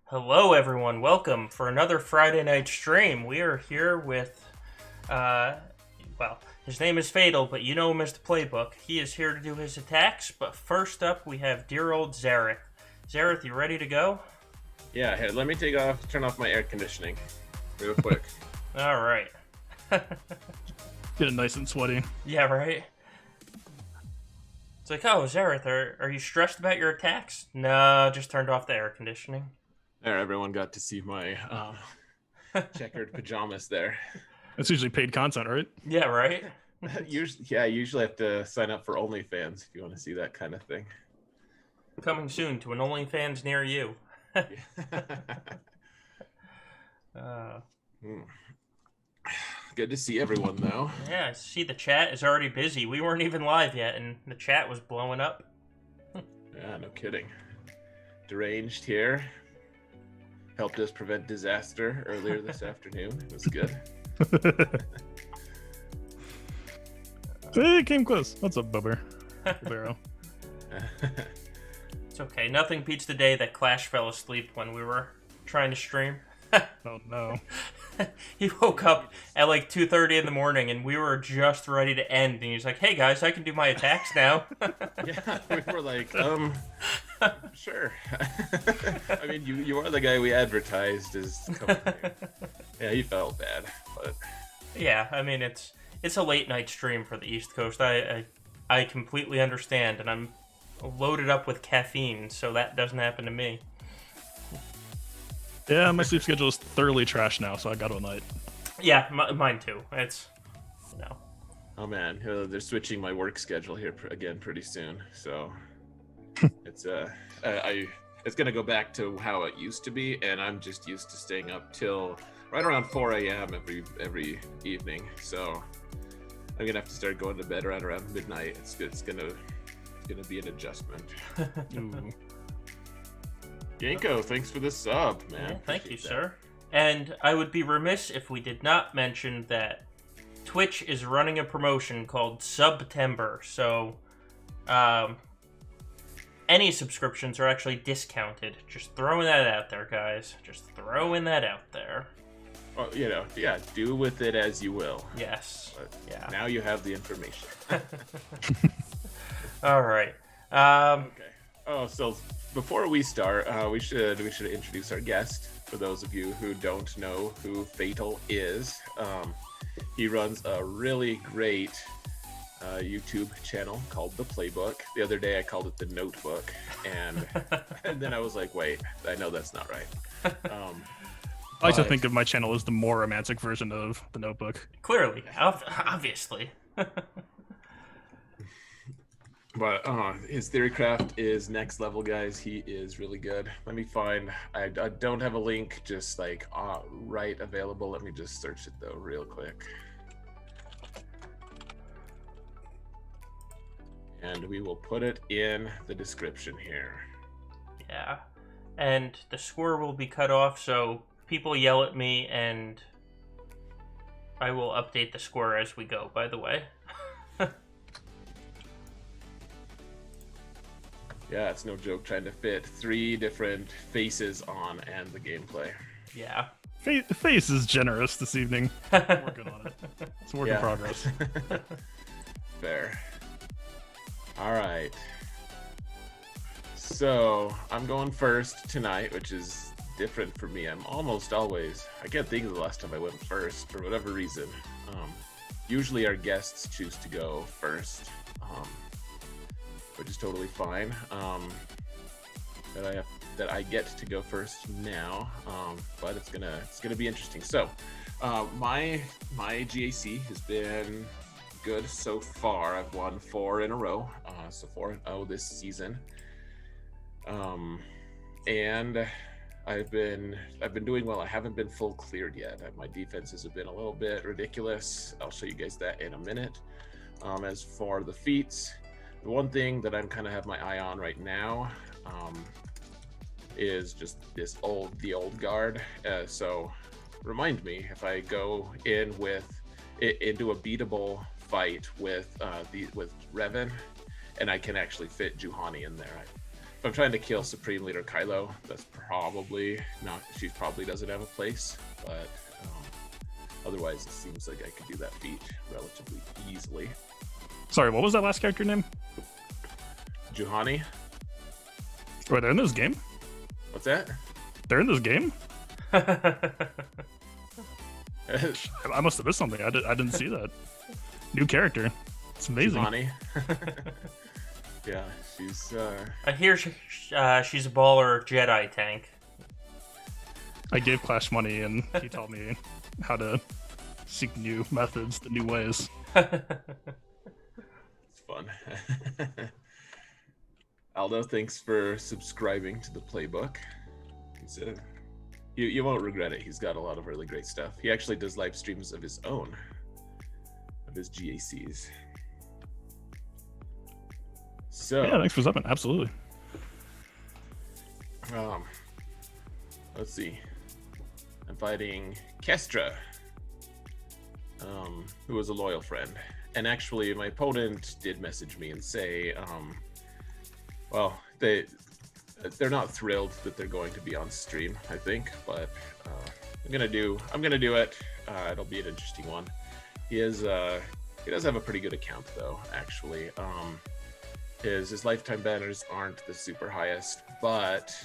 Hello, everyone. Welcome for another Friday night stream. We are here with, his name is Fatal, but you know him as the Playbook. He is here to do his attacks, but first up, we have dear old Zareth. Zareth, you ready to go? Yeah, here, let me turn off my air conditioning real quick. All right. Getting nice and sweaty. Yeah, right? It's like, oh, Zareth, are you stressed about your attacks? No, just turned off the air conditioning. There, everyone got to see my checkered pajamas there. That's usually paid content, right? Yeah, right? I usually have to sign up for OnlyFans if you want to see that kind of thing. Coming soon to an OnlyFans near you. Good to see everyone, though. Yeah, I see the chat is already busy. We weren't even live yet, and the chat was blowing up. Yeah, no kidding. Deranged here. Helped us prevent disaster earlier this afternoon. It was good. Hey, it came close. What's up, Bubber? Barrow. It's okay. Nothing beats the day that Clash fell asleep when we were trying to stream. Oh, no. He woke up at like 2:30 in the morning, and we were just ready to end. And he's like, "Hey guys, I can do my attacks now." Yeah, we were like, sure. I mean, you are the guy we advertised as coming here. Yeah, he felt bad, but yeah, I mean it's a late night stream for the East Coast. I completely understand, and I'm loaded up with caffeine, so that doesn't happen to me. Yeah, my sleep schedule is thoroughly trashed now, so I got all night. Yeah, mine too. It's, oh man, they're switching my work schedule here again pretty soon, so it's it's gonna go back to how it used to be, and I'm just used to staying up till right around 4 a.m. every evening. So I'm gonna have to start going to bed around midnight. It's gonna be an adjustment. Ooh. Yanko, thanks for the sub, man. Yeah, thank you, sir. And I would be remiss if we did not mention that Twitch is running a promotion called Subtember. So, any subscriptions are actually discounted. Just throwing that out there, guys. Just throwing that out there. Well, yeah, do with it as you will. Yes. But yeah. Now you have the information. All right. Okay. Oh, so before we start, we should introduce our guest. For those of you who don't know who Fatal is, he runs a really great YouTube channel called The Playbook. The other day I called it The Notebook, and then I was like, wait, I know that's not right. I like to think of my channel as the more romantic version of The Notebook. Clearly, obviously. But his Theorycraft is next level, guys. He is really good. Let me find. I don't have a link just like right available. Let me just search it though real quick. And we will put it in the description here. Yeah. And the score will be cut off, so people yell at me, and I will update the score as we go, by the way. Yeah, it's no joke trying to fit 3 different faces on and the gameplay. Yeah. Face is generous this evening. I'm working on it. It's a work in progress. Fair. All right. So I'm going first tonight, which is different for me. I'm almost always, I can't think of the last time I went first for whatever reason. Usually our guests choose to go first. Which is totally fine. That I get to go first now, but it's gonna be interesting. So, my GAC has been good so far. I've won 4 in a row, so 4-0 this season, and I've been doing well. I haven't been full cleared yet. My defenses have been a little bit ridiculous. I'll show you guys that in a minute. As for the feats, the one thing that I'm kind of have my eye on right now is just the old guard. So remind me if I go in into a beatable fight with Revan, and I can actually fit Juhani in there. if I'm trying to kill Supreme Leader Kylo, that's probably not. She probably doesn't have a place, but otherwise, it seems like I could do that feat relatively easily. Sorry, what was that last character name? Juhani. Wait, they're in this game? What's that? They're in this game? I must have missed something. I didn't see that. New character. It's amazing. Juhani. Yeah, she's. I hear she's a baller Jedi tank. I gave Clash money, and he taught me how to seek new methods, the new ways. It's fun. Aldo, thanks for subscribing to the playbook. He's you won't regret it. He's got a lot of really great stuff. He actually does live streams of his own, of his GACs. So yeah, thanks for subbing. Absolutely. Let's see. I'm fighting Kestra, who was a loyal friend. And actually, my opponent did message me and say, well, they're not thrilled that they're going to be on stream, I think, but I'm gonna do it. It'll be an interesting one. He does have a pretty good account though, actually. His lifetime banners aren't the super highest, but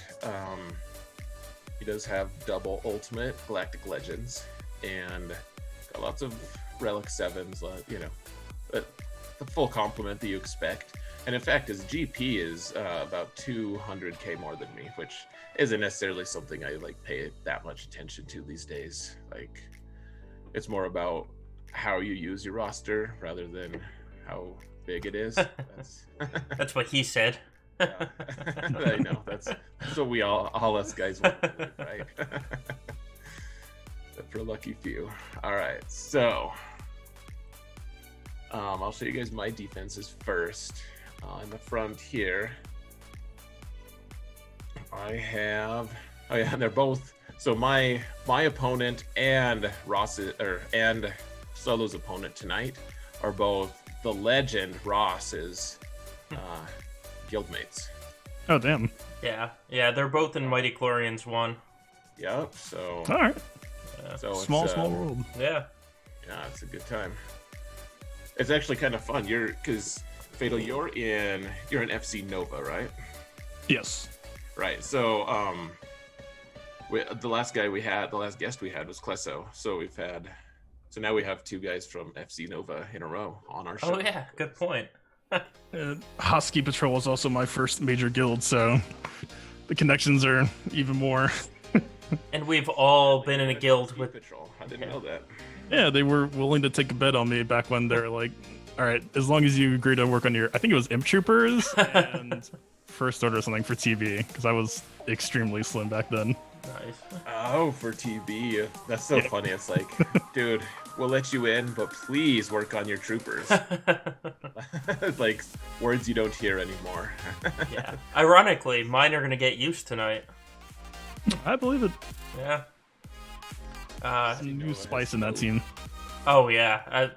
he does have double ultimate Galactic Legends and got lots of Relic 7s, you know, the full complement that you expect. And in fact, his GP is about 200k more than me, which isn't necessarily something I like pay that much attention to these days. Like, it's more about how you use your roster rather than how big it is. That's what he said. Yeah. I know. That's what we all us guys want to do, right? Except for a lucky few. All right, so I'll show you guys my defenses first. In the front here, I have. Oh yeah, and they're both. So my opponent and and Solo's opponent tonight are both the legend Ross's guildmates. Oh damn. Yeah, they're both in Mighty Chlorians 1. Yep. So. All right. Yeah. So Small it's, world. Yeah. Yeah, it's a good time. It's actually kind of fun. Because Fatal, you're in FC Nova, right? Yes. Right. So the last guest we had was Klesso. So now we have two guys from FC Nova in a row on our show. Oh yeah, good point. Husky Patrol was also my first major guild, so the connections are even more. And we've all been in a guild with Patrol. I didn't know that. Yeah, they were willing to take a bet on me back when they're like, all right, as long as you agree to work on your, I think it was Imp Troopers and First Order or something for TV, because I was extremely slim back then. Nice. Oh, for TV. That's so funny. It's like, dude, we'll let you in, but please work on your troopers. Like words you don't hear anymore. Yeah. Ironically, mine are gonna get used tonight. I believe it. Yeah. Some new spice in that team. Oh yeah.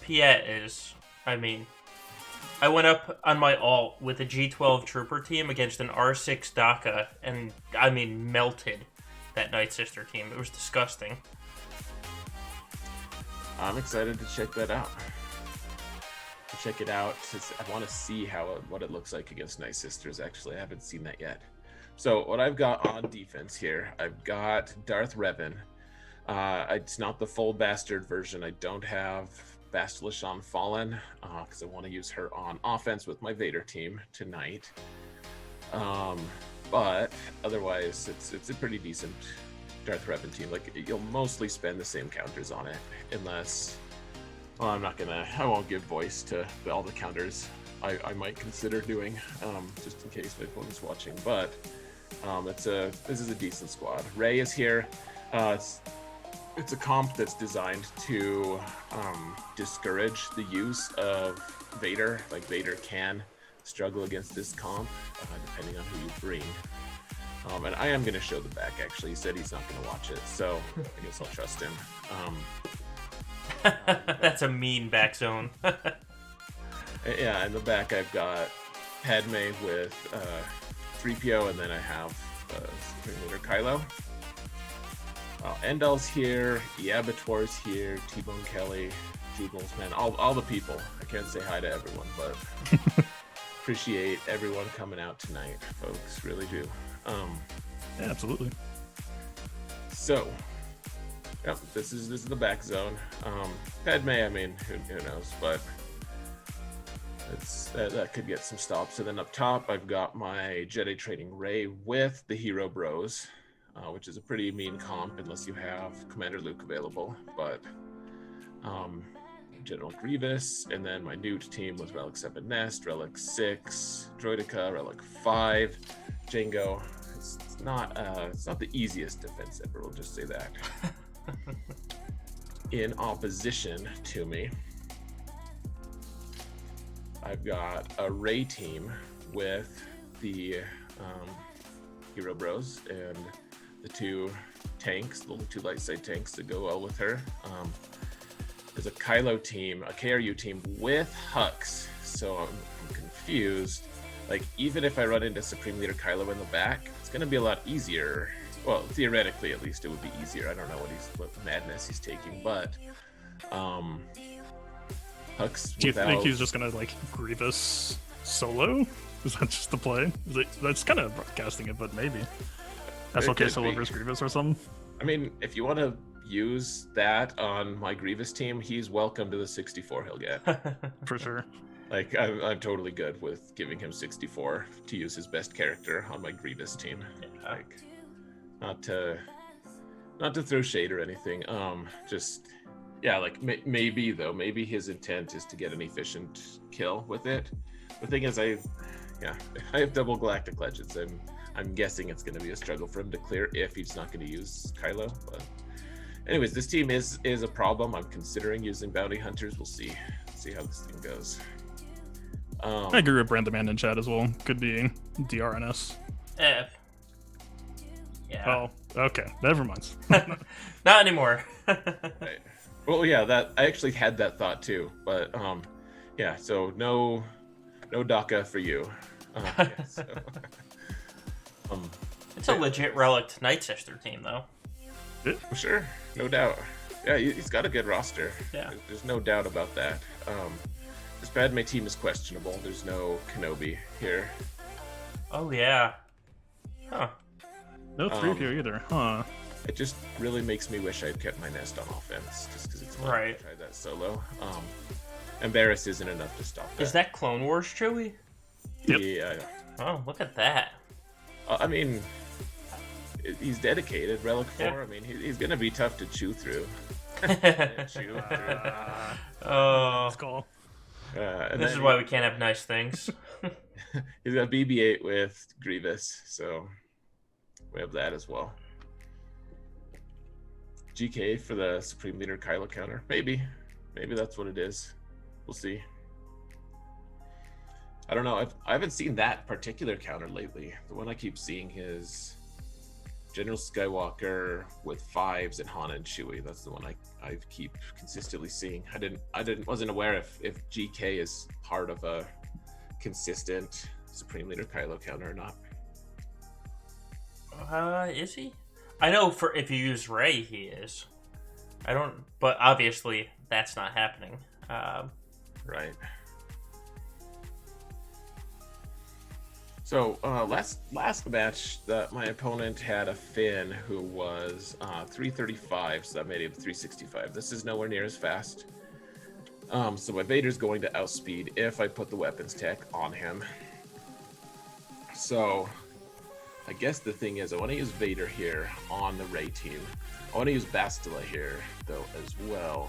Piet is. I mean, I went up on my alt with a G12 trooper team against an R6 DACA, and I mean melted that Night Sister team. It was disgusting. I'm excited to check that out. Check it out. I want to see what it looks like against Night Sisters. Actually, I haven't seen that yet. So what I've got on defense here, I've got Darth Revan. It's not the full bastard version. I don't have Bastilish on Fallen because I want to use her on offense with my Vader team tonight. But otherwise, it's a pretty decent Darth Revan team. Like, you'll mostly spend the same counters on it, unless, well, I won't give voice to all the counters I might consider doing, just in case my opponent's watching. But this is a decent squad. Rey is here. It's a comp that's designed to discourage the use of Vader. Like, Vader can struggle against this comp, depending on who you bring. And I am going to show the back, actually. He said he's not going to watch it, so I guess I'll trust him. That's a mean back zone. Yeah, in the back I've got Padme with 3PO, and then I have Supreme Leader Kylo. Endal's here, Yabator's here, T-Bone Kelly, Jubals, man, all the people. I can't say hi to everyone, but appreciate everyone coming out tonight, folks. Really do. Yeah, absolutely. So, yep, this is the back zone. Padme, I mean, who knows, but that could get some stops. And then up top, I've got my Jedi Training Rey with the Hero Bros, which is a pretty mean comp unless you have Commander Luke available. But General Grievous, and then my Newt team with Relic 7 Nest, Relic 6, Droideka, Relic 5, Jango. It's not the easiest defense ever, we'll just say that. In opposition to me, I've got a Rey team with the Hero Bros and the 2 tanks, the 2 light side tanks that go well with her. There's a Kylo team, a KRU team with Hux, so I'm confused. Like, even if I run into Supreme Leader Kylo in the back, it's going to be a lot easier. Well, theoretically, at least, it would be easier. I don't know what madness he's taking, but Hux. Do you think he's just gonna like Grievous solo? Is that just the play? That's kind of broadcasting it, but maybe. SLK solo versus Grievous or something. I mean, if you want to use that on my Grievous team, he's welcome to the 64 he'll get. For sure. Like, I'm totally good with giving him 64 to use his best character on my Grievous team. Yeah. Like, not to throw shade or anything. Just, yeah, like maybe his intent is to get an efficient kill with it. The thing is, I have double Galactic Legends, and I'm guessing it's going to be a struggle for him to clear if he's not going to use Kylo. But anyways, this team is a problem. I'm considering using Bounty Hunters. We'll see how this thing goes. I agree with Brandon in chat as well. Could be DRNS. Yeah. Oh, okay. Never mind. Not anymore. Right. Well, yeah, that I actually had that thought too, but yeah. So no DACA for you. Yeah, so, it's a legit Relic Night Sister team, though. Sure, no doubt. Yeah, he's got a good roster. Yeah. There's no doubt about that. This Padme team is questionable. There's no Kenobi here. Oh yeah. Huh. No 3PO either, huh? It just really makes me wish I'd kept my Nest on offense, just because it's fun Right. to try that solo. Embarrass isn't enough to stop that. Is that Clone Wars, Chewie? Yep. Yeah. Oh, look at that. I mean, he's dedicated. Relic 4. Yeah. I mean, he's gonna be tough to chew through. Oh, Let's call. And this is why we can't have nice things. He's got BB-8 with Grievous, so we have that as well. GK for the Supreme Leader Kylo counter. Maybe that's what it is. We'll see. I don't know. I haven't seen that particular counter lately. The one I keep seeing is General Skywalker with 5s and Han and Chewie. That's the one I keep consistently seeing. Wasn't aware if GK is part of a consistent Supreme Leader Kylo counter or not. Is he? I know for if you use Rey, he is. I don't, but obviously that's not happening. Right. So last match, that my opponent had a Finn who was 335, so that made him 365. This is nowhere near as fast. So my Vader's going to outspeed if I put the weapons tech on him. So I guess the thing is, I want to use Vader here on the Rey team. I want to use Bastila here though as well.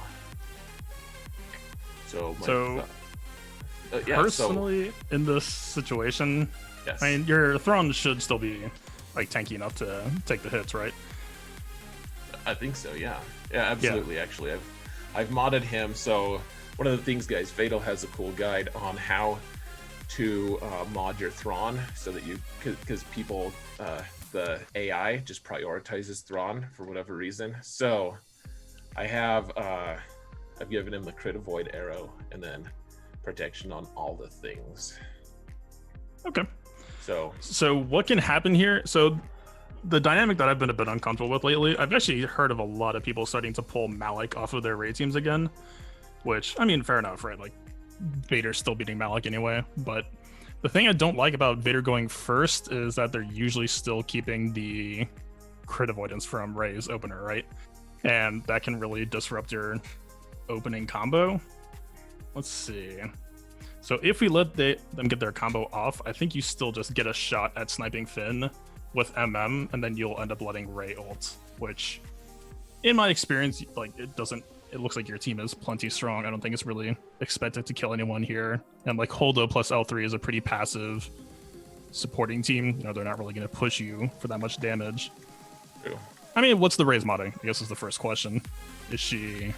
Personally, in this situation, yes. I mean, your Thrawn should still be like tanky enough to take the hits, right? I think so, yeah. Yeah, absolutely. Yeah. Actually, I've modded him. So one of the things, guys, Fatal has a cool guide on how to mod your Thrawn so that because people, the AI just prioritizes Thrawn for whatever reason. So I have, I've given him the crit avoid arrow and then protection on all the things. Okay. So what can happen here? So the dynamic that I've been a bit uncomfortable with lately, I've actually heard of a lot of people starting to pull Malik off of their raid teams again, which, I mean, fair enough, right? Like, Vader's still beating Malik anyway, but the thing I don't like about Vader going first is that they're usually still keeping the crit avoidance from Rey's opener, right? And that can really disrupt your opening combo. Let's see. So if we let them get their combo off, I think you still just get a shot at sniping Finn with MM, and then you'll end up letting Rey ult, which, in my experience, like, it looks like your team is plenty strong. I don't think it's really expected to kill anyone here. And like Holdo plus L3 is a pretty passive supporting team. You know, they're not really going to push you for that much damage. True. I mean, what's the Rey's modding? I guess is the first question. Is she...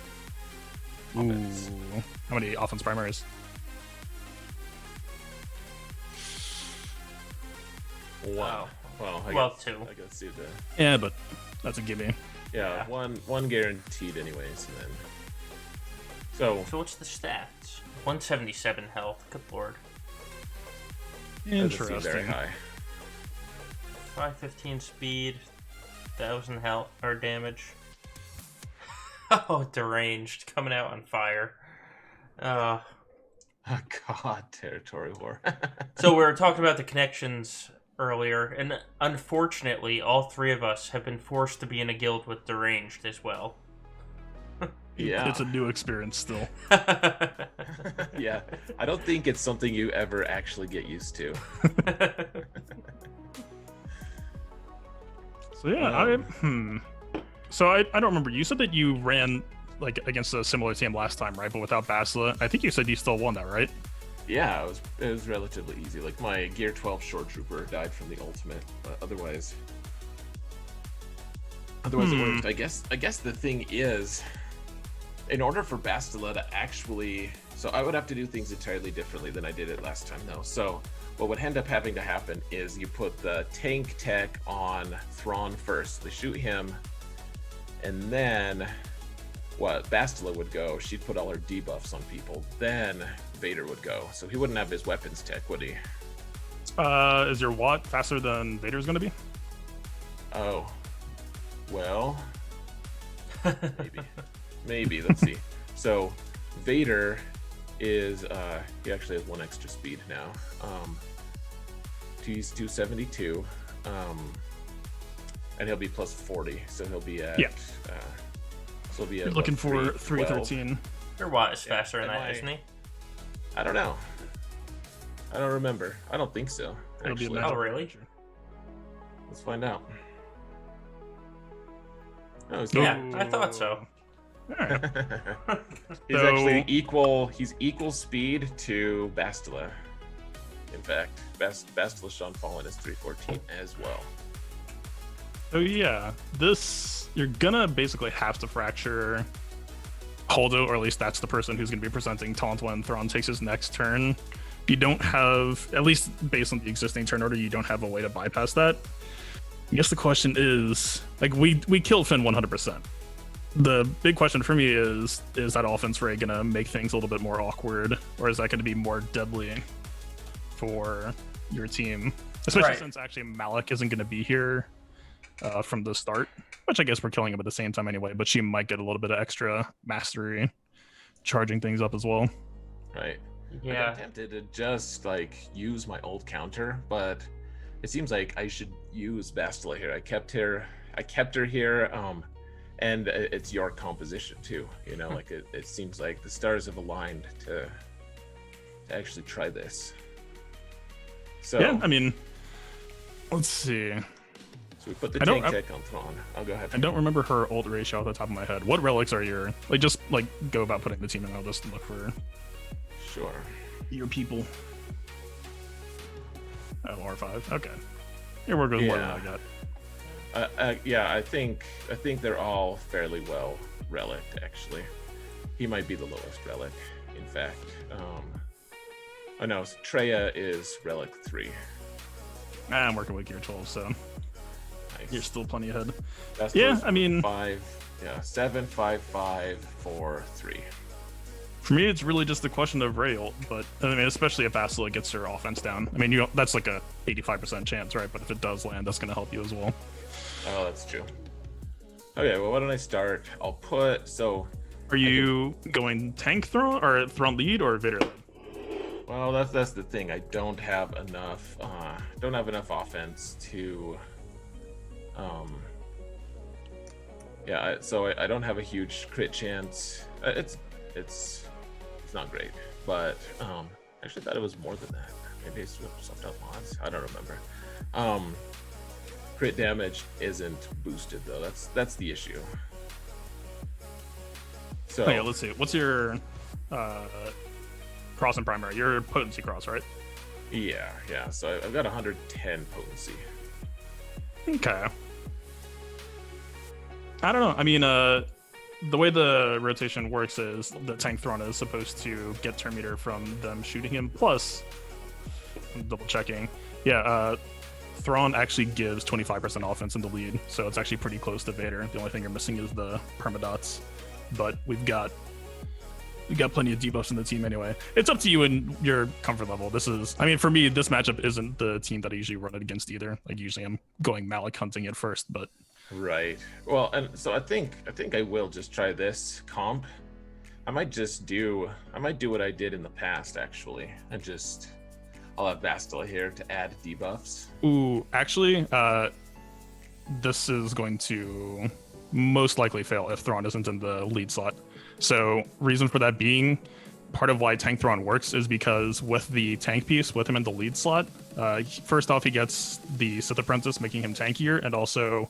Ooh. How many offense primaries? Wow. Well, I guess, 2. I guess see the. Yeah, but that's a gimme. Yeah, one guaranteed anyways, and then. So what's the stats? 177 health. Good lord. doesn't seem Interesting. very high. 515 speed, 1000 health or damage. Oh, deranged, coming out on fire. Oh God, territory war. So we were talking about the connections earlier, and unfortunately, all 3 of us have been forced to be in a guild with deranged as well. Yeah, It's a new experience still. yeah. I don't think it's something you ever actually get used to. So yeah, So I don't remember. You said that you ran like against a similar team last time, right? But without Bastila. I think you said you still won that, right? Yeah, it was relatively easy. Like my Gear 12 Short Trooper died from the ultimate, but otherwise it worked. I guess the thing is, in order for Bastila to actually, so I would have to do things entirely differently than I did it last time, though. So what would end up having to happen is you put the tank tech on Thrawn first. They shoot him, and then what Bastila would go, she'd put all her debuffs on people, then Vader would go. So he wouldn't have his weapons tech, would he? Is your Watt faster than Vader's going to be? Oh, well, maybe. Let's see. So Vader is he actually has 1 extra speed now. He's 272, and he'll be plus 40, so he'll be at so he'll be at, You're looking for 312. 313. Your Watt is faster than that, isn't he? I don't know. I don't remember. I don't think so. It'll be a Actually. magic Oh, really? creature. Let's find out. Oh, he's Yeah, I thought so. All right. he's So- actually equal. He's equal speed to Bastila. In fact, Bastila Sean Fallen is 314 as well. So yeah, this you're gonna basically have to fracture Holdo, or at least that's the person who's gonna be presenting taunt when Thrawn takes his next turn. You don't have, at least based on the existing turn order, you don't have a way to bypass that. I guess the question is, like, we killed Finn 100%. The big question for me is that offense Rey gonna make things a little bit more awkward, or is that gonna be more deadly for your team? Especially since actually Malik isn't gonna be here from the start, which I guess we're killing him at the same time anyway, but she might get a little bit of extra mastery charging things up as well. Right. Yeah. I'm tempted to just like use my old counter, but it seems like I should use Bastila here. I kept her here, and it's your composition too. You know, like it seems like the stars have aligned to actually try this. So Yeah, I mean, let's see. So we put the tank tech on Thrawn. I'll go ahead. I don't remember her ult ratio off the top of my head. What relics are your, like, just like go about putting the team in? I'll just look for Sure. your people. Oh, R5. Okay. Here we're going more than I got. Yeah, I think they're all fairly well relicked. Actually, he might be the lowest relic. In fact, oh no, Treya is relic 3. I'm working with Gear 12, so Nice. you're still plenty ahead. That's Yeah, I mean, 7, 5, 5, 4, 3. for me, it's really just a question of Rey ult, but I mean, especially if Bastila gets her offense down. I mean, that's like a 85% chance, right? But if it does land, that's going to help you as well. Oh, that's true. Okay, well, why don't I start? I'll put so. Are you going tank Thrawn or Thrawn lead or Vader lead? Well, that's the thing. I don't have enough. Don't have enough offense to. Yeah. So I don't have a huge crit chance. It's not great, but I actually thought it was more than that. Maybe I swapped out mods. I don't remember. Crit damage isn't boosted though. That's the issue. So Okay, let's see. What's your cross and primary? Your potency cross, right? yeah. So I've got 110 potency. Okay. I don't know. I mean, the way the rotation works is the tank Thrawn is supposed to get turn meter from them shooting him. Plus, I'm double checking. Yeah, Thrawn actually gives 25% offense in the lead, so it's actually pretty close to Vader. The only thing you're missing is the permadots, but we've got plenty of debuffs in the team anyway. It's up to you and your comfort level. This is, I mean, for me, this matchup isn't the team that I usually run it against either. Like usually I'm going Malik hunting at first, but Right. Well, and so I think I will just try this comp. I might do what I did in the past actually, and I'll have Bastila here to add debuffs. ooh, actually, this is going to most likely fail if Thrawn isn't in the lead slot. So reason for that being, part of why Tank Thrawn works is because with the tank piece, with him in the lead slot, first off, he gets the Sith Apprentice, making him tankier, and also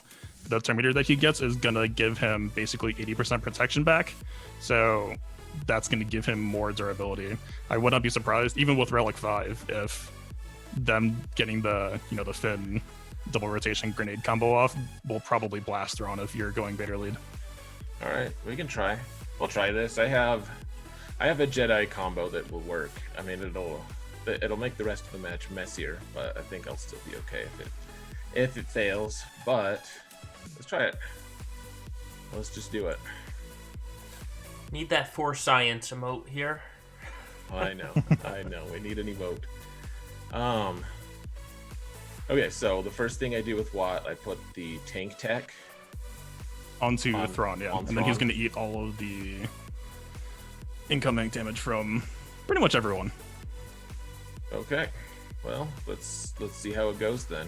the turn meter that he gets is going to give him basically 80% protection back. So that's going to give him more durability. I would not be surprised, even with Relic 5, if them getting the Finn double rotation grenade combo off will probably blast Thrawn if you're going Vader lead. All right, we can try. We'll try this. I have a Jedi combo that will work. I mean, it'll make the rest of the match messier, but I think I'll still be okay if it fails. But let's try it. Let's just do it. Need that Force Science emote here. I know. We need an emote. Okay, so the first thing I do with Watt, I put the tank tech onto Thrawn, yeah. And then he's going to eat all of the incoming damage from pretty much everyone. Okay. Well, let's see how it goes then.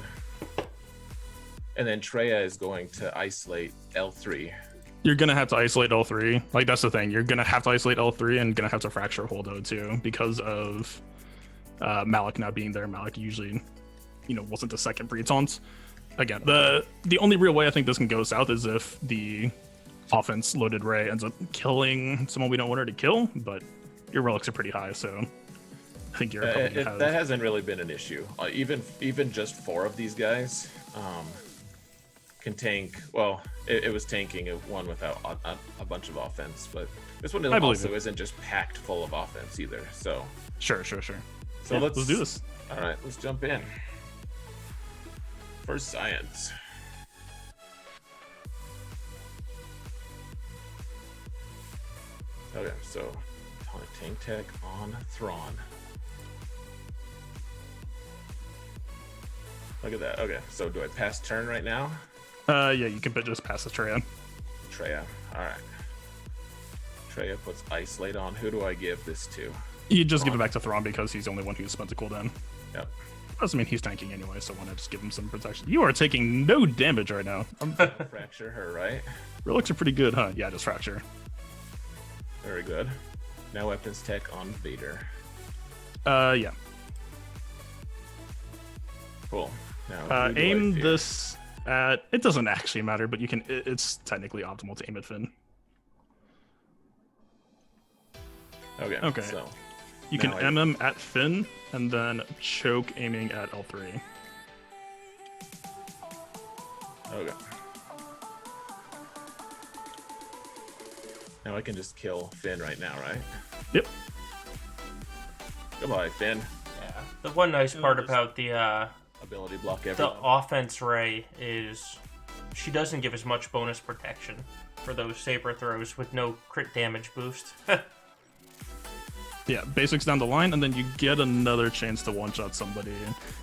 And then Treya is going to isolate L3. You're going to have to isolate L3. Like, that's the thing. You're going to have to isolate L3 and going to have to fracture Holdo, too, because of Malik not being there. Malik usually, wasn't the second pre-taunt. Again, the only real way I think this can go south is if the offense loaded Rey ends up killing someone we don't want her to kill, but your relics are pretty high, so I think you're probably that hasn't really been an issue. Even just 4 of these guys can tank. Well, it was tanking one without a bunch of offense, but this one also isn't just packed full of offense either. So sure. So yeah, let's do this. All right, let's jump in. First science. Okay, so tank tech on Thrawn. Look at that. Okay, so do I pass turn right now? Yeah, you can just pass the Treya. All right. Treya puts isolate on. Who do I give this to? You just give it back to Thrawn because he's the only one who spent the cooldown. Yep. Doesn't mean he's tanking anyway, so why not just give him some protection? You are taking no damage right now. Fracture her, right? Relics are pretty good, huh? Yeah, just fracture. Very good. Now weapons tech on Vader. Yeah. Cool. Now aim this at. It doesn't actually matter, but you can. It's technically optimal to aim at Finn. Okay. So So you can MM at Finn and then choke aiming at L3. okay. Now I can just kill Finn right now, right? Yep. Goodbye, Finn. Yeah. The one nice part about the Ability block everyone. offense Rey is she doesn't give as much bonus protection for those saber throws with no crit damage boost. Yeah, basics down the line, and then you get another chance to one-shot somebody.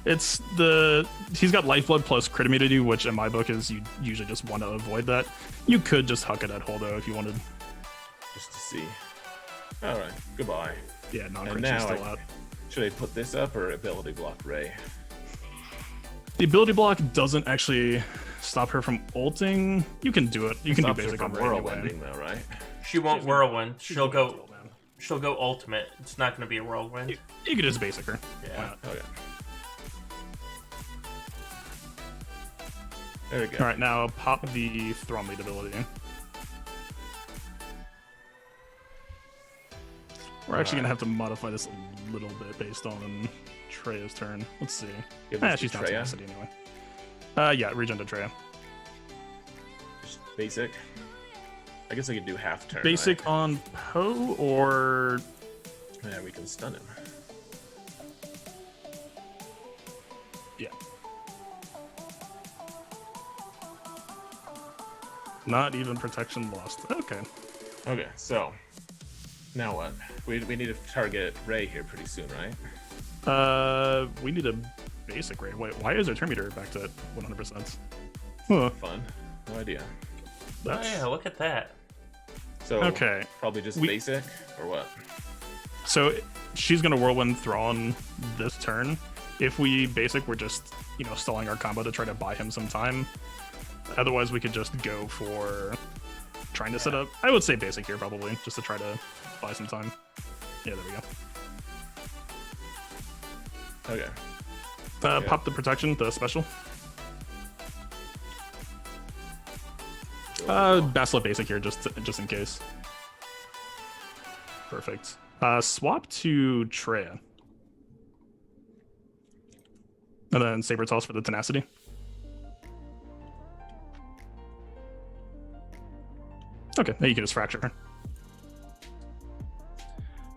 He's got Lifeblood plus crit immunity, which in my book is you usually just want to avoid that. You could just huck it at Holdo if you wanted. Just to see. All right, goodbye. Yeah, And non-crit now, still out. should I put this up or ability block Ray? The ability block doesn't actually stop her from ulting. You can do it. You can do Stops her basic from on Ray anyway. whirlwinding though, right? She won't whirlwind. She'll gonna go. kill, man. She'll go ultimate. It's not going to be a whirlwind. You could just basic her. Yeah. Okay. There we go. All right, now pop the Thrum lead ability. We're actually gonna have to modify this a little bit based on Treya's turn. Let's see. Give this to She's not Treya? tenacity anyway. Yeah, regen to Treya. Just basic. I guess I could do half turn. Basic Right? on Poe or Yeah, we can stun him. yeah. Not even protection lost. Okay. Okay, so now what? We need to target Ray here pretty soon, right? We need a basic rate. Wait, why is our turn meter back to 100%? Huh. Fun. No idea. Oh That's... yeah, look at that. So Okay. probably just We- basic or what? So she's gonna whirlwind Thrawn this turn. If we basic, we're just stalling our combo to try to buy him some time. Otherwise, we could just go for trying to set up. I would say basic here probably, just to try to buy some time. Yeah, there we go. Okay. Yeah. Pop the protection, the special. Basilisk basic here, just in case. Perfect. Swap to Treya. And then Saber Toss for the tenacity. Okay, now you can just fracture her.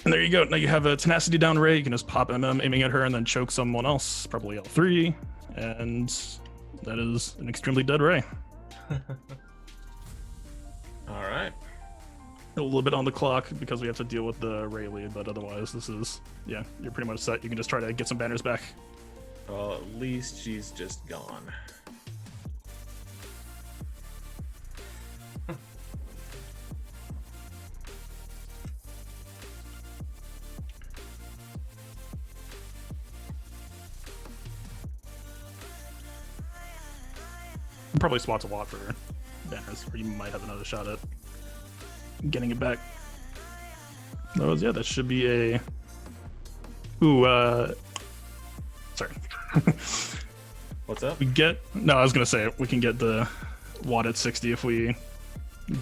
And there you go. Now you have a tenacity down Ray. You can just pop MM aiming at her and then choke someone else, probably L3. And that is an extremely dead Ray. All right. A little bit on the clock because we have to deal with the Ray lead, but otherwise this is, yeah, you're pretty much set. You can just try to get some banners back. Well, at least she's just gone. Probably spots a lot for banners, or you might have another shot at getting it back. Yeah, that should be a... Ooh, sorry. What's up? I was gonna say, we can get the Watt at 60 if we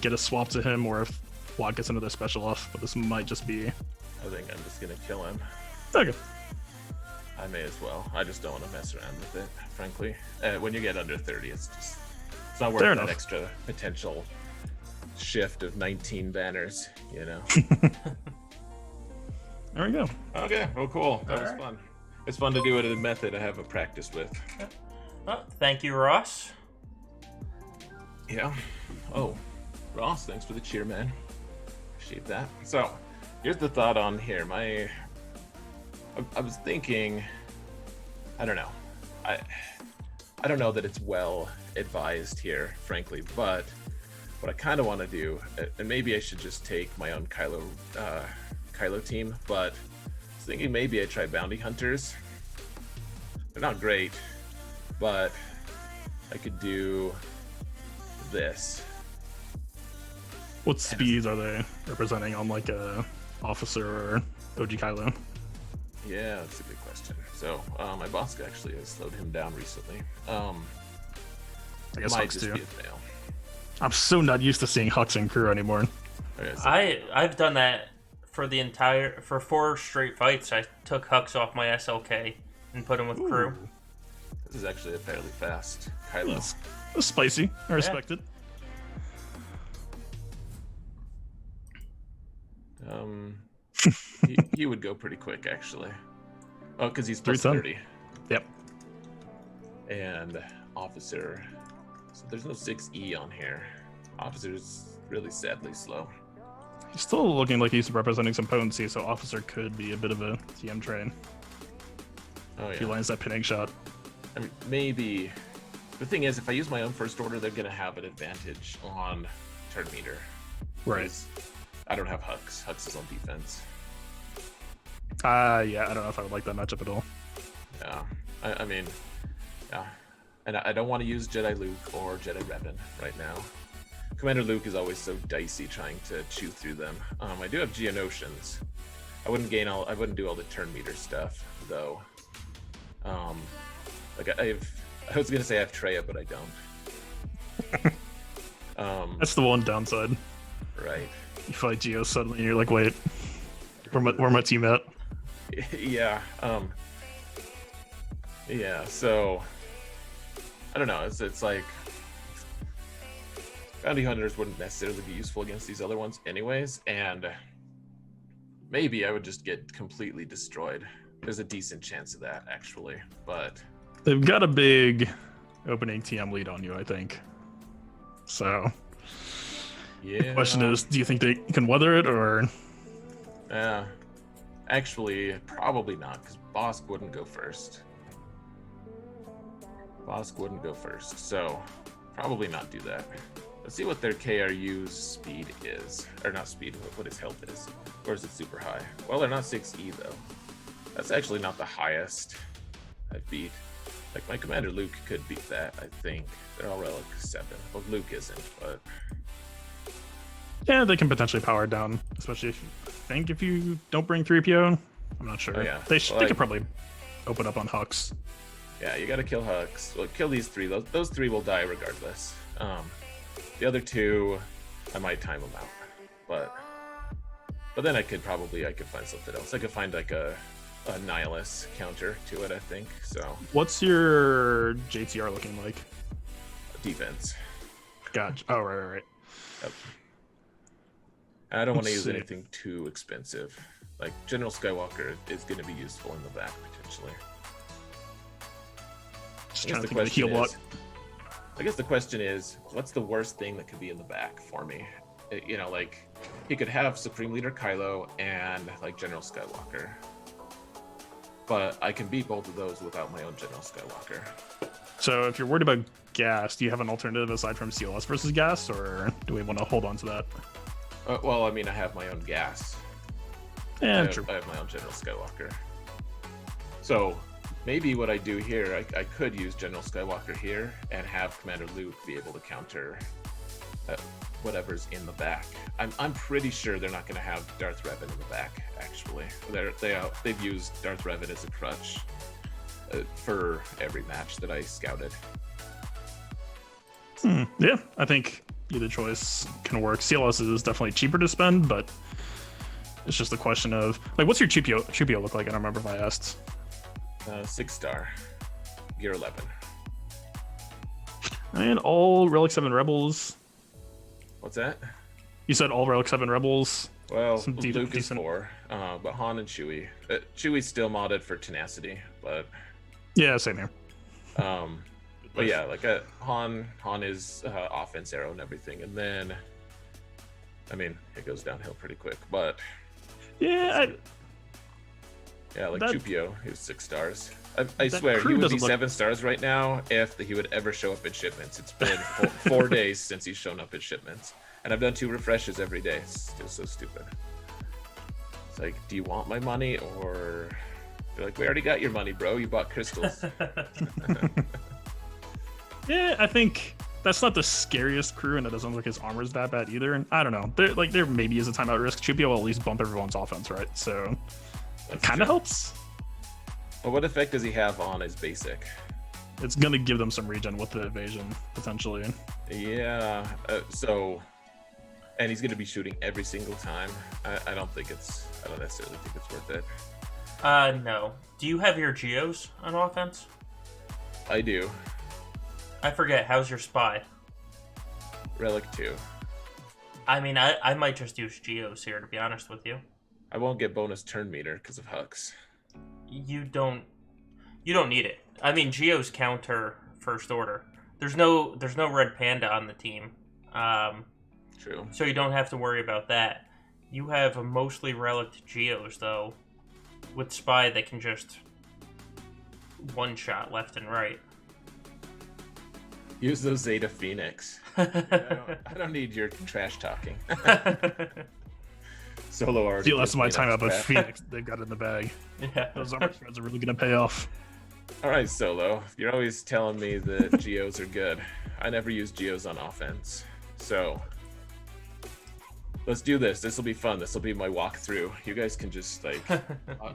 get a swap to him, or if Watt gets another special off, but this might just be... I think I'm just gonna kill him. Okay. I may as well. I just don't want to mess around with it, frankly. When you get under 30, it's not worth Fair that enough. extra potential shift of 19 banners, There we go. Okay, well, cool. That was Alright. fun. It's fun to do it in a method I haven't practiced with. Well, thank you, Ross. Yeah. Oh, Ross, thanks for the cheer, man. Appreciate that. So, here's the thought on here. I was thinking, I don't know. I don't know that it's well advised here, frankly, but what I kind of want to do, and maybe I should just take my own Kylo team, but I was thinking maybe I try bounty hunters. They're not great, but I could do this. What speeds are they representing on like a officer or OG Kylo? Yeah, that's a good question. So, my boss actually has slowed him down recently. I guess might Hux just too. be a fail. I'm so not used to seeing Hux and crew anymore. Okay, so I've done that for 4 straight fights. I took Hux off my SLK and put him with crew. this is actually a fairly fast Kylo. That's spicy. I respect it. He would go pretty quick, actually. Oh, because he's 310. +30. Yep. And officer. So there's no 6E on here. Officer's really sadly slow. He's still looking like he's representing some potency, so Officer could be a bit of a TM train. Oh If he yeah. lands that pinning shot. I mean, maybe. The thing is, if I use my own first order, they're gonna have an advantage on turn meter. Right. Because I don't have Hux. Hux is on defense. Yeah, I don't know if I would like that matchup at all. Yeah. I mean, yeah. And I don't want to use Jedi Luke or Jedi Revan right now. Commander Luke is always so dicey trying to chew through them. I do have Geonosians. I wouldn't do all the turn meter stuff though. Like I was gonna say I have Treya, but I don't. That's the one downside. Right. You fight Geo suddenly, and you're like, wait, where my team at? Yeah. Yeah. So I don't know. It's like bounty hunters wouldn't necessarily be useful against these other ones, anyways, and maybe I would just get completely destroyed. There's a decent chance of that, actually, but They've got a big opening TM lead on you, I think. So, yeah. the question is, do you think they can weather it, or? Actually, probably not, because Bosk wouldn't go first. So probably not do that. Let's see what their KRU's speed is, or not speed, what his health is. Or is it super high? Well, they're not 6E though. That's actually not the highest I've beat. Like my Commander Luke could beat that, I think. They're all relic 7. Well, Luke isn't, but Yeah, they can potentially power it down, especially if you don't bring 3PO. I'm not sure. Oh, yeah. They Well, could probably open up on Hux. yeah, you gotta kill Hux. Well, kill these 3. Those 3 will die regardless. The other 2, I might time them out, but then I could find something else. I could find like a Nihilus counter to it, I think. So What's your JTR looking like? defense. Gotcha. Oh, right. Yep. I don't want to Let's use see. anything too expensive. Like General Skywalker is going to be useful in the back potentially. Just I trying guess to think of the heal block. I guess the question is, what's the worst thing that could be in the back for me? You know, like he could have Supreme Leader Kylo and like General Skywalker, but I can beat both of those without my own General Skywalker. So if you're worried about gas, do you have an alternative aside from CLS versus gas, or do we want to hold on to that? Well, I mean, I have my own gas. Yeah, true. I have my own General Skywalker. So maybe what I do here, I could use General Skywalker here and have Commander Luke be able to counter whatever's in the back. I'm pretty sure they're not going to have Darth Revan in the back. Actually, they've used Darth Revan as a crutch for every match that I scouted. Yeah, I think either choice can work. CLS is definitely cheaper to spend, but it's just a question of like, what's your Chupio look like? I don't remember if I asked. 6-star, Gear 11. And all Relic 7 Rebels. What's that? You said all Relic 7 Rebels. Well, Some Luke is decent- 4, but Han and Chewie. Chewie's still modded for tenacity, but Yeah, same here. but yeah, like Han is offense arrow and everything, and then I mean it goes downhill pretty quick. But Yeah, yeah, like that- Chupio, he was 6 stars. I that swear crew he would be doesn't look- 7 stars right now if he would ever show up in shipments. It's been 4 days since he's shown up in shipments, and I've done 2 refreshes every day. It's still so stupid. It's like, do you want my money, or they're like, we already got your money, bro. You bought crystals. Yeah, I think that's not the scariest crew, and it doesn't look like his armor's that bad either. And I don't know. There maybe is a timeout risk. Chupio will at least bump everyone's offense, right? So it kind of helps. Well, what effect does he have on his basic? It's gonna give them some regen with the evasion potentially. Yeah. And he's going to be shooting every single time. I don't necessarily think it's worth it. No. Do you have your Geos on offense? I do. I forget. How's your spy? Relic 2. I mean, I might just use Geos here, to be honest with you. I won't get bonus turn meter because of Hux. You don't need it. I mean, Geos counter first order. There's no Red Panda on the team. True. So you don't have to worry about that. You have a mostly relic Geos, though. With Spy, they can just one-shot left and right. Use those Zeta Phoenix. I don't need your trash talking. Solo already. See less of my time up, but crap. Phoenix, they've got it in the bag. Yeah. Those armor spreads are really gonna pay off. All right, Solo. You're always telling me that Geos are good. I never use Geos on offense, so let's do this. This will be fun. This will be my walkthrough. You guys can just like,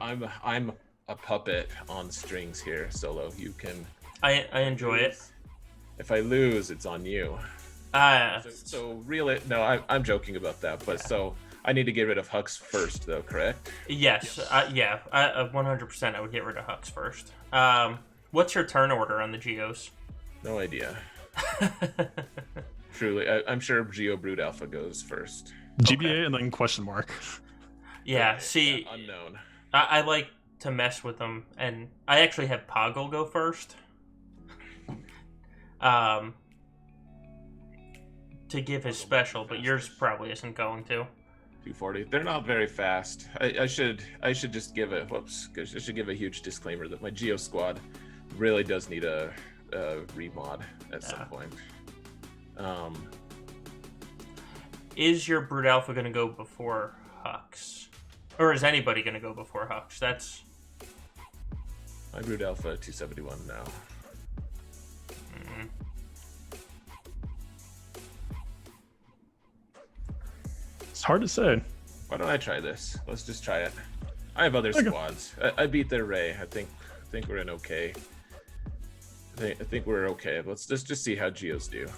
I'm a puppet on strings here, Solo. You can. I enjoy it. If I lose, it's on you. So reel it. No, I'm joking about that. But so I need to get rid of Hux first, though, correct? Yes. 100%. I would get rid of Hux first. What's your turn order on the Geos? No idea. Truly, I'm sure Geo Brood Alpha goes first. GBA and then question mark. Yeah. Okay, See, yeah, unknown. I like to mess with them, and I actually have Poggle go first. To give his special, but yours probably isn't going to. 240. They're not very fast. I should just give a I should give a huge disclaimer that my Geo squad really does need a remod at some point. Is your Brood Alpha going to go before Hux? Or is anybody going to go before Hux? That's... My Brood Alpha 271 now. It's hard to say. Why don't I try this? Let's just try it. I have other squads. I beat their Ray. I think we're in okay. I think we're okay. Let's just see how Geos do.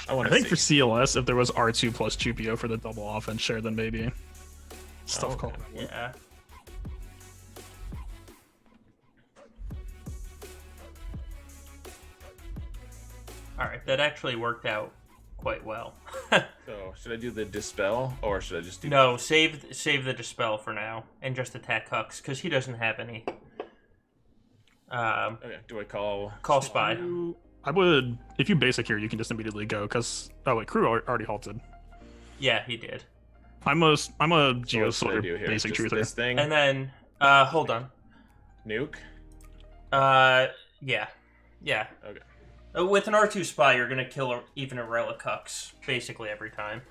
I think for CLS, if there was R2 plus Chupio for the double offense share, then maybe stuff called. Yeah. Alright, that actually worked out quite well. So, should I do the Dispel, or should I just do... No, save the Dispel for now, and just attack Hux, because he doesn't have any. Okay, do I call... Call Spy. I would, if you basic here, you can just immediately go, because... Oh wait, Crew already halted. Yeah, he did. I'm a So Geo what should I Soldier do here? basic Just truther. this thing? And then, hold on. Nuke? Yeah. Okay. With an R2 Spy, you're going to kill even a Relic Hux, basically every time.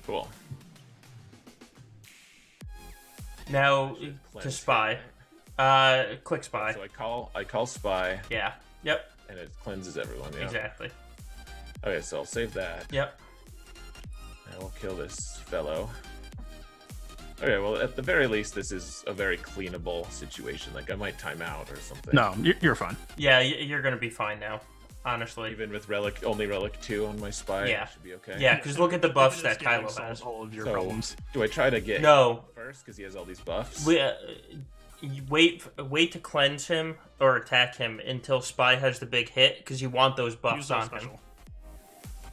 Cool. Now, to Cleanse Spy. here. Click Spy. So I call Spy, Yeah. Yep. and it cleanses everyone, yeah? Exactly. Okay, so I'll save that. Yep. And we'll kill this fellow. Okay, well, at the very least, this is a very cleanable situation. Like, I might time out or something. No, you're fine. Yeah, you're going to be fine now, honestly. Even with only Relic 2 on my Spy, Yeah. it should be okay. Yeah, because look at the buffs that This game Kylo solves has. all of your So, problems. do I try to get No. him first, because he has all these buffs? You wait to cleanse him or attack him until Spy has the big hit, because you want those buffs Use a on him. special.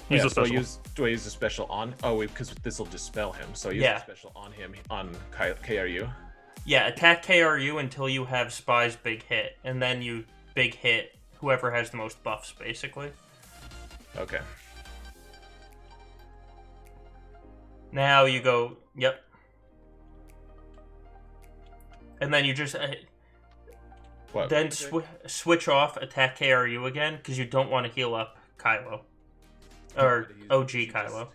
Yeah, Use a so special. do I use a special on? Oh, wait, because this will dispel him. So I use a special on him on KRU. Yeah, attack KRU until you have Spy's big hit, and then you big hit whoever has the most buffs, basically. Okay. Now you go, yep. And then you just What? then switch off attack KRU again, because you don't want to heal up Kylo. Or OG Kylo.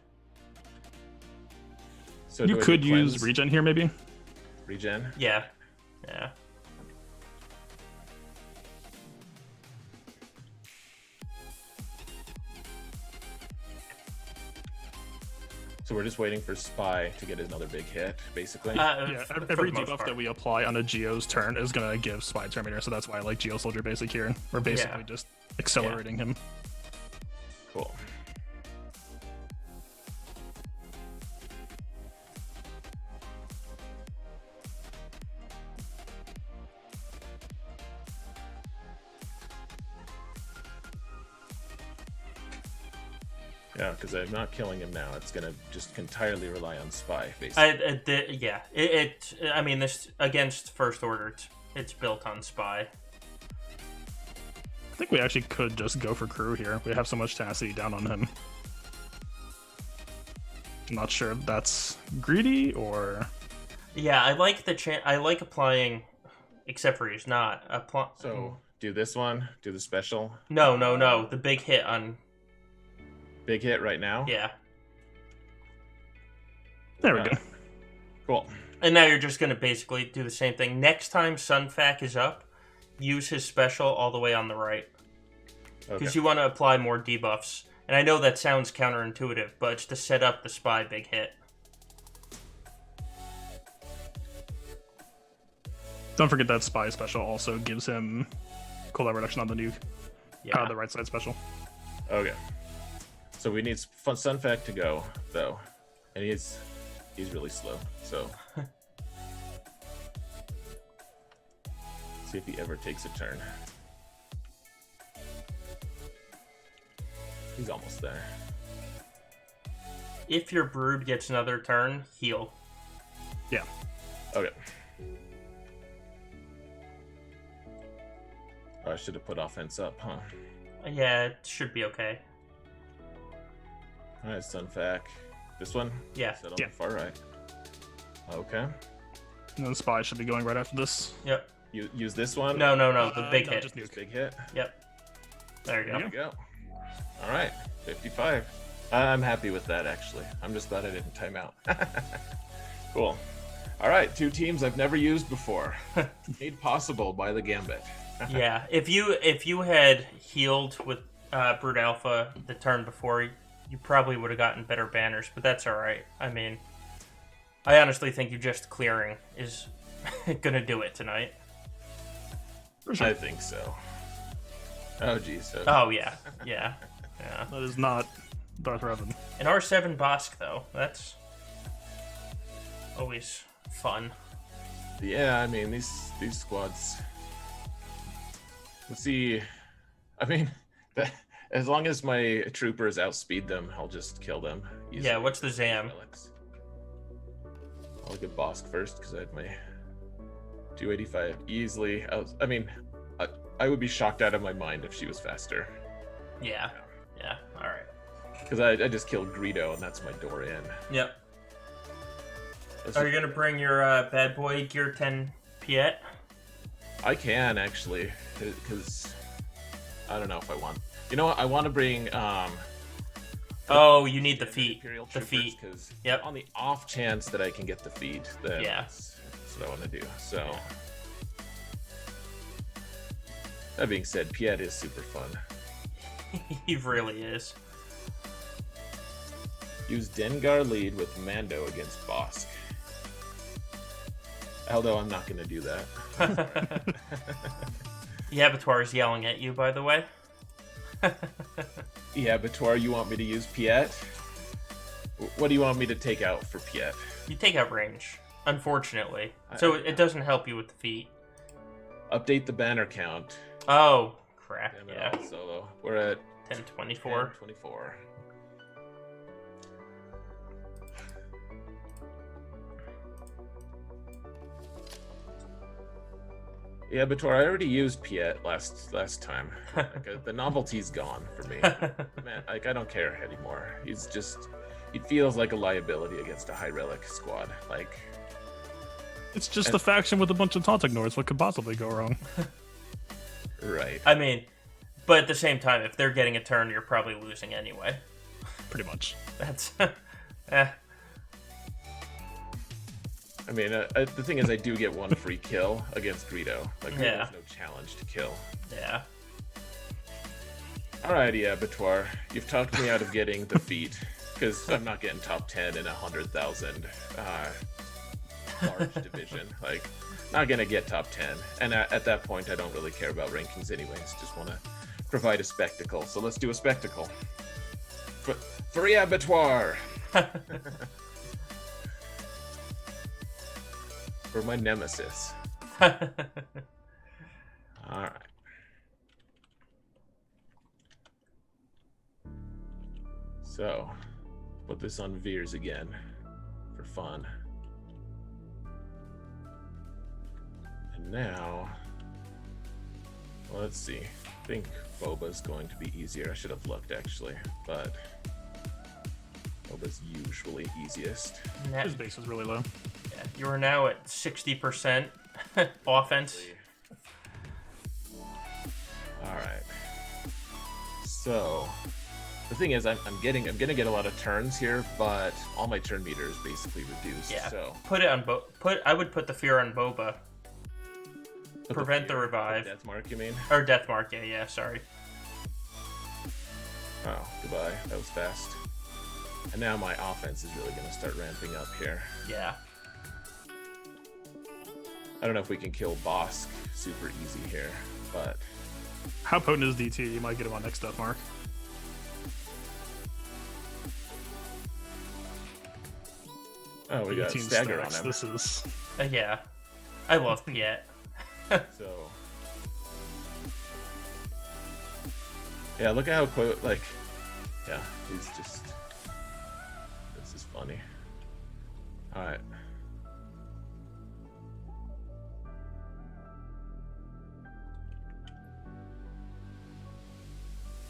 So You do I could do use cleanse? regen here, maybe. Regen? Yeah. So we're just waiting for Spy to get another big hit, basically. Yeah, For every the most debuff part. that we apply on a Geo's turn is gonna give Spy Terminator, so that's why I like Geo Soldier basic here. We're basically just accelerating him. Cool. Yeah, because I'm not killing him now. It's gonna just entirely rely on Spy, basically. I mean, this against First Order, it's built on Spy. I think we actually could just go for Crew here. We have so much tenacity down on him. Not sure if that's greedy or... Yeah, I like I like applying, except for he's not. So, do this one, do the special. No. The big hit on... Big hit right now? Yeah. There we go. Cool. And now you're just going to basically do the same thing. Next time Sunfac is up, use his special all the way on the right. Because you want to apply more debuffs. And I know that sounds counterintuitive, but it's to set up the spy big hit. Don't forget that spy special also gives him cooldown reduction on the nuke. Yeah. The right side special. Okay. So we need Sunfac to go, though. And he's really slow, so... See if he ever takes a turn. He's almost there. If your Brood gets another turn, heal. Yeah. Okay. Oh, I should have put offense up, huh? Yeah, it should be okay. Alright, Sunfac. This one? Yeah. Set on the far right. Okay. And then spy should be going right after this. Yep. Use this one? No, the big hit. Just nuke. Big hit? Yep. There you go. There we go. Alright, 55. I'm happy with that, actually. I'm just glad I didn't time out. Cool. Alright, 2 teams I've never used before. Made possible by the Gambit. Yeah, if you had healed with Brood Alpha the turn before, you probably would have gotten better banners, but that's alright. I mean, I honestly think you just clearing is gonna do it tonight. For sure. I think so. Oh, geez. Oh, yeah. That is not Darth Revan. An R7 Bosk, though, that's always fun. Yeah, I mean, these squads... Let's see... I mean, as long as my troopers outspeed them, I'll just kill them. Yeah, what's the Zam? I'll look at Bosk first, because I had my 285 easily. I would be shocked out of my mind if she was faster. Yeah, alright. Because I just killed Greedo, and that's my door in. Yep. Are you going to bring your bad boy Gear 10 Piet? I can, actually, because I don't know if I want... You know what? I want to bring... Oh, you need the feet. Imperial The Troopers, feet. Because Yep. on the off chance that I can get the feet, then Yeah. that's what I want to do. So... That being said, Piet is super fun. He really is. Use Dengar lead with Mando against Bosk. Although I'm not going to do that. The Abattoir is yelling at you, by the way. Yeah, Abattoir, you want me to use Piet? What do you want me to take out for Piet? You take out range, unfortunately. So it doesn't help you with the feet. Update the banner count. Oh, crap, Damn it, yeah. all solo. We're at 1024. 24. Yeah, Bator, I already used Piet last time. Like, the novelty's gone for me. Man, like, I don't care anymore. He feels like a liability against a high relic squad. Like, It's just a faction with a bunch of taunt ignores. What could possibly go wrong? right. I mean, but at the same time, if they're getting a turn, you're probably losing anyway. Pretty much. That's... I mean, the thing is, I do get one free kill against Greedo. Like, Yeah. there's no challenge to kill. Yeah. Alrighty, Abattoir. You've talked me out of getting the feat, because I'm not getting top 10 in 100,000 large division. Like, not gonna get top 10. And at that point, I don't really care about rankings anyways. Just want to provide a spectacle. So let's do a spectacle. For Abattoir! For my nemesis. Alright. So, put this on Veers again for fun. And now, well, let's see. I think Boba's going to be easier. I should have looked actually, but Boba's usually easiest. His base is really low. Yeah, you are now at 60% offense. All right. So the thing is, I'm gonna get a lot of turns here, but all my turn meter is basically reduced. Yeah. So Put it on I would put the fear on Boba. Prevent the revive. Death mark, you mean? Or death mark. Yeah. Sorry. Oh, goodbye. That was fast. And now my offense is really gonna start ramping up here. Yeah. I don't know if we can kill Bosk super easy here, but How potent is DT? You might get him on next death mark. oh, we got 18 stagger stacks. on him. This is Yeah. I love Piet. So yeah, look at how quick. Like, yeah, he's just. This is funny. All right.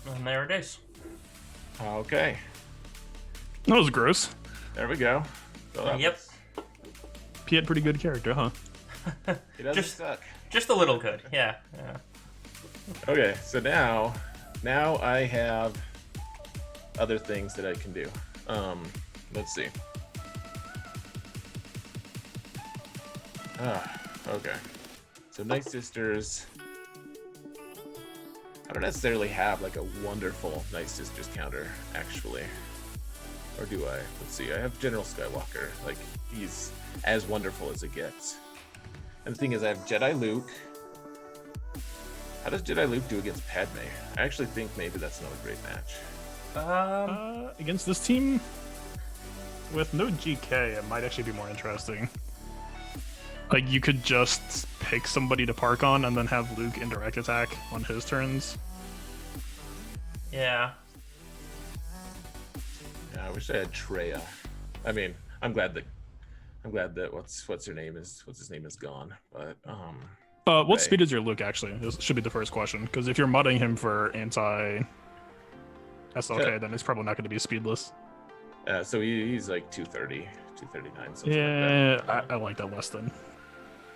And there it is. Okay. that was gross. There we go. So that Yep. was- Piet, pretty good character, huh? He doesn't Just- suck. Just a little good. Yeah. Okay, so now I have other things that I can do. Let's see. Okay. So Night Sisters. I don't necessarily have like a wonderful Night Sisters counter, actually. Or do I? Let's see. I have General Skywalker. Like, he's as wonderful as it gets. And the thing is, I have Jedi Luke. How does Jedi Luke do against Padme? I actually think maybe that's not a great match. Against this team, with no GK, it might actually be more interesting. Like, you could just pick somebody to park on and then have Luke indirect attack on his turns. Yeah. Yeah, I wish I had Treya. I mean, I'm glad that what's his name is gone. But What Right. speed is your Luke, actually? This should be the first question. Because if you're mudding him for anti-SLK, then it's probably not going to be speedless. so he's like 230, 239, something Yeah, like that. I like that less than.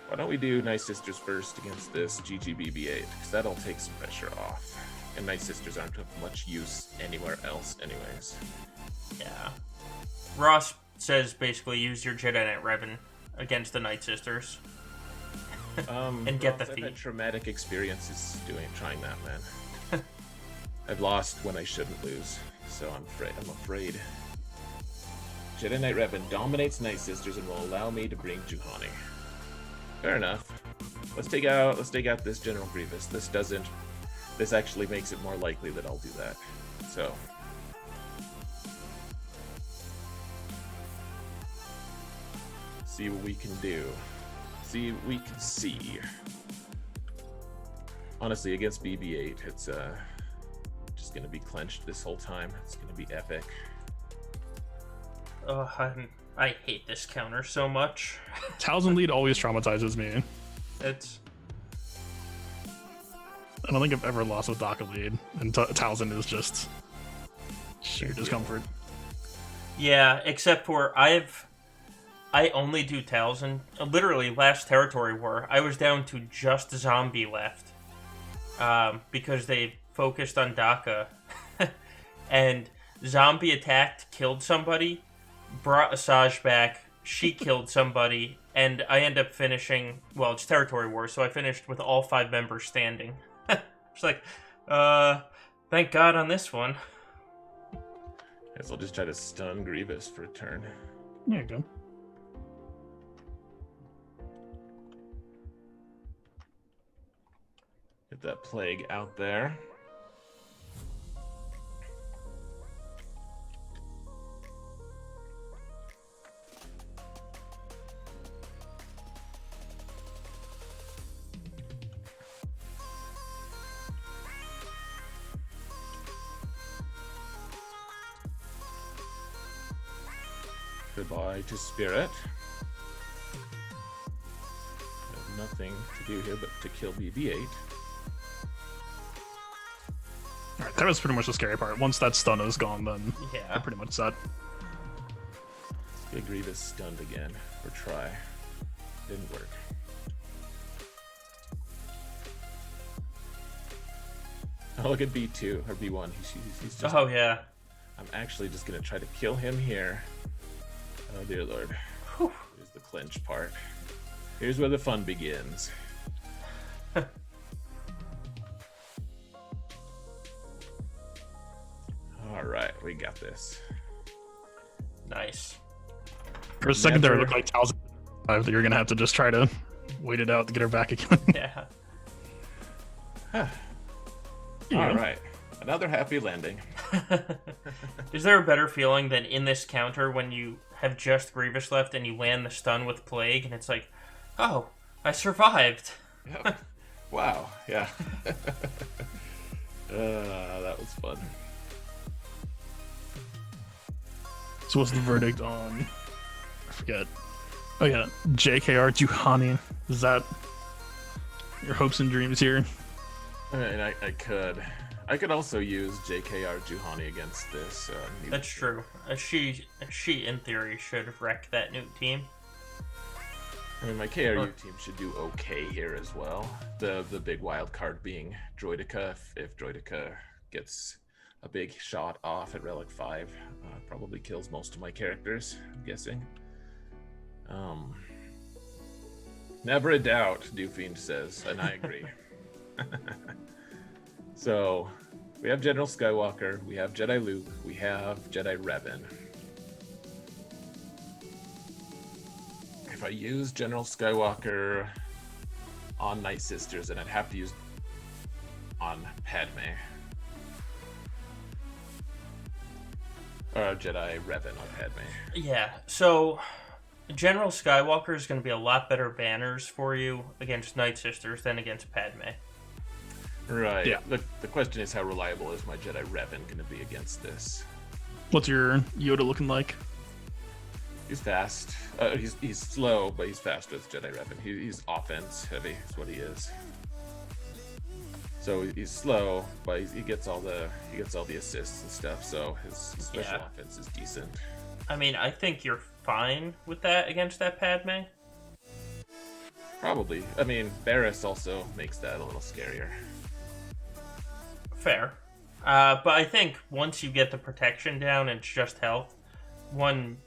Why don't we do Night Sisters first against this GGBB8? Because that'll take some pressure off. And Night Sisters aren't of much use anywhere else anyways. Yeah. Ross says basically use your Jedi Knight Revan against the Night Sisters. And get the I've feat. had traumatic experiences trying that, man. I've lost when I shouldn't lose, so I'm afraid. Jedi Knight Revan dominates Night Sisters and will allow me to bring Juhani. Fair enough. Let's take out this General Grievous. This actually makes it more likely that I'll do that. So see what we can do. See what we can see. Honestly, against BB-8, it's just gonna be clenched this whole time. It's gonna be epic. Oh, I hate this counter so much. Talzin lead always traumatizes me. It's I don't think I've ever lost with Daka lead, and Talzin is just sheer discomfort. yeah, except for I only do Talzin. Literally, last territory war, I was down to just zombie left. Because they focused on Daka. And zombie attacked, killed somebody, brought Asajj back, she killed somebody, and I end up finishing, well, it's territory war, so I finished with all 5 members standing. It's like, thank God on this one. Guess I'll just try to stun Grievous for a turn. There you go. Get that plague out there. Goodbye to Spirit. Have nothing to do here but to kill BB-8. Alright, that was pretty much the scary part. Once that stun is gone, then Yeah. they're pretty much set. get Grievous stunned again, or try. Didn't work. Oh, look at B2 or B1. He's just. Oh yeah. I'm actually just gonna try to kill him here. Oh dear lord. Whew. Here's the clinch part. Here's where the fun begins. All right, we got this. Nice. For a second there, it Never- looked like Tal's that you're gonna have to just try to wait it out to get her back again. Yeah. All right, another happy landing. Is there a better feeling than in this counter when you have just Grievous left and you land the stun with Plague and it's like, oh, I survived. Yep. Wow. Yeah. That was fun. So what's the verdict on? I forget. Oh yeah, JKR Juhani. Is that your hopes and dreams here? I mean, I could also use JKR Juhani against this. That's true. She in theory should wreck that nuke team. I mean, my KRU team should do okay here as well. The big wild card being Droideka. If Droideka gets a big shot off at Relic 5, probably kills most of my characters, I'm guessing. Never a doubt, Dooffiend says, and I agree. So, we have General Skywalker, we have Jedi Luke, we have Jedi Revan. If I use General Skywalker on Night Sisters, then I'd have to use on Padme. Or Jedi Revan on Padme. Yeah, so General Skywalker is going to be a lot better banners for you against Night Sisters than against Padme. Right. Yeah. The question is, how reliable is my Jedi Revan going to be against this? What's your Yoda looking like? He's fast. He's slow, but he's fast with Jedi Revan. He's offense heavy. That's what he is. So he's slow, but he gets all the assists and stuff. So his special offense is decent. I mean, I think you're fine with that against that Padme. Probably. I mean, Barriss also makes that a little scarier. Fair. But I think once you get the protection down and it's just health, one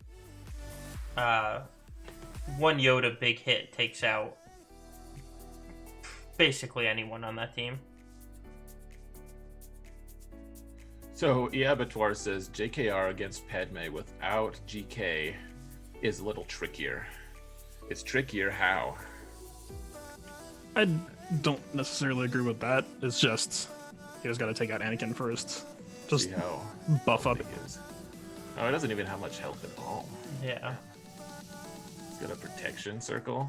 Yoda big hit takes out basically anyone on that team. So Abattoir says JKR against Padme without GK is a little trickier. It's trickier how? I don't necessarily agree with that. It's just you just got to take out Anakin first. Just See how buff up. big he is. Oh, it doesn't even have much health at all. Yeah. He's got a protection circle.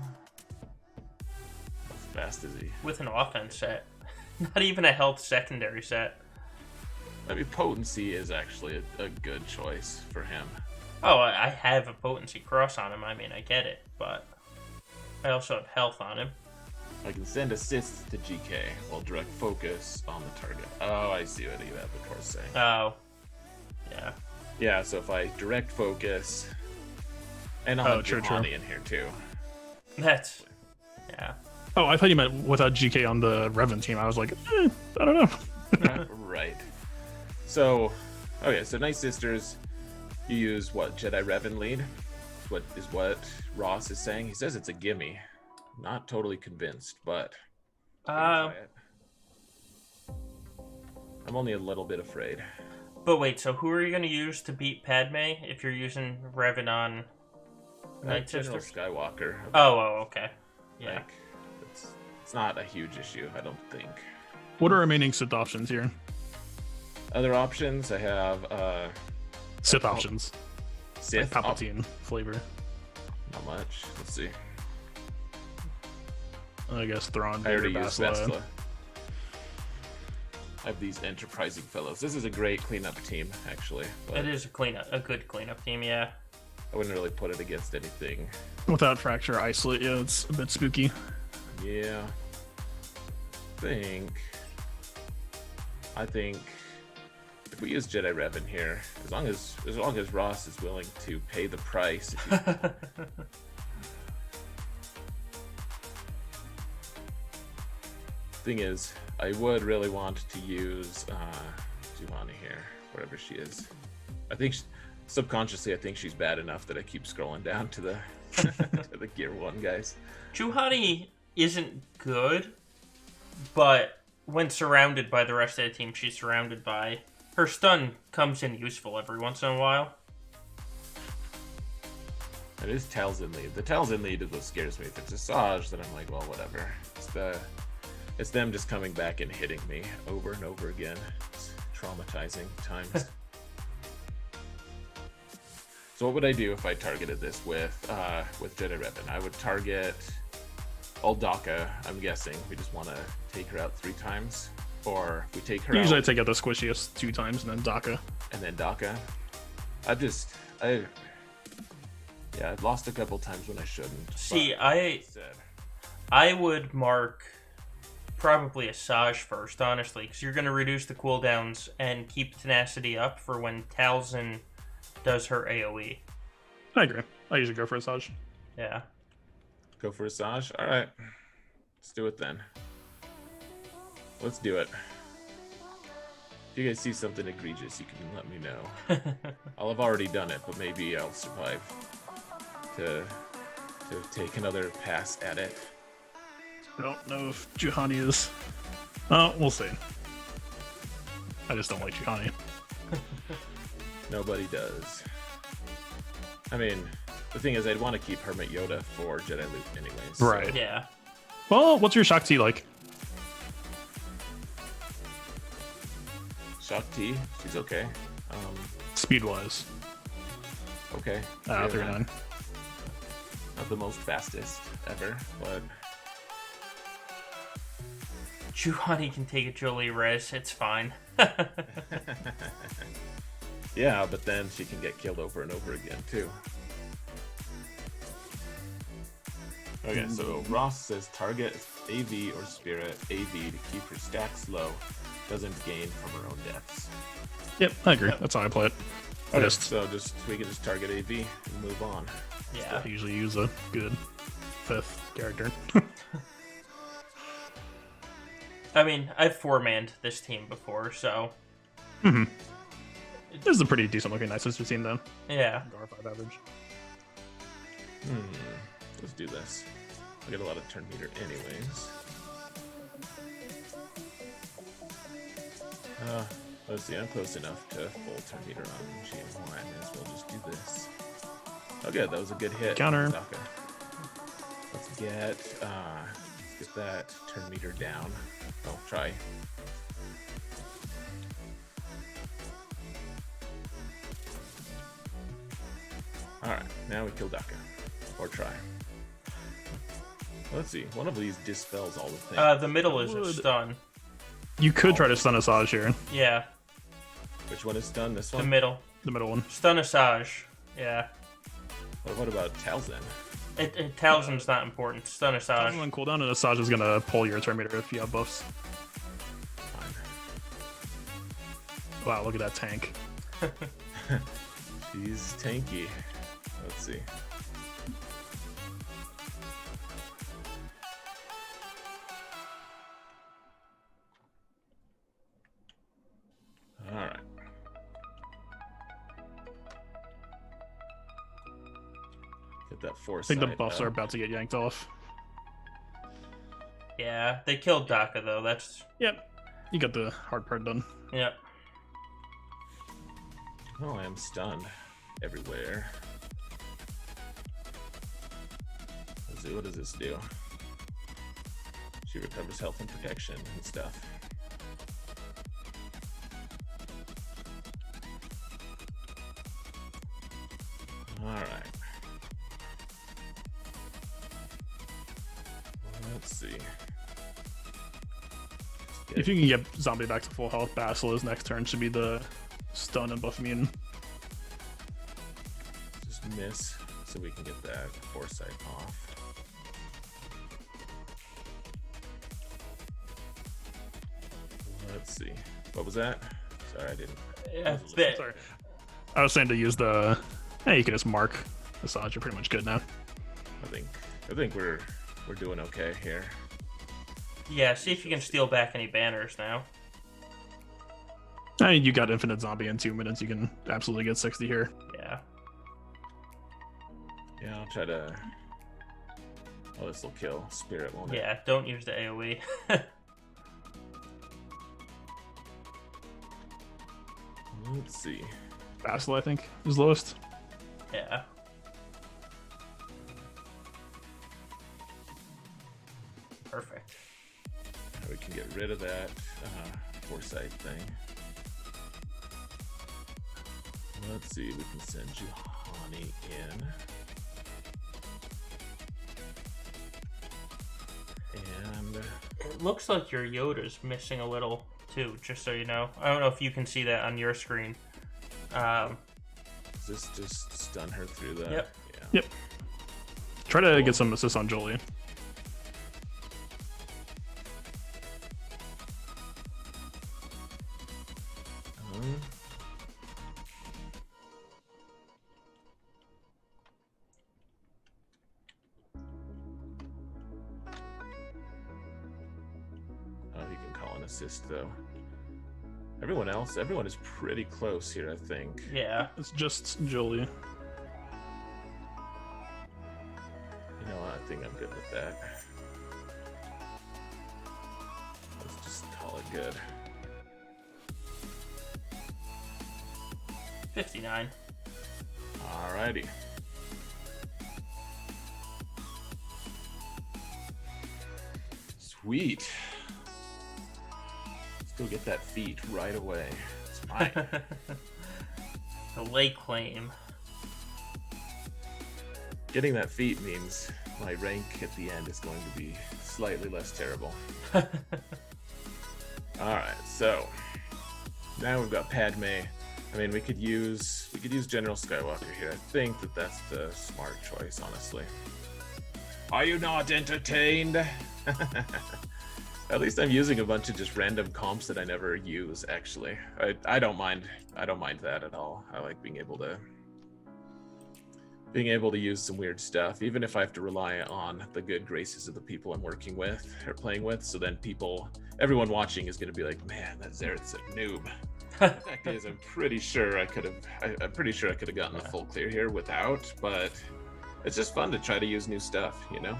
How fast is he? With an offense set. Not even a health secondary set. I mean, potency is actually a good choice for him. Oh, I have a potency cross on him. I mean, I get it, but I also have health on him. I can send assists to GK while direct focus on the target. Oh, I see what Abattoir's saying. Oh. Yeah. Yeah, so if I direct focus, and I'll have true. Juhani in here too. That's... Yeah. Oh, I thought you meant without GK on the Revan team. I was like, I don't know. Right. So, okay, so Night Sisters, you use what, Jedi Revan lead? What Ross is saying? He says it's a gimme. Not totally convinced, but try it. I'm only a little bit afraid. But wait, so who are you going to use to beat Padme if you're using Revan on Night General Sisters? Skywalker. Oh, okay. Yeah. Like, it's not a huge issue, I don't think. What are remaining Sith options here? Other options, I have Sith options. Sith. Palpatine flavor. Not much. Let's see. I guess Thrawn, I already Vader, used Bastila. Vestla. I have these enterprising fellows. This is a great cleanup team, actually. But It is a good cleanup team, yeah. I wouldn't really put it against anything. Without Fracture, Isolate, yeah, it's a bit spooky. Yeah. I think if we use Jedi Revan here, as long as Ross is willing to pay the price. Thing is, I would really want to use Juhani here, wherever she is. I think subconsciously, I think she's bad enough that I keep scrolling down to the to the Gear 1 guys. Juhani isn't good, but when surrounded by the rest of the team she's surrounded by, her stun comes in useful every once in a while. It is Talzin lead. The Talzin lead is what scares me. If it's Asajj, then I'm like, well, whatever. It's them just coming back and hitting me over and over again. It's traumatizing times. So what would I do if I targeted this with Jedi Revan? I would target old Daka. I'm guessing we just want to take her out 3 times, or if we take her Usually out, I take out the squishiest 2 times and then Daka. and then Daka. I've lost a couple times when I shouldn't. See, but I would mark probably Asajj first, honestly, because you're going to reduce the cooldowns and keep tenacity up for when Talzin does her AoE. I agree. I usually go for Asajj. Yeah. Go for Asajj? Alright. Let's do it then. Let's do it. If you guys see something egregious, you can let me know. I'll have already done it, but maybe I'll survive to take another pass at it. I don't know if Juhani is... Oh, we'll see. I just don't like Juhani. Nobody does. I mean, the thing is, I'd want to keep Hermit Yoda for Jedi Luke anyways. So. Right. Yeah. Well, what's your Shakti like? Shakti, she's okay. Speed-wise. Okay. 39. Not the most fastest ever, but... Juhani can take a Jolie res, it's fine. Yeah, but then she can get killed over and over again, too. Okay, so Ross says target AV or Spirit AV to keep her stacks low. Doesn't gain from her own deaths. Yep, I agree. That's how I play it. Okay, so we can just target AV and move on. Yeah. I usually use a good 5th character. I mean, I've 4-manned this team before, so... Mm-hmm. This is a pretty decent looking Night Sister team, though. Yeah. R5 average. Let's do this. I get a lot of turn meter anyways. Let's see, I'm close enough to full turn meter on GM1. I may as well just do this. Okay, that was a good hit. Counter. Okay. Let's get that turn meter down. Oh, try. Alright, now we kill Daka. Or try. Let's see, one of these dispels all the things. The middle is a stun. You could try to stun Asajj here. Yeah, Which one is done? This the one? middle. The middle one. Stun Asajj. Yeah. What about Talzin? Talzin's not important. Stun Asajj. On cooldown, and Asajj is gonna pull your turn meter if you have buffs. Fine. Wow, look at that tank. She's tanky. Let's see. Alright. Get that I foresight. think the buffs are about to get yanked off. Yeah, they killed Daka, though. That's... Yep. You got the hard part done. Yep. Oh, I am stunned everywhere. Let's see, what does this do? She recovers health and protection and stuff. Alright. Let's see. If you can get Zombie back to full health, Basila's next turn should be the stun and buff immune. Just miss so we can get that foresight off. Let's see. What was that? Sorry, I didn't. Yeah, Sorry. I was saying to use the. Hey, you can just mark massage. You're pretty much good now. I think we're doing okay here. yeah, see if you can steal back any banners now. I mean, you got infinite zombie in 2 minutes. You can absolutely get 60 here. Yeah. Yeah, I'll try to. Oh, this will kill spirit, won't it? Yeah, don't use the AoE. Let's see. Vassal, I think, is lowest. yeah. Perfect. We can get rid of that foresight thing. Let's see, we can send Juhani in. And It looks like your Yoda's missing a little too, just so you know. I don't know if you can see that on your screen. does this just stun her through the... Yep. Yeah. Yep. Try to get some assists on Jolie. Oh, he can call an assist though. Everyone is pretty close here, I think. Yeah. It's just Jolie. You know what? I think I'm good with that. Let's just call it good. 59. Alrighty. Sweet. Let's go get that feat right away. It's mine. The lake claim. Getting that feat means my rank at the end is going to be slightly less terrible. Alright, so now we've got Padme. I mean, we could use General Skywalker here. I think that that's the smart choice, honestly. Are you not entertained? At least I'm using a bunch of just random comps that I never use. Actually, I don't mind. I don't mind that at all. I like being able to use some weird stuff, even if I have to rely on the good graces of the people I'm working with or playing with. So then everyone watching is going to be like, man, that Zareth's a noob. The fact is, I'm pretty sure I could have gotten a full clear here without, but it's just fun to try to use new stuff, you know?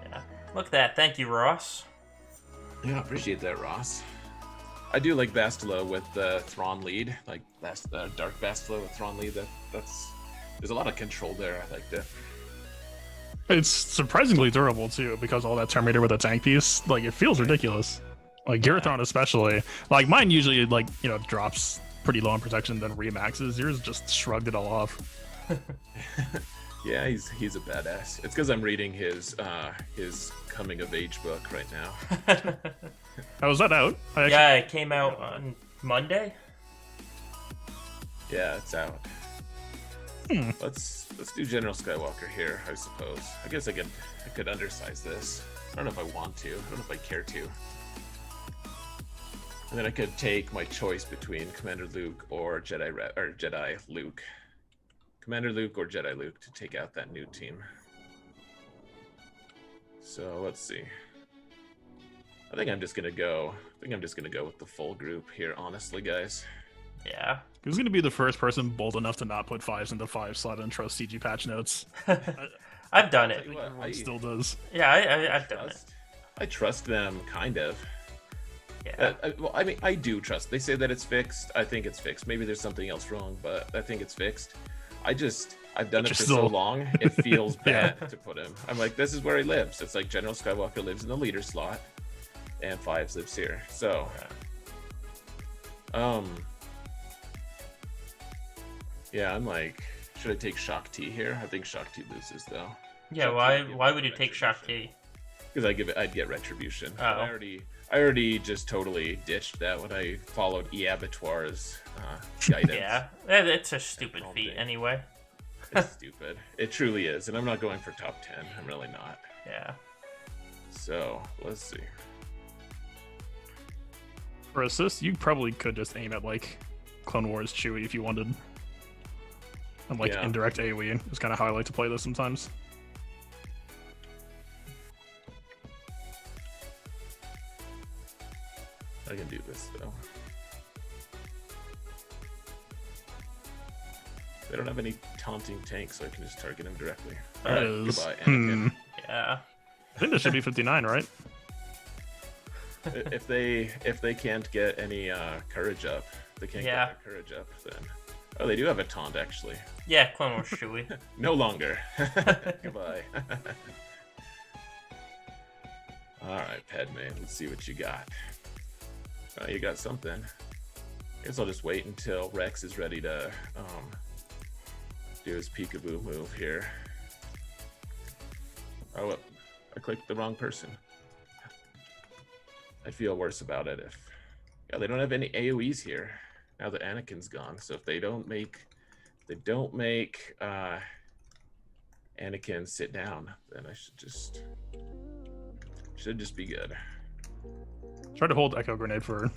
Yeah. Look at that. Thank you, Ross. Yeah, appreciate that, Ross. I do like Bastila with the Thrawn lead, like Dark Bastila with Thrawn lead. There's a lot of control there. I like that. It's surprisingly durable too, because all that Terminator with a tank piece, like it feels ridiculous. Like Girathron especially. Like mine usually drops pretty low on protection, then remaxes. Yours just shrugged it all off. Yeah, he's a badass. It's because I'm reading his coming of age book right now. How was that out? Yeah, it came out on Monday. Yeah, it's out. Let's do General Skywalker here, I suppose. I guess I could undersize this. I don't know if I want to. I don't know if I care to. And then I could take my choice between Commander Luke or Jedi Luke. Commander Luke or Jedi Luke to take out that new team. So let's see. I think I'm just gonna go with the full group here, honestly, guys. Yeah. Who's gonna be the first person bold enough to not put 5s into 5 slot and trust CG patch notes? I've done it. Everyone still does. Yeah, I've done it. I trust them, kind of. Yeah. Well, I mean, I do trust. They say that it's fixed. I think it's fixed. Maybe there's something else wrong, but I think it's fixed. I've done it for so long, it feels bad to put him. I'm like, this is where he lives. It's like General Skywalker lives in the leader slot, and 5s lives here. So, yeah, I'm like, should I take Shock T here? I think Shock T loses though. Yeah, why would you take Shock T? Because I'd get Retribution. Oh. I already just totally ditched that when I followed Eabatoire's guidance. Yeah, it's a stupid feat anyway. It's stupid. It truly is, and I'm not going for top 10. I'm really not. Yeah. So let's see. For assist, you probably could just aim at Clone Wars Chewie if you wanted. And like Yeah. indirect AoE is kind of how I like to play this sometimes. I can do this though. They don't have any taunting tanks, so I can just target him directly. All That right, is- goodbye, Anakin. Yeah. I think this should be 59, right? If they can't get any courage up, they can't Yeah. get their courage up, then oh, they do have a taunt actually. Yeah, Clone Wars Chewie. No longer. Goodbye. All right, Padme. Let's see what you got. Oh, you got something. Guess I'll just wait until Rex is ready to do his peekaboo move here. Oh, I clicked the wrong person. I'd feel worse about it if... Yeah, they don't have any AoEs here now that Anakin's gone. So if they don't make Anakin sit down, then I should just be good. Try to hold Echo Grenade for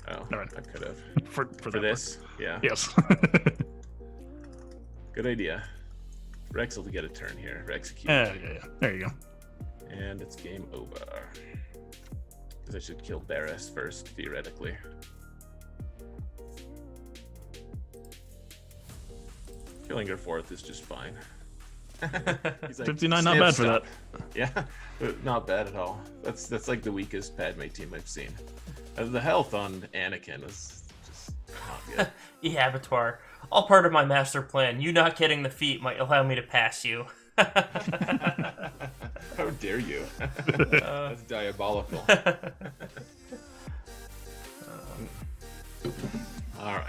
Oh, All right. I could have for for that this. Yeah, part. Yes. good idea. Rex will get a turn here. Execute. Yeah. There you go. And it's game over. Because I should kill Barris first, theoretically. Killing her fourth is just fine. He's like, 59, not "Snip, bad for that. stop." Yeah, not bad at all. That's like the weakest Padme team I've seen. The health on Anakin is just not good. Abattoir. All part of my master plan. You not getting the feat might allow me to pass you. How dare you? That's diabolical. All right.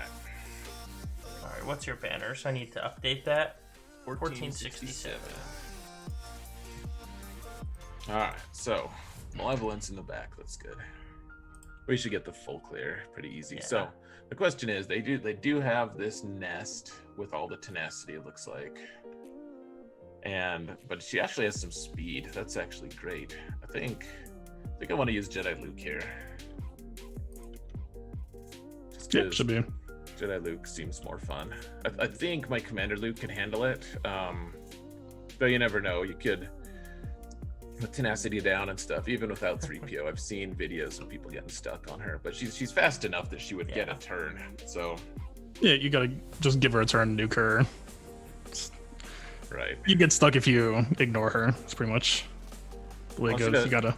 Alright, what's your banners? I need to update that. 1467. All right, so Malevolence in the back. That's good. We should get the full clear pretty easy. Yeah. So the question is, they do have this nest with all the tenacity. It looks like, but she actually has some speed. That's actually great. I think I want to use Jedi Luke here. Just Yeah, 'cause should be. Jedi Luke seems more fun. I think my Commander Luke can handle it, but you never know. You could with tenacity down and stuff, even without 3PO. I've seen videos of people getting stuck on her, but she's fast enough that she would get a turn. So Yeah, you gotta just give her a turn, nuke her. right, You get stuck if you ignore her. It's pretty much the way it Well, she goes. You does- gotta.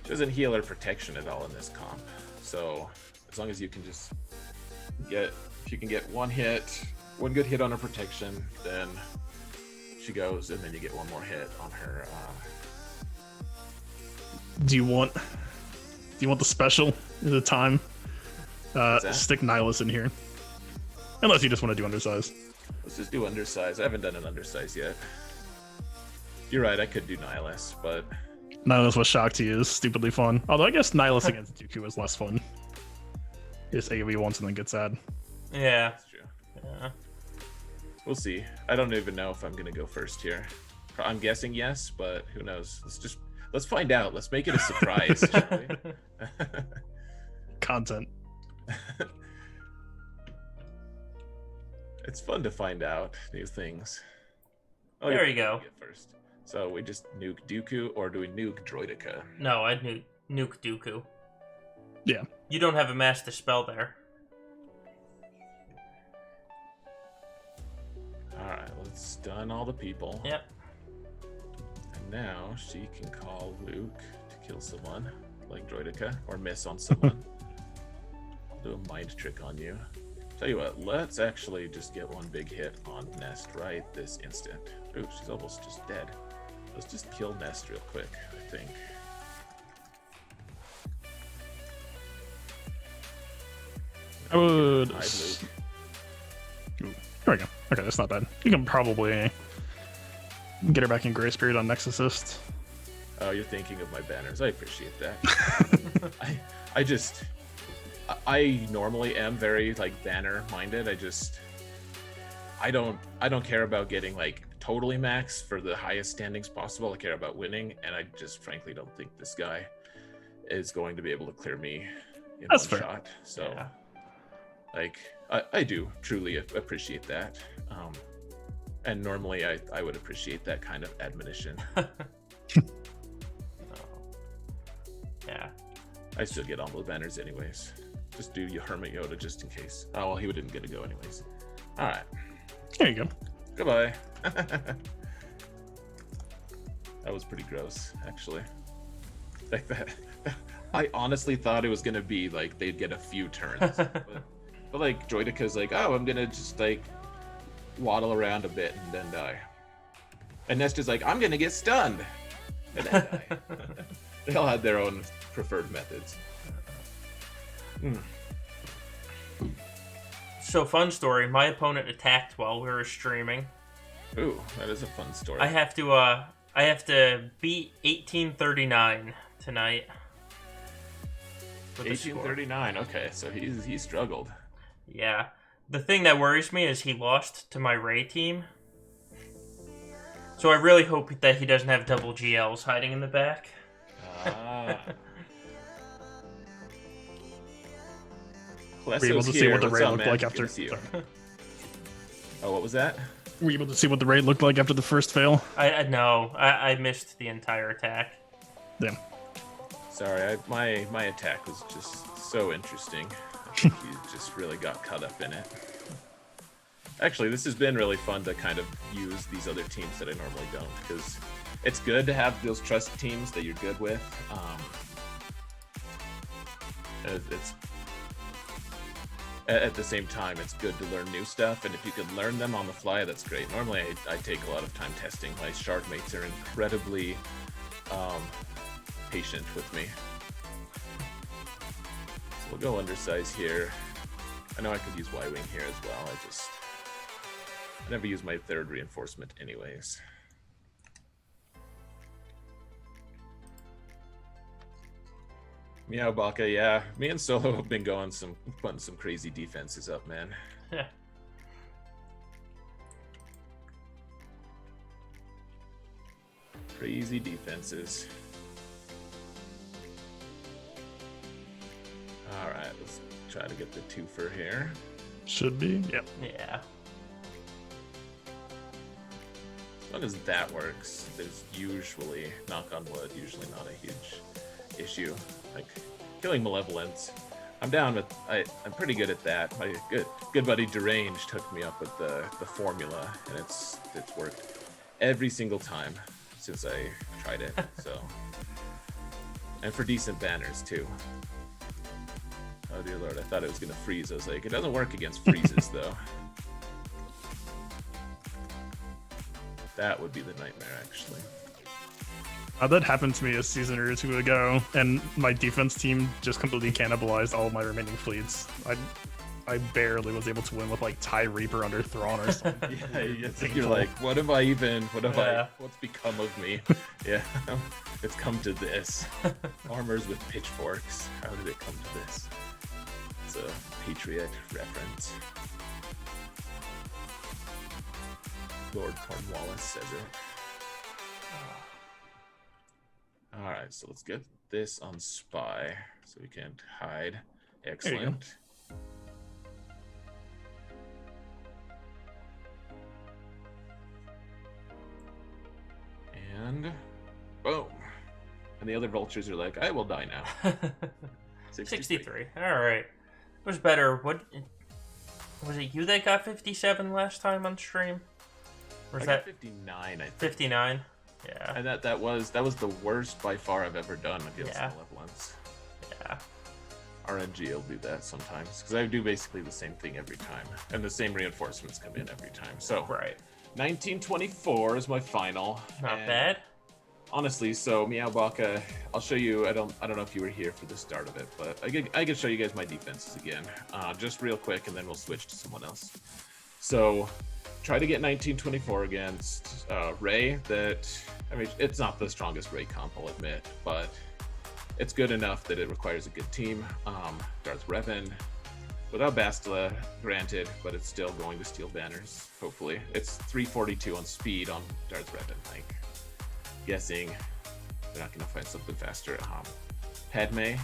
she doesn't heal her protection at all in this comp. So as long as you can just if you can get one good hit on her protection, then she goes, and then you get one more hit on her. Do you want the special at the time? that? Stick Nihilus in here. Unless you just want to do undersize. Let's just do undersize. I haven't done an undersize yet. You're right, I could do Nihilus, but Nihilus with Shock T is stupidly fun. Although I guess Nihilus against Dooku is less fun. Just AoE once and then get sad. Yeah. that's true. Yeah. We'll see. I don't even know if I'm gonna go first here. I'm guessing yes, but who knows? Let's find out. Let's make it a surprise, shall we? Content. It's fun to find out new things. Oh, There yeah, you go. get first. So we just nuke Dooku, or do we nuke Droideka? No, I'd nuke Dooku. Yeah. You don't have a master spell there. Alright, let's stun all the people. Yep. And now she can call Luke to kill someone, like Droideka, or miss on someone. I'll do a mind trick on you. Tell you what, let's actually just get one big hit on Nest right this instant. Ooh, she's almost just dead. Let's just kill Nest real quick, I think. I would. Hide Luke. Ooh, there we go. Okay, that's not bad. You can probably get her back in grace period on next assist. Oh, you're thinking of my banners. I appreciate that. I normally am very like banner minded. I don't care about getting like totally max for the highest standings possible. I care about winning, and I just frankly don't think this guy is going to be able to clear me in That's one fair. shot. So Yeah. Like, I do truly appreciate that. And normally I would appreciate that kind of admonition. Yeah. I still get all those banners anyways. Just do your Hermit Yoda just in case. Oh, well, he didn't get to go anyways. All right. There you go. Goodbye. That was pretty gross, actually. Like that. I honestly thought it was gonna be like they'd get a few turns, but like Droidica's like, oh, I'm gonna just like waddle around a bit and then die. And Nesta's like, I'm gonna get stunned and then die. They all had their own preferred methods. So, fun story. My opponent attacked while we were streaming. Ooh, that is a fun story. I have to beat 1839 tonight. 1839. Okay, so he struggled. Yeah. The thing that worries me is he lost to my Ray team. So I really hope that he doesn't have double GLs hiding in the back. Were you able to see what the raid looked like after? Oh, what was that? Were you able to see what the raid looked like after the first fail? I missed the entire attack. Damn. Sorry, my attack was just so interesting. I think you just really got caught up in it. Actually, this has been really fun to kind of use these other teams that I normally don't, because it's good to have those trust teams that you're good with. It's at the same time, it's good to learn new stuff, and if you can learn them on the fly, that's great. Normally, I take a lot of time testing. My shard mates are incredibly patient with me. So we'll go undersize here. I know I could use Y-Wing here as well. I never use my third reinforcement anyways. Meow Baka, yeah. Me and Solo have been putting some crazy defenses up, man. Yeah. Crazy defenses. Alright, let's try to get the twofer here. Should be, yep. Yeah. As long as that works, there's usually, knock on wood, usually not a huge issue. Like killing malevolence, I'm down with. I'm pretty good at that. My good buddy Deranged hooked me up with the formula, and it's worked every single time since I tried it. So, and for decent banners too. Oh dear lord, I thought it was gonna freeze. I was like, it doesn't work against freezes though. That would be the nightmare, actually. That happened to me a season or two ago, and my defense team just completely cannibalized all of my remaining fleets. I barely was able to win with like TIE Reaper under Thrawn or something. Yeah, you're like, what's become of me? Yeah, it's come to this. Armors with pitchforks. How did it come to this? It's a Patriot reference. Lord Cornwallis says it. Alright, so let's get this on Spy so we can't hide. Excellent. And boom. And the other vultures are like, I will die now. 63. Alright. It was better. What was it, you that got 57 last time on stream? Or I was got that 59, I think. 59? Yeah. And that was the worst by far I've ever done against malevolence. Yeah. RNG will do that sometimes because I do basically the same thing every time, and the same reinforcements come in every time. So right. 1924 is my final. Not bad. Honestly, so Meow Baka, I'll show you. I don't know if you were here for the start of it, but I can show you guys my defenses again, just real quick, and then we'll switch to someone else. So try to get 1924 against Ray. It's not the strongest Ray comp, I'll admit, but it's good enough that it requires a good team. Darth Revan, without Bastila, granted, but it's still going to steal banners, hopefully. It's 342 on speed on Darth Revan, like, guessing they're not going to find something faster. Padme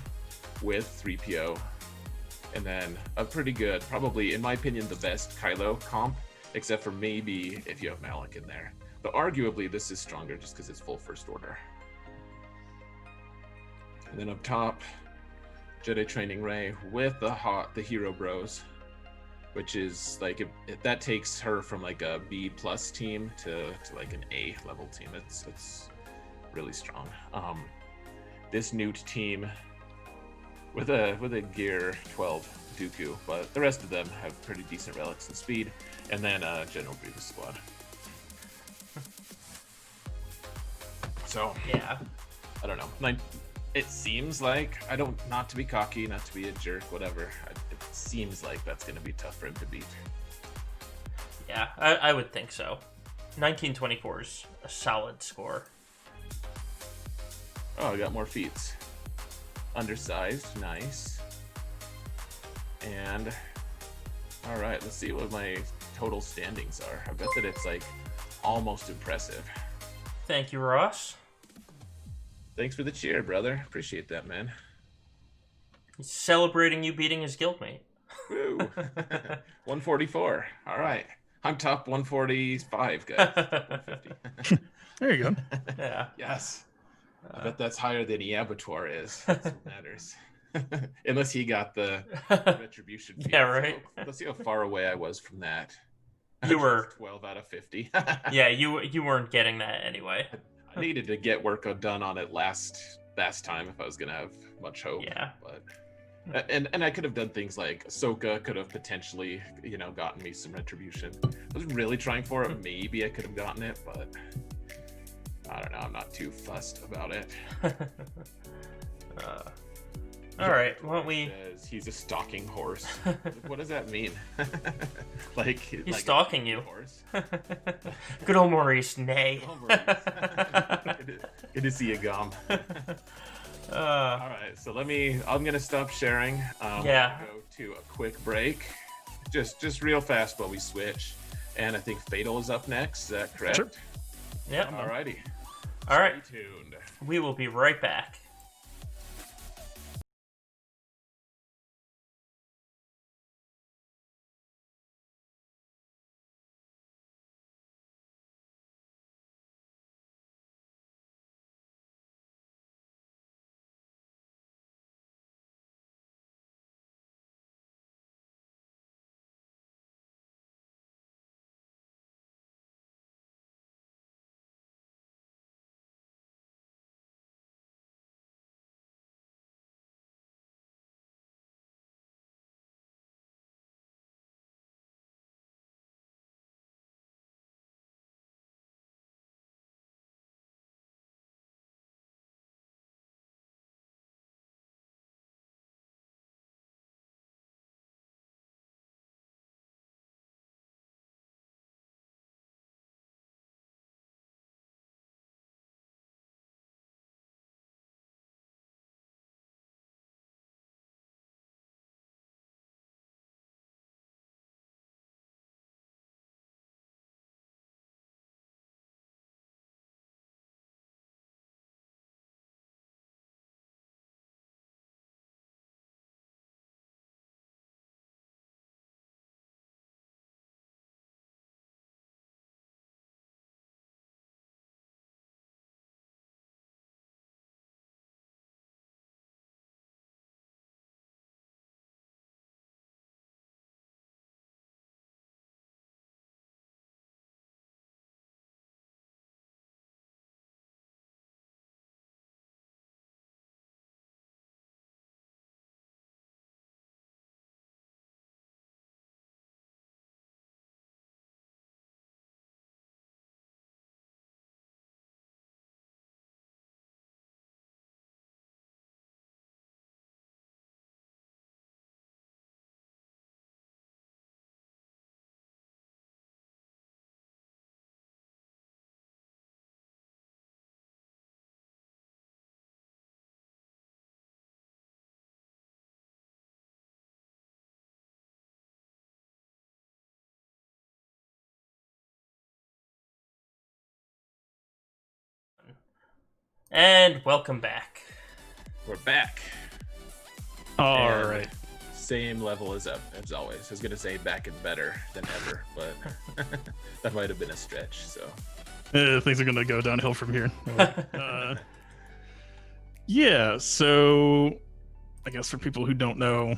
with 3PO, And then a pretty good, probably, in my opinion, the best Kylo comp, except for maybe if you have Malik in there. But arguably, this is stronger just because it's full First Order. And then up top, Jedi Training Rey with the Hero Bros, which is like, if that takes her from like a B+ team to like an A level team. It's really strong. This Newt team with a Gear 12 Dooku, but the rest of them have pretty decent relics and speed, and then General Grievous squad. So Yeah. I don't know. It seems like, not to be cocky, not to be a jerk, whatever. It seems like that's going to be tough for him to beat. Yeah, I would think so. 1924 is a solid score. Oh, I got more feats. Undersized, nice. And all right, let's see what my total standings are. I bet that it's like almost impressive. Thank you, Ross. Thanks for the cheer, brother. Appreciate that, man. He's celebrating you beating his guildmate. Woo. 144. All right. I'm top 145, guys. Top 150. There you go. Yeah. Yes. I bet that's higher than Abattoir is. That's what matters. Unless he got the retribution feat. Yeah, right. So let's see how far away I was from that. You were 12 out of 50. Yeah, you weren't getting that anyway. I needed to get work done on it last time if I was gonna have much hope. Yeah. But and I could have done things like Ahsoka could have potentially, gotten me some retribution. I was really trying for it. Maybe I could have gotten it, but I don't know. I'm not too fussed about it. All right, why don't we... He's a stalking horse. What does that mean? He's stalking you. Horse? Good old Maurice, nay. Oh, Maurice. Good to see you, Gom. All right, so I'm gonna stop sharing. Yeah. Go to a quick break, just real fast while we switch. And I think Fatal is up next. Is that correct? Sure. Yep. Alrighty. All right. Stay tuned. We will be right back. And welcome back. We're back. All And right. same level as always. I was gonna say back and better than ever, but that might have been a stretch. So things are gonna go downhill from here. Yeah, so I guess for people who don't know,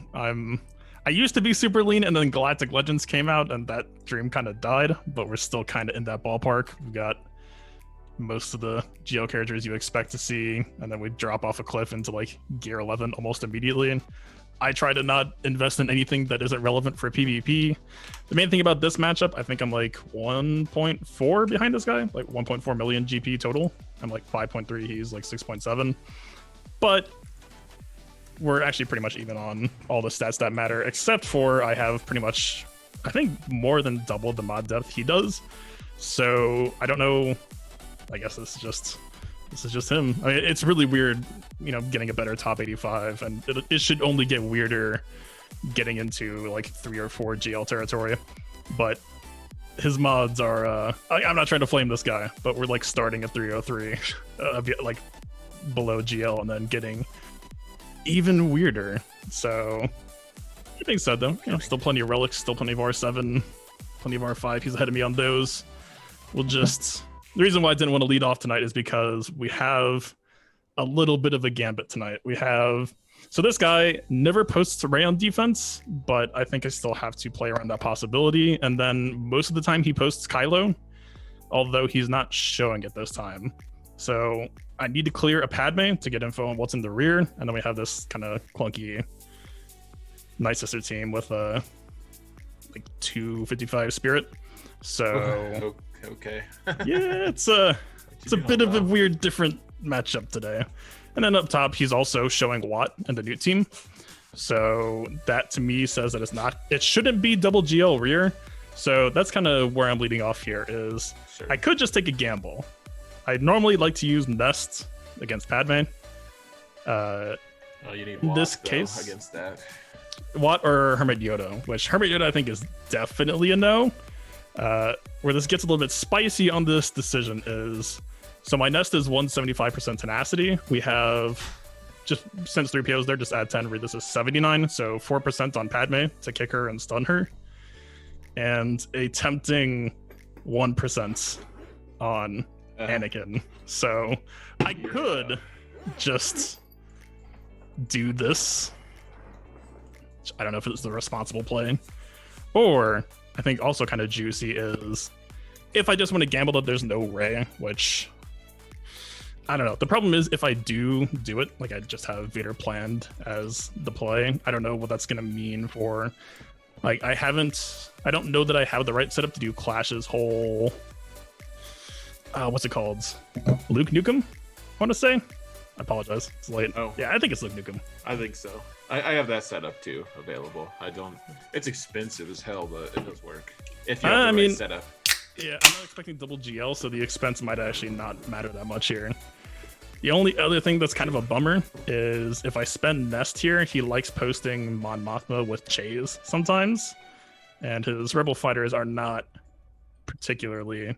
I used to be super lean, and then Galactic Legends came out, and that dream kind of died. But we're still kind of in that ballpark. We've got most of the GL characters you expect to see, and then we drop off a cliff into like Gear 11 almost immediately. And I try to not invest in anything that isn't relevant for PvP. The main thing about this matchup, I think I'm like 1.4 behind this guy, like 1.4 million GP total. I'm like 5.3, he's like 6.7. But we're actually pretty much even on all the stats that matter, except for I have pretty much, I think, more than double the mod depth he does. So I don't know. I guess this is just him. I mean, it's really weird, getting a better top 85, and it should only get weirder getting into like 3 or 4 GL territory. But his mods are, I'm not trying to flame this guy, but we're like starting at 303, like below GL, and then getting even weirder. So that being said, though, still plenty of relics, still plenty of R7, plenty of R5. He's ahead of me on those. We'll just... The reason why I didn't want to lead off tonight is because we have a little bit of a gambit tonight. So this guy never posts Ray on defense, but I think I still have to play around that possibility. And then most of the time he posts Kylo, although he's not showing it this time. So I need to clear a Padme to get info on what's in the rear, and then we have this kind of clunky Night Sister team with like 255 Spirit. So okay. Yeah, it's a bit of a weird, different matchup today. And then up top, he's also showing Watt and the new team. So that to me says that it shouldn't be double GL rear. So that's kind of where I'm leading off here is Sure. I could just take a gamble. I normally like to use Nest against Padme. You need Watt, this though, case against that. Watt or Hermit Yoda, which Hermit Yoda I think is definitely a no. Where this gets a little bit spicy on this decision is, so my Nest is 175% tenacity. We have, just since 3POs there, just add 10, read this is 79, so 4% on Padme to kick her and stun her, and a tempting 1% on Anakin. So I could just do this. I don't know if it's the responsible play, or I think also kind of juicy is if I just want to gamble that there's no Rey, which I don't know. The problem is if I do it, like I just have Vader planned as the play, I don't know what that's going to mean for, like, I don't know that I have the right setup to do Clash's whole, what's it called? Luke Nukem, I want to say. I apologize. It's late. Oh. Yeah, I think it's Luke Nukem. I think so. I have that setup too available. It's expensive as hell, but it does work. If you have the right setup. Yeah, I'm not expecting double GL, so the expense might actually not matter that much here. The only other thing that's kind of a bummer is if I spend Nest here, he likes posting Mon Mothma with Chase sometimes, and his Rebel fighters are not particularly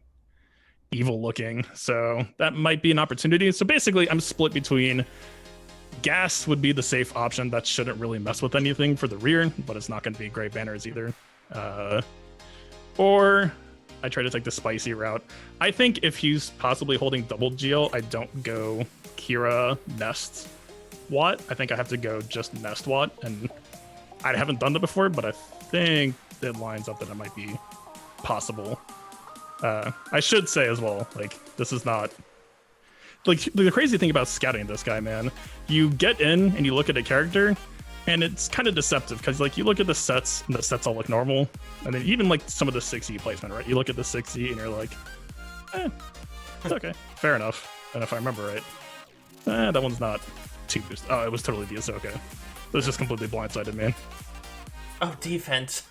evil looking, so that might be an opportunity. So basically, I'm split between Gas would be the safe option that shouldn't really mess with anything for the rear, but it's not going to be great banners either. Or I try to take the spicy route. I think if he's possibly holding double GL, I don't go Kira Nest Watt. I think I have to go just Nest Watt, and I haven't done that before, but I think it lines up that it might be possible. I should say as well, like, this is not... Like, the crazy thing about scouting this guy, man, you get in and you look at a character, and it's kind of deceptive, because, like, you look at the sets, and the sets all look normal, and then even, like, some of the 6E placement, right? You look at the 6E, and you're like, it's okay, fair enough. And if I remember right, that one's not too boosted. Oh, it was totally the Ahsoka. It was just completely blindsided, man. Oh, defense.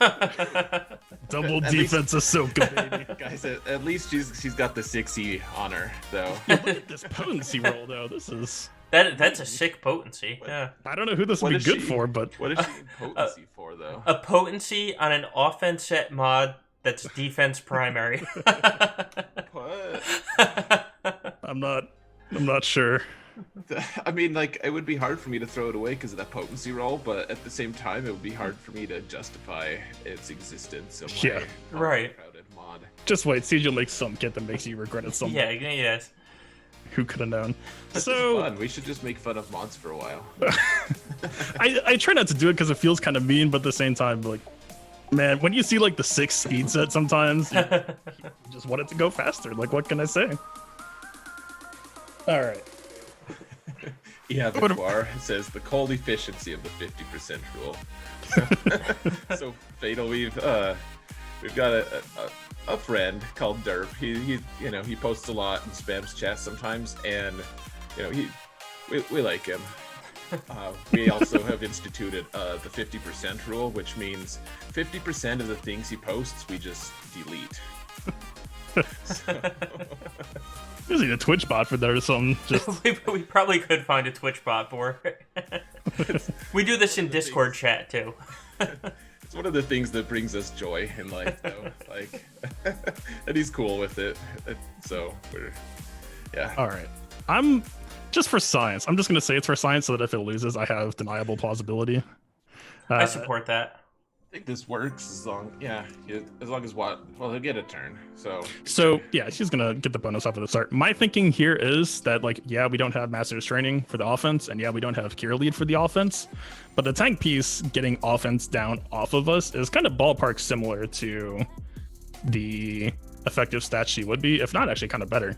Double defense Ahsoka, baby. Guys, at least she's got the 6E on her, though. Yeah, look at this potency roll, though. This is... That's a sick potency. Yeah. I don't know who this would be good for, but... What is she in potency for, though? A potency on an offense set mod that's defense primary. What? I'm not sure. I mean, like, it would be hard for me to throw it away because of that potency roll, but at the same time, it would be hard for me to justify its existence. Of Yeah. Right. Crowded mod. Just wait, Siege will make some kit that makes you regret it someday. Yeah, yes. Who could have known? This So is fun. We should just make fun of mods for a while. I try not to do it because it feels kind of mean, but at the same time, like, man, when you see like the 6 speed set sometimes, you just want it to go faster. Like, what can I say? All right. Yeah, Victoire says the cold efficiency of the 50% rule. So Fatal, we've got a friend called Derp. He posts a lot and spams chat sometimes, and we like him. We also have instituted the 50% rule, which means 50% of the things he posts we just delete. There's a Twitch bot for that or something. Just we probably could find a Twitch bot for it. We do this in Discord chat too. It's one of the things that brings us joy in life, though. Like, and he's cool with it. So yeah. all right. I'm just for science. I'm just gonna say it's for science so that if it loses, I have deniable plausibility. I support that. I think this works as long as he'll get a turn. So yeah, she's gonna get the bonus off of the start. My thinking here is that, like, yeah, we don't have Master's Training for the offense, and yeah, we don't have Cure Lead for the offense, but the tank piece getting offense down off of us is kind of ballpark similar to the effective stats she would be, if not actually kind of better.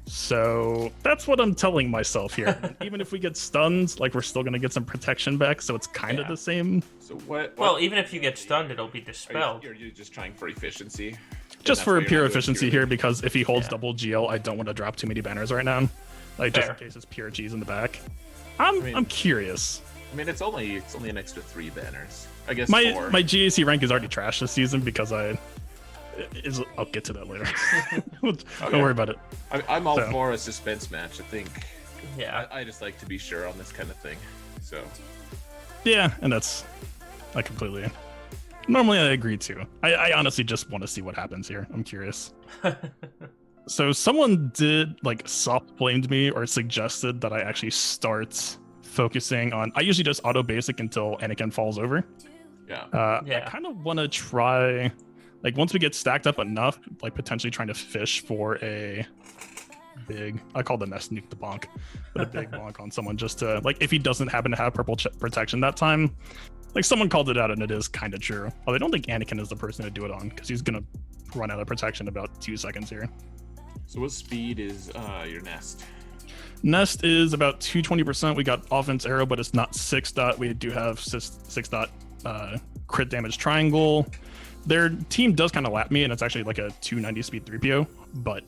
So that's what I'm telling myself here. And even if we get stunned, like, we're still gonna get some protection back, so it's kind of the same. So what? Well, even if you get stunned, it'll be dispelled. Are you just trying for efficiency? Just for pure efficiency here, because if he holds double GL, I don't want to drop too many banners right now. Like, just in case it's pure G's in the back. I'm curious. I mean, it's only an extra 3 banners. I guess my 4. my GAC rank is already trash this season because I'll get to that later. Don't worry about it. I'm all for a suspense match. I think. Yeah. I just like to be sure on this kind of thing. So. Yeah, and I completely. Normally, I agree too. I honestly just want to see what happens here. I'm curious. So someone did soft blamed me or suggested that I actually start focusing on. I usually just auto basic until Anakin falls over. Yeah. I kind of want to try. Once we get stacked up enough, potentially trying to fish for a big, I call the nest nuke the bonk, but a big bonk on someone just to, if he doesn't happen to have purple protection that time. Someone called it out, and it is kind of true. Although I don't think Anakin is the person to do it on, because he's going to run out of protection in about 2 seconds here. So what speed is your nest? Nest is about 220%. We got offense arrow, but it's not 6 dot. We do have 6 dot crit damage triangle. Their team does kind of lap me, and it's actually a 290 speed 3PO. But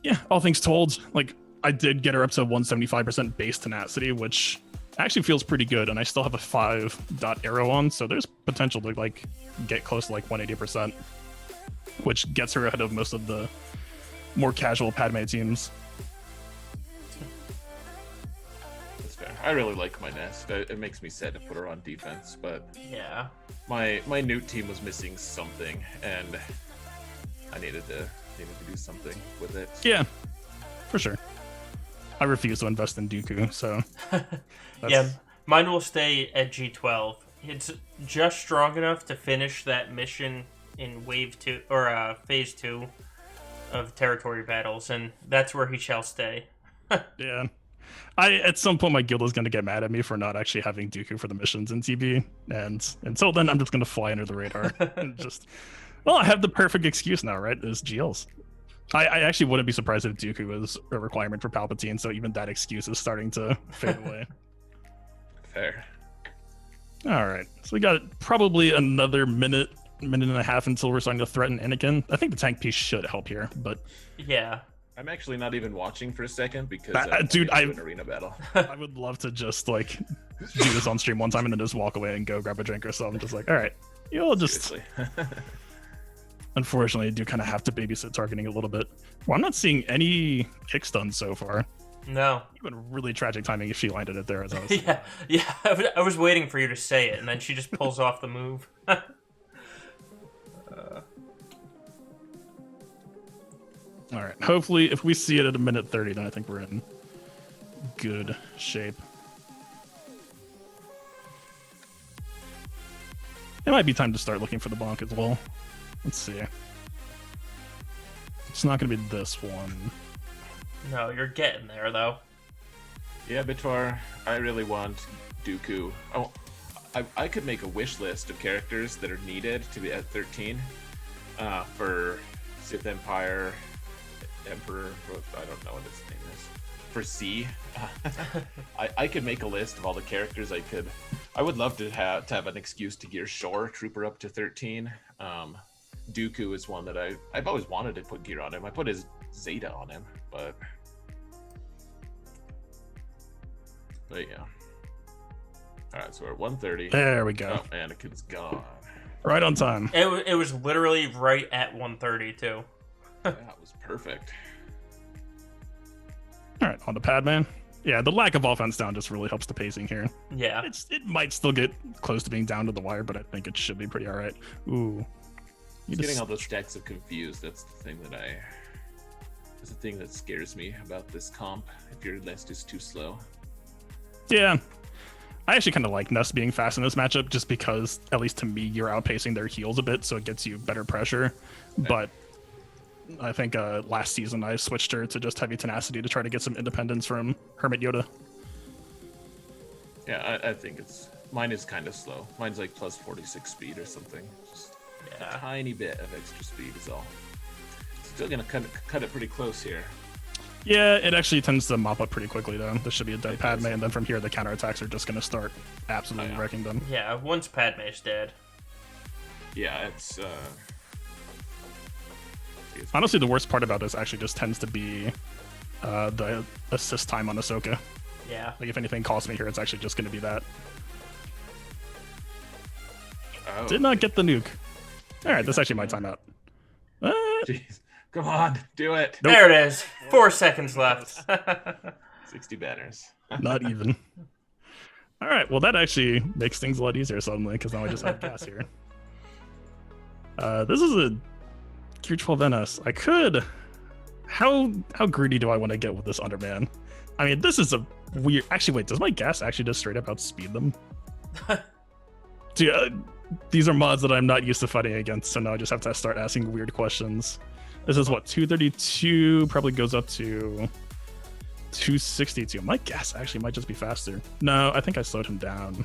yeah, all things told, I did get her up to 175% base tenacity, which actually feels pretty good. And I still have a 5 dot arrow on, so there's potential to get close to 180%, which gets her ahead of most of the more casual Padme teams. I really like my nest. It makes me sad to put her on defense, but yeah, my newt team was missing something, and I needed to do something with it. Yeah, for sure. I refuse to invest in Dooku, so yeah, mine will stay at G12. It's just strong enough to finish that mission in Wave 2 or Phase 2 of territory battles, and that's where he shall stay. Yeah. At some point, my guild is going to get mad at me for not actually having Dooku for the missions in TB, and until then, I'm just going to fly under the radar and I have the perfect excuse now, right? Is GLs. I actually wouldn't be surprised if Dooku was a requirement for Palpatine, so even that excuse is starting to fade away. Fair. All right, so we got probably another minute and a half until we're starting to threaten Anakin. I think the tank piece should help here, but yeah. I'm actually not even watching for a second because dude, an arena battle. I would love to just do this on stream one time and then just walk away and go grab a drink or something. Just all right, you'll just. Unfortunately, I do kind of have to babysit targeting a little bit. Well, I'm not seeing any kick stuns so far. No. Even really tragic timing if she landed it there as I was. yeah. I was waiting for you to say it, and then she just pulls off the move. All right. Hopefully, if we see it at a minute 30, then I think we're in. good shape. It might be time to start looking for the bonk as well. Let's see. It's not going to be this one. No, you're getting there, though. Yeah, Bitor, I really want Dooku. Oh, I could make a wish list of characters that are needed to be at 13 for Sith Empire, Emperor, I don't know what his name is. For C, I could make a list of all the characters I would love to have an excuse to gear Shore Trooper up to 13. Dooku is one that I've always wanted to put gear on him. I put his Zeta on him, but yeah. All right, so we're at 130. There we go. Oh, Anakin's gone. Right on time. It was literally right at 130 too. That was perfect. All right, on to Padman. Yeah, the lack of offense down just really helps the pacing here. Yeah. It might still get close to being down to the wire, but I think it should be pretty all right. Ooh. Getting all those stacks of confused, that's the thing that scares me about this comp, if your list is too slow. Yeah. I actually kind of like Nest being fast in this matchup just because, at least to me, you're outpacing their heals a bit, so it gets you better pressure. Okay. But I think last season I switched her to just Heavy Tenacity to try to get some independence from Hermit Yoda. Yeah, I think mine is kind of slow. Mine's like plus 46 speed or something. Just a tiny bit of extra speed is all. Still gonna cut it pretty close here. Yeah, it actually tends to mop up pretty quickly though. This should be a dead Padme, and then from here the counterattacks are just gonna start absolutely wrecking them. Yeah, once Padme's dead. Yeah, it's honestly the worst part about this actually just tends to be the assist time on Ahsoka. Yeah. Like if anything costs me here, it's actually just gonna be that. Oh. Did not get the nuke. All right, this actually might time out. Jeez. Come on, do it. Nope. There it is. 4 seconds left. 60 banners. Not even. All right, well that actually makes things a lot easier suddenly because now I just have gas here. This is a Gear 12 NS. I could. How greedy do I want to get with this Underman? I mean, this is a weird. Actually, wait. Does my gas actually just straight up outspeed them? Dude, these are mods that I'm not used to fighting against, so now I just have to start asking weird questions. This is what 232 probably goes up to 262. My gas actually might just be faster. No, I think I slowed him down.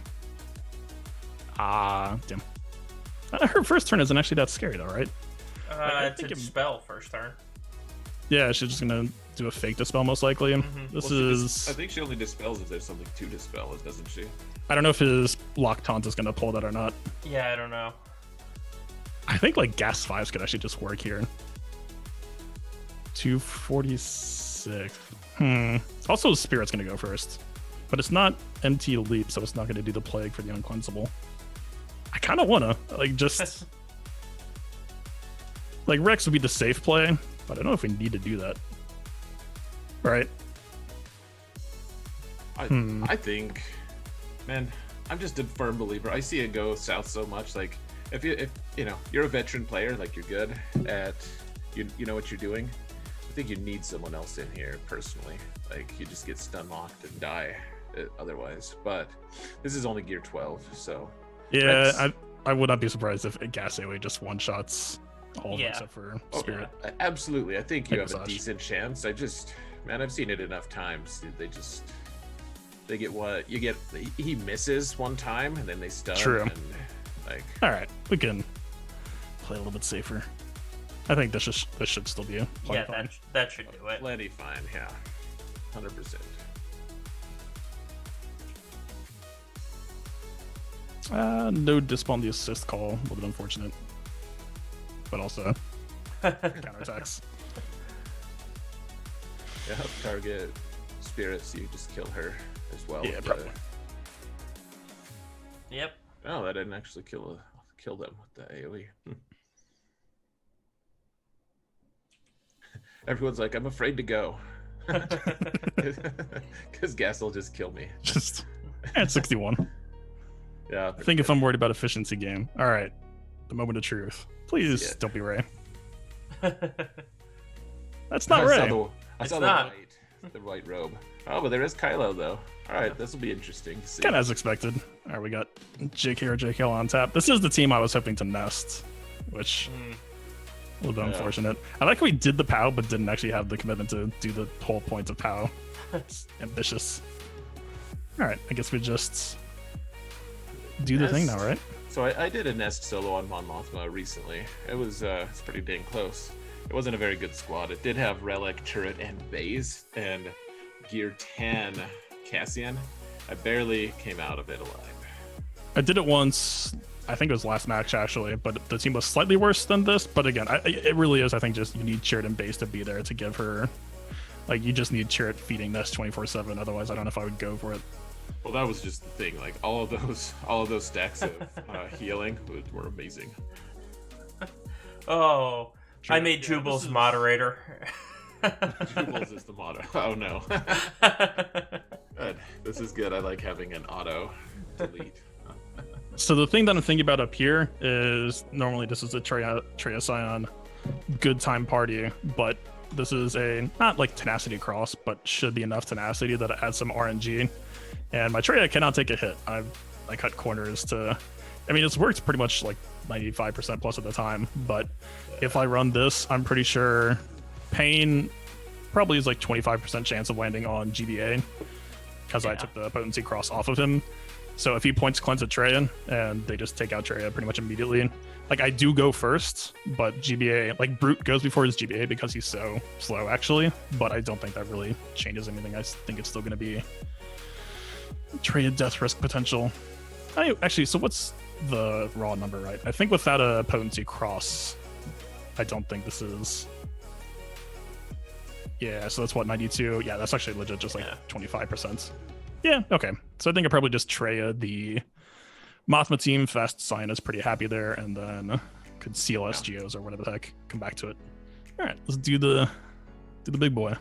Damn. Her first turn isn't actually that scary though, right? It's a dispel first turn. Yeah, she's just gonna do a fake dispel most likely. This is. I think she only dispels if there's something to dispel, doesn't she? I don't know if his lock taunt is gonna pull that or not. Yeah, I don't know. I think like gas 5s could actually just work here. 246. Also, Spirit's gonna go first, but it's not MT leap, so it's not gonna do the plague for the uncleansable. I kind of wanna like just like Rex would be the safe play, but I don't know if we need to do that. Right? I think, man, I'm just a firm believer. I see it go south so much. Like if you know you're a veteran player, like you're good at you know what you're doing. I think you need someone else in here personally. Like you just get stun locked and die otherwise. But this is only Gear 12, so yeah, I would not be surprised if Gas AoE just one shots all of them except for Spirit. Yeah, absolutely. I think you have a decent chance. I've seen it enough times. They get what you get. He misses one time and then they stun. True. And, like, all right, we can play a little bit safer. I think this should still be a fine. That should do it. Plenty fine, yeah, 100%. No disp on the assist call, a little bit unfortunate, but also counterattacks. Yeah, target spirits, you just kill her as well. Yeah, probably. Yep. Oh, that didn't actually kill them with the AoE. Everyone's like, I'm afraid to go. Because Gas will just kill me. Just at 61. Yeah. I think if I'm worried about efficiency game. All right. The moment of truth. Please don't be Ray. That's not Ray. I saw the white robe. Oh, but there is Kylo though. All right, this will be interesting to see. Kind of as expected. All right, we got JK or JKL on tap. This is the team I was hoping to nest, which a little bit unfortunate. I like how we did the POW, but didn't actually have the commitment to do the whole point of POW. It's ambitious. All right, I guess we just do the thing now, right? So I did a nest solo on Mon Mothma recently. It was it's pretty dang close. It wasn't a very good squad. It did have Relic, Turret, and Baze, and Gear 10 Cassian. I barely came out of it alive. I did it once. I think it was last match actually, but the team was slightly worse than this. But again, it really is. I think just you need Chirrut and Baze to be there to give her. Like you just need Chirrut feeding this 24/7. Otherwise, I don't know if I would go for it. Well, that was just the thing. Like all of those stacks of healing were amazing. Oh, I made Jubal's moderator. Jubal's is the motto. Oh no. Good. This is good. I like having an auto delete. So the thing that I'm thinking about up here is normally this is a Treya Scion good time party, but this is a not like tenacity cross, but should be enough tenacity that it adds some RNG. And my Treya cannot take a hit. I cut corners to. I mean, it's worked pretty much like 95% plus of the time. But if I run this, I'm pretty sure Pain probably is like 25% chance of landing on GBA because I took the potency cross off of him. So if he points cleanse at Treya and they just take out Treya pretty much immediately, like I do go first, but GBA, like Brute goes before his GBA because he's so slow actually. But I don't think that really changes anything. I think it's still going to be Treya death risk potential. Actually, so what's the raw number, right? I think without a potency cross, I don't think this is. Yeah, so that's what, 92? Yeah, that's actually legit, just like 25%. Yeah, okay. So I think I probably just Treya the Mothma team. Fast Scion is pretty happy there, and then could seal SGOs or whatever the heck. Come back to it. All right, let's do the big boy.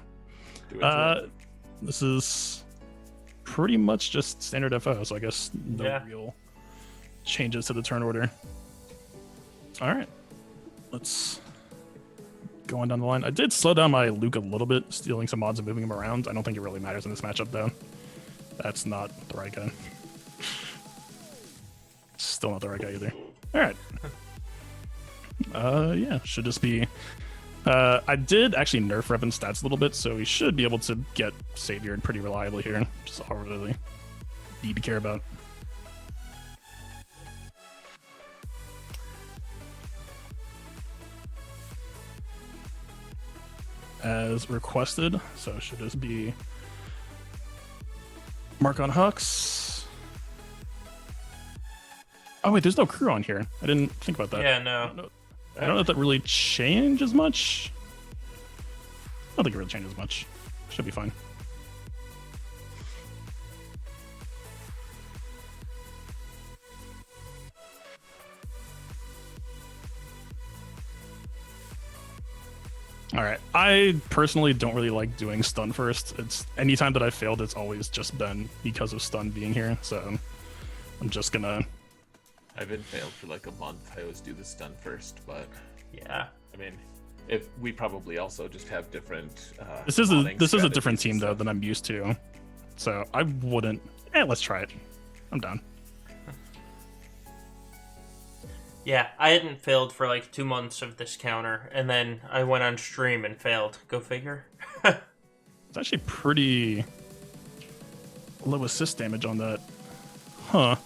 This is pretty much just standard FO, so I guess no real changes to the turn order. All right, let's go on down the line. I did slow down my Luke a little bit, stealing some mods and moving him around. I don't think it really matters in this matchup, though. That's not the right guy. Still not the right guy either. All right. Yeah, should just be. I did actually nerf Revan's stats a little bit, so he should be able to get Saviored pretty reliably here. Just all I really need to care about. As requested, so it should just be Mark on Hux. Oh wait, there's no crew on here. I didn't think about that. Yeah, no. I don't know if that really changes much. I don't think it really changes much. Should be fine. All right. I personally don't really like doing stun first. It's anytime that I've failed, it's always just been because of stun being here. So I'm just gonna. I've been failed for like a month. I always do the stun first, but yeah. I mean, if we probably also just have different. This is a different team though than I'm used to, so I wouldn't. Let's try it. I'm down. Yeah, I hadn't failed for like 2 months of this counter, and then I went on stream and failed. Go figure. It's actually pretty low assist damage on that. Huh.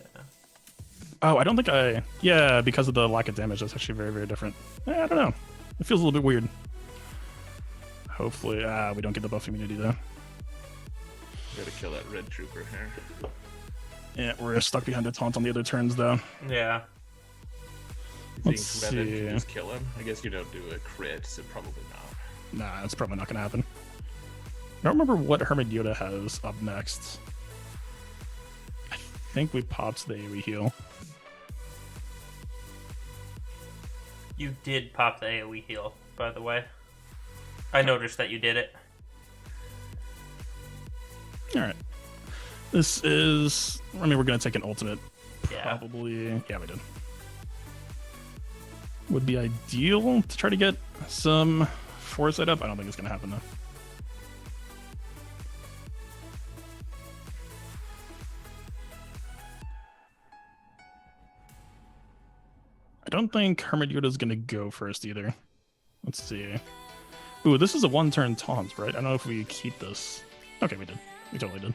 Yeah. Oh, I don't think I... Yeah, because of the lack of damage, that's actually very, very different. I don't know. It feels a little bit weird. Hopefully... we don't get the buff immunity, though. Gotta kill that red trooper here. Yeah, we're stuck behind the taunt on the other turns, though. Yeah. You think Revan can just kill him? I guess you don't do a crit, so probably not. Nah, that's probably not gonna happen. I don't remember what Hermit Yoda has up next. I think we popped the AoE heal. You did pop the AoE heal, by the way. I noticed that you did it. Alright. This is... I mean, we're going to take an ultimate. Yeah. Probably... Yeah, we did. Would be ideal to try to get some foresight up. I don't think it's going to happen, though. don't think Hermit Yoda's gonna go first either. Let's see. Ooh, this is a one-turn taunt, right? I don't know if we keep this. Okay, we did. We totally did.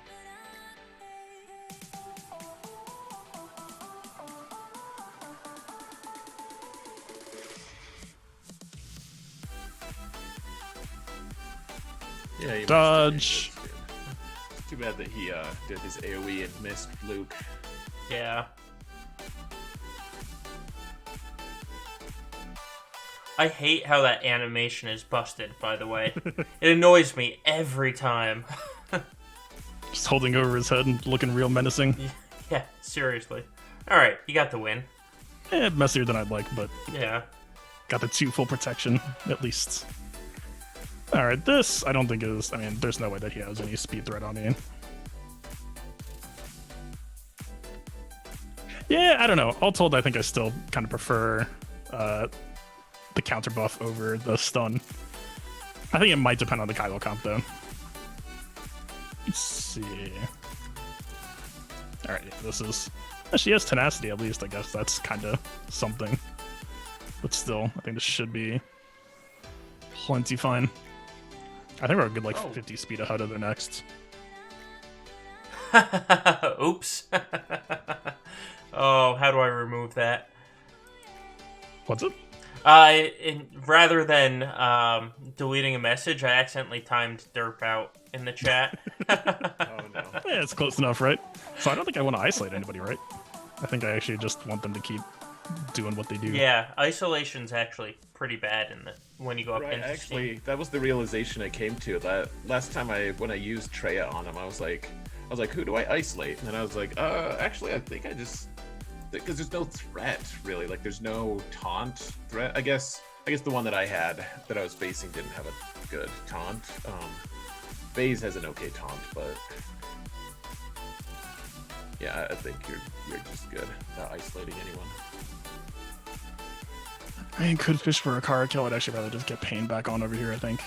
Yeah, he Dodge. missed it. It's too bad that he did his AoE and missed Luke. Yeah. I hate how that animation is busted, by the way. It annoys me every time. Just holding over his head and looking real menacing. Yeah, seriously. Alright, you got the win. Messier than I'd like, but Yeah. got the 2 full protection, at least. Alright, this I don't think is... I mean, there's no way that he has any speed threat on me. Yeah, I don't know. All told, I think I still kind of prefer the counter buff over the stun. I think it might depend on the Kylo comp, though. Let's see. Alright, this is... She has tenacity, at least. I guess that's kind of something. But still, I think this should be plenty fine. I think we're a good, like, 50 speed ahead of the next. Oops. Oh, how do I remove that? What's it? Rather than deleting a message, I accidentally timed derp out in the chat. Oh no. Yeah, it's close enough, right? So I don't think I want to isolate anybody, right? I think I actually just want them to keep doing what they do. Yeah, isolation's actually pretty bad when you go up Right, into actually, Steam. that was the realization I came to. That last time when I used Treya on him, I was like, who do I isolate? And then I was like, actually, I think I just, because there's no threat really. Like, there's no taunt threat. I guess the one that I had that I was facing didn't have a good taunt. FaZe has an okay taunt, but yeah, I think you're just good without isolating anyone. I mean, could fish for a Kara kill. I'd actually rather just get Pain back on over here, I think.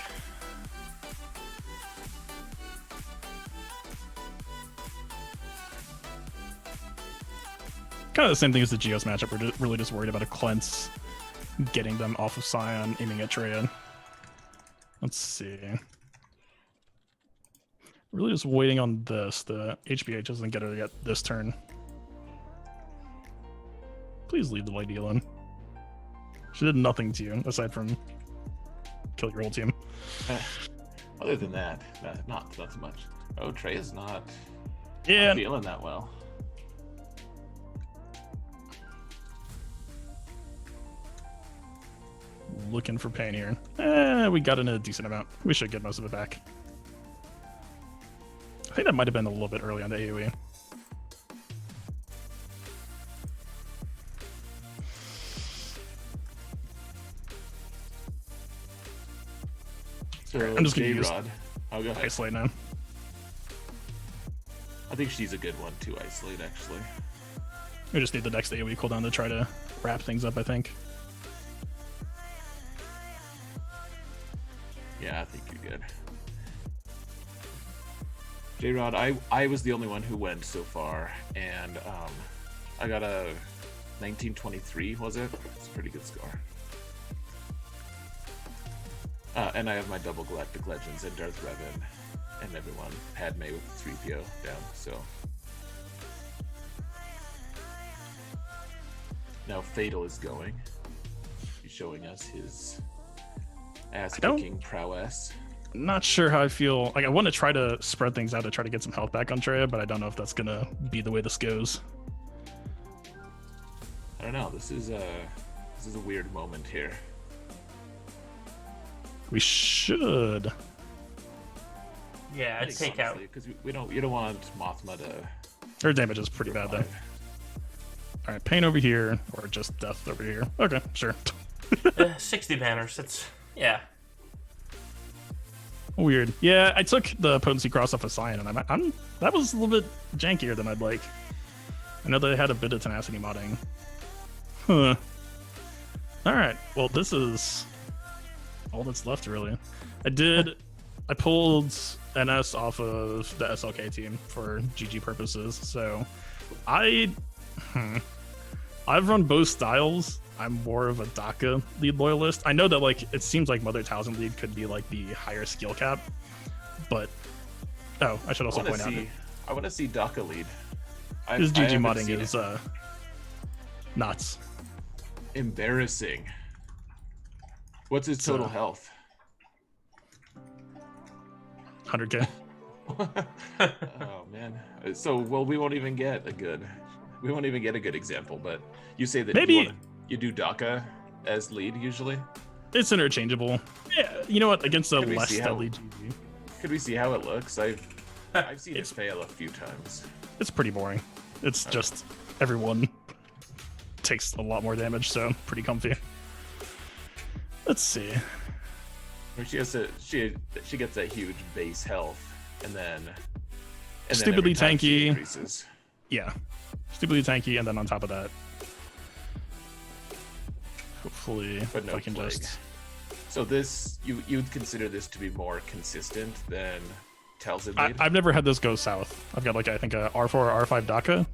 Kind of the same thing as the Geos matchup. We're really just worried about a cleanse, getting them off of Scion, aiming at Treya. Let's see. Really just waiting on this. The HBH doesn't get it yet this turn. Please leave the lady alone. She did nothing to you, aside from kill your whole team. Other than that, not so much. Oh, Treya's not Yeah. feeling that well. Looking for Pain here. We got in a decent amount. We should get most of it back. I think that might have been a little bit early on the AoE. So I'm just gonna use J-Rod. Oh, go ahead. Isolate now. I think she's a good one to isolate, actually. We just need the next AoE cooldown to try to wrap things up, I think. Yeah, I think you're good. J-Rod, I was the only one who went so far, and I got a 1923, was it? It's a pretty good score. And I have my double Galactic Legends and Darth Revan, and everyone had May with 3PO down, so. Now Fatal is going. He's showing us his ass-kicking prowess. Not sure how I feel. Like, I want to try to spread things out to try to get some health back on Treya, but I don't know if that's gonna be the way this goes. I don't know. This is a weird moment here. We should. Yeah, I'd take out. Because you don't want Mothma to. Her damage is pretty bad though. All right, Pain over here, or just Death over here. Okay, sure. 60 banners. That's yeah. Weird. Yeah, I took the potency cross off of Scion, and that was a little bit jankier than I'd like. I know they had a bit of tenacity modding. Huh. All right. Well, this is all that's left, really. I pulled NS off of the SLK team for GG purposes, so I've run both styles. I'm more of a DACA lead loyalist. I know that like it seems like Mother Townsend lead could be like the higher skill cap, but I should also point out I want to see DACA lead. his GG modding is nuts. Embarrassing. What's his total health? 100k. Oh man. So we won't even get a good example. But you say that maybe you do DACA as lead usually. It's interchangeable. Yeah, you know what? Against a less deadly GG. Could we see how it looks? I've seen it fail a few times. It's pretty boring. It's just everyone takes a lot more damage, so pretty comfy. Let's see. She gets that huge base health, and then stupidly every time she tanky. increases. Yeah, stupidly tanky, and then on top of that, hopefully, But no if I can plague. just. So this you'd consider this to be more consistent than Townsend lead? I've never had this go south. I've got like I think a R4 or R5 DACA.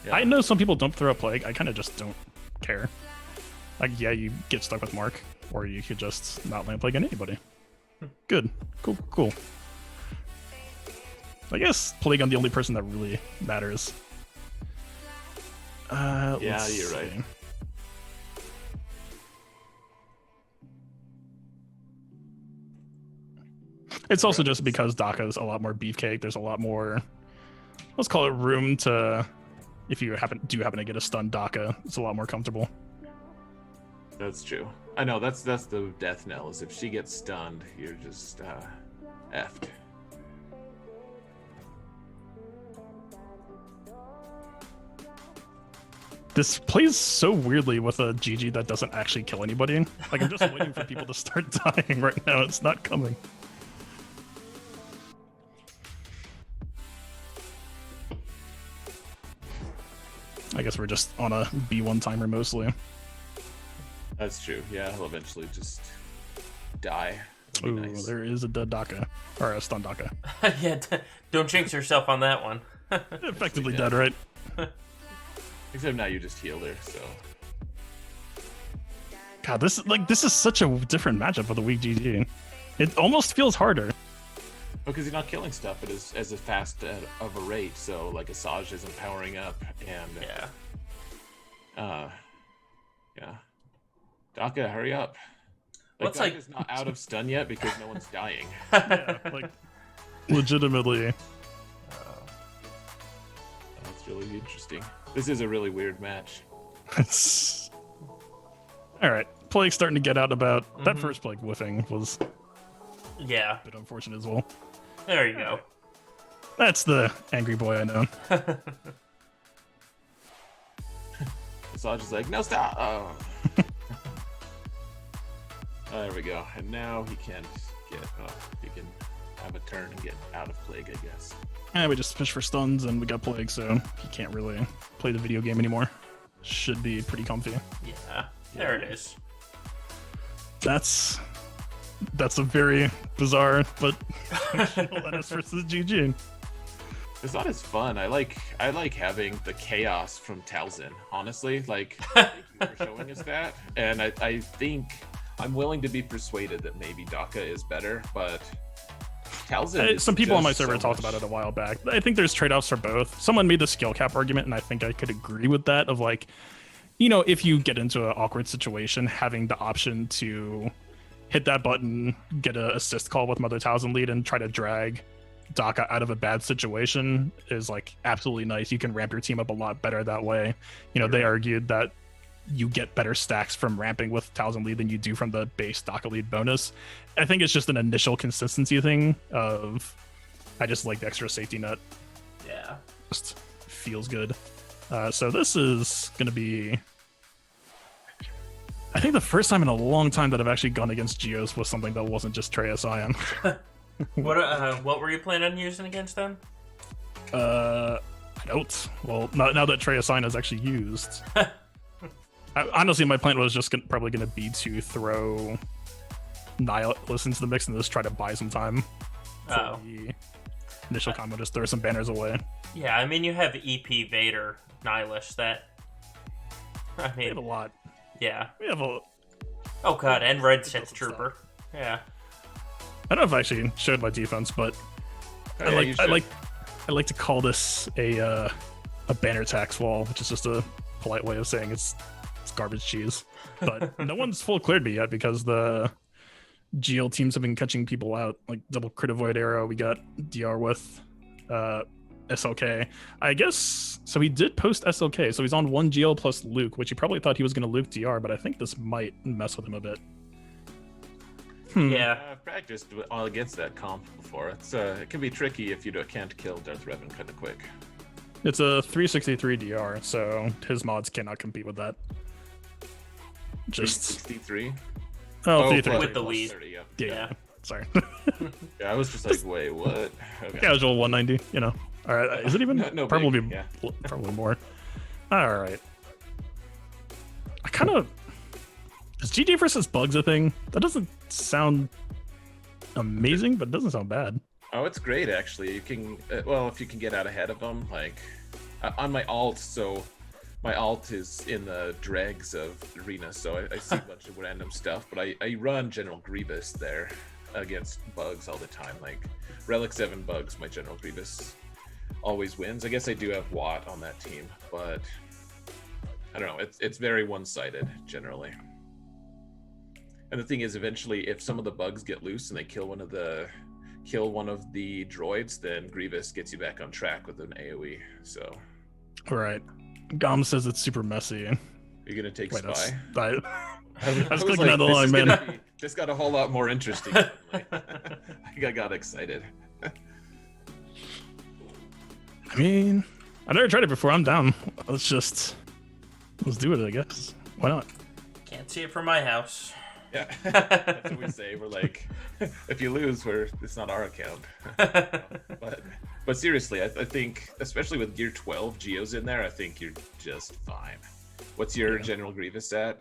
Yeah. I know some people don't throw a plague. I kind of just don't care. Like yeah, you get stuck with Mark, or you could just not land plague on anybody. Good, cool. I guess plague on the only person that really matters. Yeah, let's you're right. see. It's also just because DACA is a lot more beefcake. There's a lot more, let's call it room to, if you happen to get a stun DACA, it's a lot more comfortable. That's true. I know that's the death knell. Is if she gets stunned, you're just effed. This plays so weirdly with a GG that doesn't actually kill anybody. Like I'm just waiting for people to start dying right now. It's not coming. I guess we're just on a B1 timer mostly. That's true. Yeah, he'll eventually just die. That'd Ooh, be nice. there is a dead DACA. Or a stun DACA. Yeah, don't jinx yourself on that one. Effectively Yeah. dead, right? Except now you just healed her, so God, this is such a different matchup for the weak GG. It almost feels harder. because you're not killing stuff at as a fast of a rate. So like Asajj isn't powering up, and yeah. DACA, hurry up! Like, What's like DACA's not out of stun yet because no one's dying. Yeah, like legitimately. That's really interesting. This is a really weird match. It's all right. Plague starting to get out about that first plague whiffing was yeah. a bit unfortunate as well. There you go. That's the angry boy I know. Asajj is like, no, stop! Oh. Oh, there we go. And now he can have a turn and get out of plague, I guess. And we just fish for stuns and we got plague, so he can't really play the video game anymore. Should be pretty comfy. Yeah. There it is. That's a very bizarre but functional NS versus GG. It's not as fun. I like having the chaos from Townsend, honestly. Like, thank you for showing us that. And I think I'm willing to be persuaded that maybe DACA is better, but Townsend is some people on my just server so talked much- about it a while back. I think there's trade-offs for both. Someone made the skill cap argument, and I think I could agree with that, of like, you know, if you get into an awkward situation, having the option to hit that button, get an assist call with Mother Townsend lead, and try to drag DACA out of a bad situation is like absolutely nice. You can ramp your team up a lot better that way. You know, they argued that you get better stacks from ramping with Townsend lead than you do from the base DACA lead bonus. I think it's just an initial consistency thing of I just like the extra safety net. Yeah. Just feels good. So this is going to be, I think, the first time in a long time that I've actually gone against Geos with something that wasn't just Trey Sion. What were you planning on using against them? I don't. Well, now that Trey Sion is actually used. Honestly, my plan was just probably going to be to throw Nihilus into the mix and just try to buy some time. For the initial combo, just throw some banners away. Yeah, I mean, you have EP Vader, Nihilus, that... I They have a mean, lot. Yeah. We have a. Oh god, and Red Sith doesn't Trooper. Yeah. I don't know if I actually showed my defense, but Oh, yeah, you should. I like to call this a banner tax wall, which is just a polite way of saying it's garbage cheese. But no one's full cleared me yet because the GL teams have been catching people out, like double crit avoid arrow. We got DR with SLK. I guess so. He did post SLK, so he's on 1 GL plus Luke, which he probably thought he was going to Luke DR, but I think this might mess with him a bit. Yeah. I've practiced all against that comp before. It can be tricky if you can't kill Darth Revan kind of quick. It's a 363 DR, so his mods cannot compete with that. Just 63. oh, plus 330. With the plus lead. 30, yeah. Yeah. Sorry. Yeah, I was just like, wait, what? Okay. Casual 190. You know. All right. Is it even? No probably. big, yeah. Probably more. All right. I kind of. Is GG versus bugs a thing? That doesn't sound amazing, but it doesn't sound bad. Oh, it's great actually. You can well, if you can get out ahead of them, like on my alt. So my alt is in the dregs of arena, so I see a bunch of random stuff. But I run General Grievous there against bugs all the time. Like Relic 7 bugs, my General Grievous always wins. I guess I do have Watt on that team, but I don't know. It's very one-sided generally. And the thing is, eventually, if some of the bugs get loose and they kill one of the droids, then Grievous gets you back on track with an AoE. So, All right. Gom says it's super messy. you're gonna take Wait, Spy. I was clicking down the this line, is man. gonna be- This got a whole lot more interesting. Suddenly. I got excited. I mean, I never tried it before. I'm down. Let's do it, I guess. Why not? Can't see it from my house. Yeah, that's what we say. We're like, if you lose, it's not our account. But seriously, I think, especially with Gear 12 Geos in there, I think you're just fine. What's your General Grievous at?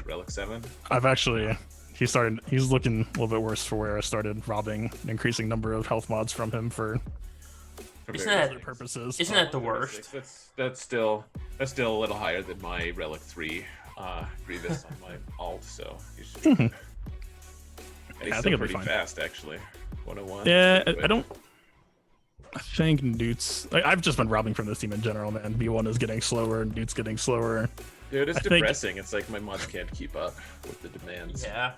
Relic 7? I've actually. He's looking a little bit worse for where I started robbing an increasing number of health mods from him for Isn't various that- things. purposes. Isn't that the worst? That's still a little higher than my Relic 3 Grievous on my alt, so you should. And he's I think still it'll be pretty fine. fast, actually. 101. Yeah, pretty I don't. I think Newt's. I've just been robbing from this team in general, man. V1 is getting slower, Newt's getting slower. Dude, it's I think- depressing. It's like my mods can't keep up with the demands. Yeah.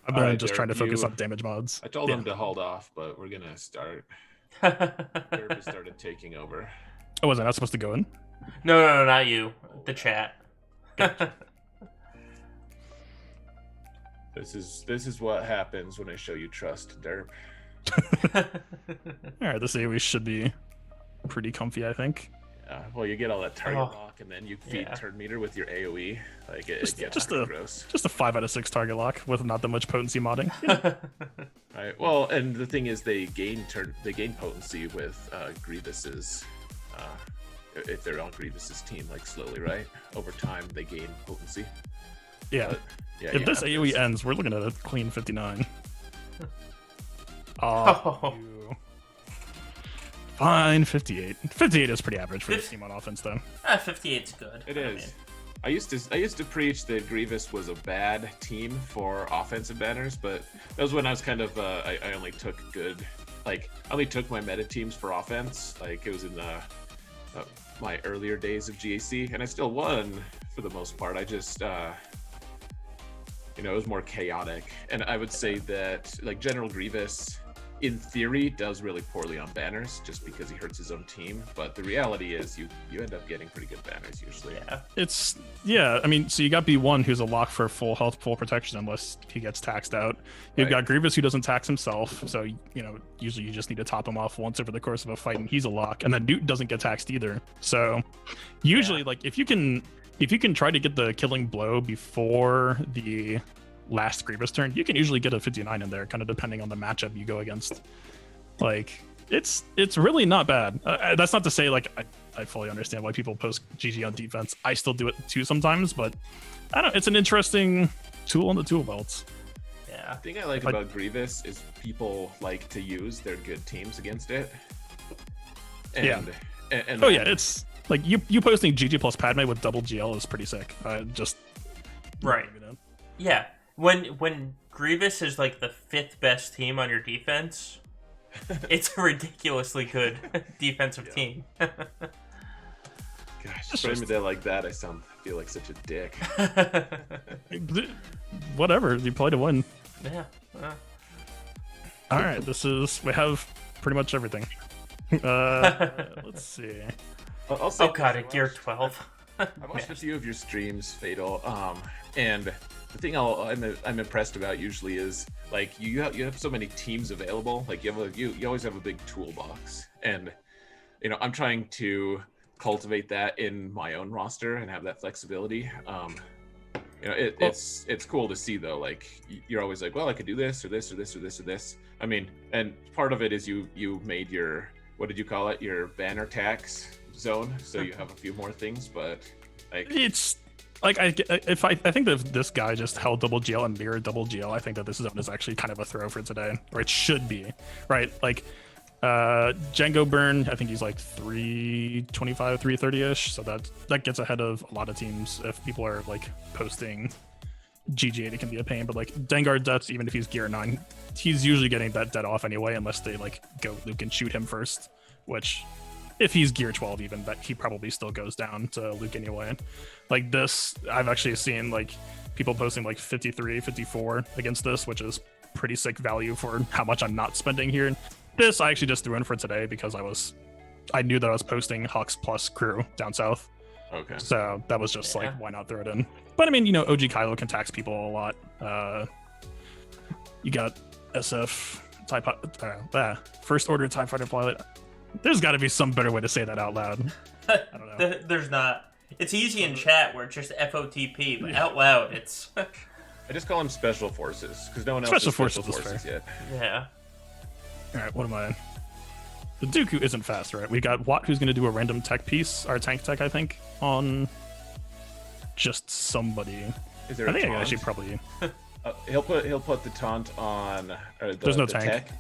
I've been Alright, just Derek, trying to focus you- on damage mods. I told Yeah. him to hold off, but we're gonna start. Derp has started taking over. Oh, was I not supposed to go in? No, not you. The chat. This is what happens when I show you trust, Derp. All right, this AoE should be pretty comfy, I think. Well, you get all that target Oh, lock, and then you feed yeah. turn meter with your AoE. Like it Just- gets just pretty a- gross. Just a 5 out of 6 target lock with not that much potency modding. Right. Well, and the thing is, they gain potency with Grievous's. If they're on Grievous's team, like slowly, right? Over time, they gain potency. Yeah. But, yeah. If this AoE ends, we're looking at a clean 59. Oh. Fine, 58. 58 is pretty average for this team on offense, though. 58's good. It I is. mean, I used to preach that Grievous was a bad team for offensive banners, but that was when I was kind of I only took I only took my meta teams for offense. Like it was in the my earlier days of GAC, and I still won for the most part. I just it was more chaotic, and I would say that like General Grievous, in theory, does really poorly on banners just because he hurts his own team. But the reality is, you end up getting pretty good banners usually. yeah. I mean, so you got B1 who's a lock for full health, full protection unless he gets taxed out. You've Right. got Grievous who doesn't tax himself, so usually you just need to top him off once over the course of a fight, and he's a lock. And then Newt doesn't get taxed either. So usually, like if you can try to get the killing blow before the last Grievous turn, you can usually get a 59 in there, kind of depending on the matchup you go against. Like it's really not bad. That's not to say like I fully understand why people post GG on defense. I still do it too sometimes, but I don't. It's an interesting tool in the tool belts. Yeah. The thing I like about Grievous is people like to use their good teams against it. And, Yeah. And Oh yeah, it's like you posting GG plus Padme with double GL is pretty sick. Just Right. Yeah. When Grievous is like the 5th best team on your defense, it's a ridiculously good defensive team. Gosh, frame it like that, I feel like such a dick. Whatever, you play to win. Yeah. All right, we have pretty much everything. Let's see. I'll say God, a Gear 12. I watched a few of your streams, Fatal, and the thing I'm impressed about usually is like you have so many teams available. Like you always have a big toolbox, and I'm trying to cultivate that in my own roster and have that flexibility. It's cool to see though. Like you're always like, well, I could do this or this or this or this or this. I mean, and part of it is you made your, what did you call it? Your banner tax zone, so you have a few more things, but like it's like I think that if this guy just held double GL and mirrored double GL, I think that this zone is actually kind of a throw for today, or it should be, right? Like Django Burn, I think he's like 325, 330-ish, so that gets ahead of a lot of teams. If people are like posting GG8, it can be a pain, but like Dengar Dutz, even if he's gear 9, he's usually getting that dead off anyway, unless they like go Luke and shoot him first, which if he's gear 12 even, that he probably still goes down to Luke anyway. Like this, I've actually seen like people posting like 53, 54 against this, which is pretty sick value for how much I'm not spending here. This I actually just threw in for today because I knew that I was posting Hux plus crew down south. Okay. So that was just like, why not throw it in? But I mean, OG Kylo can tax people a lot. You got SF First Order TIE Fighter pilot. There's got to be some better way to say that out loud. I don't know. There's not. It's easy in chat where it's just FOTP, but out loud it's. I just call them Special Forces because no one else Special has Forces Forces yet. Yeah. All right, what am I? The Dooku isn't fast, right? We got Watt, who's going to do a random tech piece, or tank tech, I think, on just somebody. Is there I think a I taunt? actually probably. He'll put the taunt on. There's no the tank. Tech.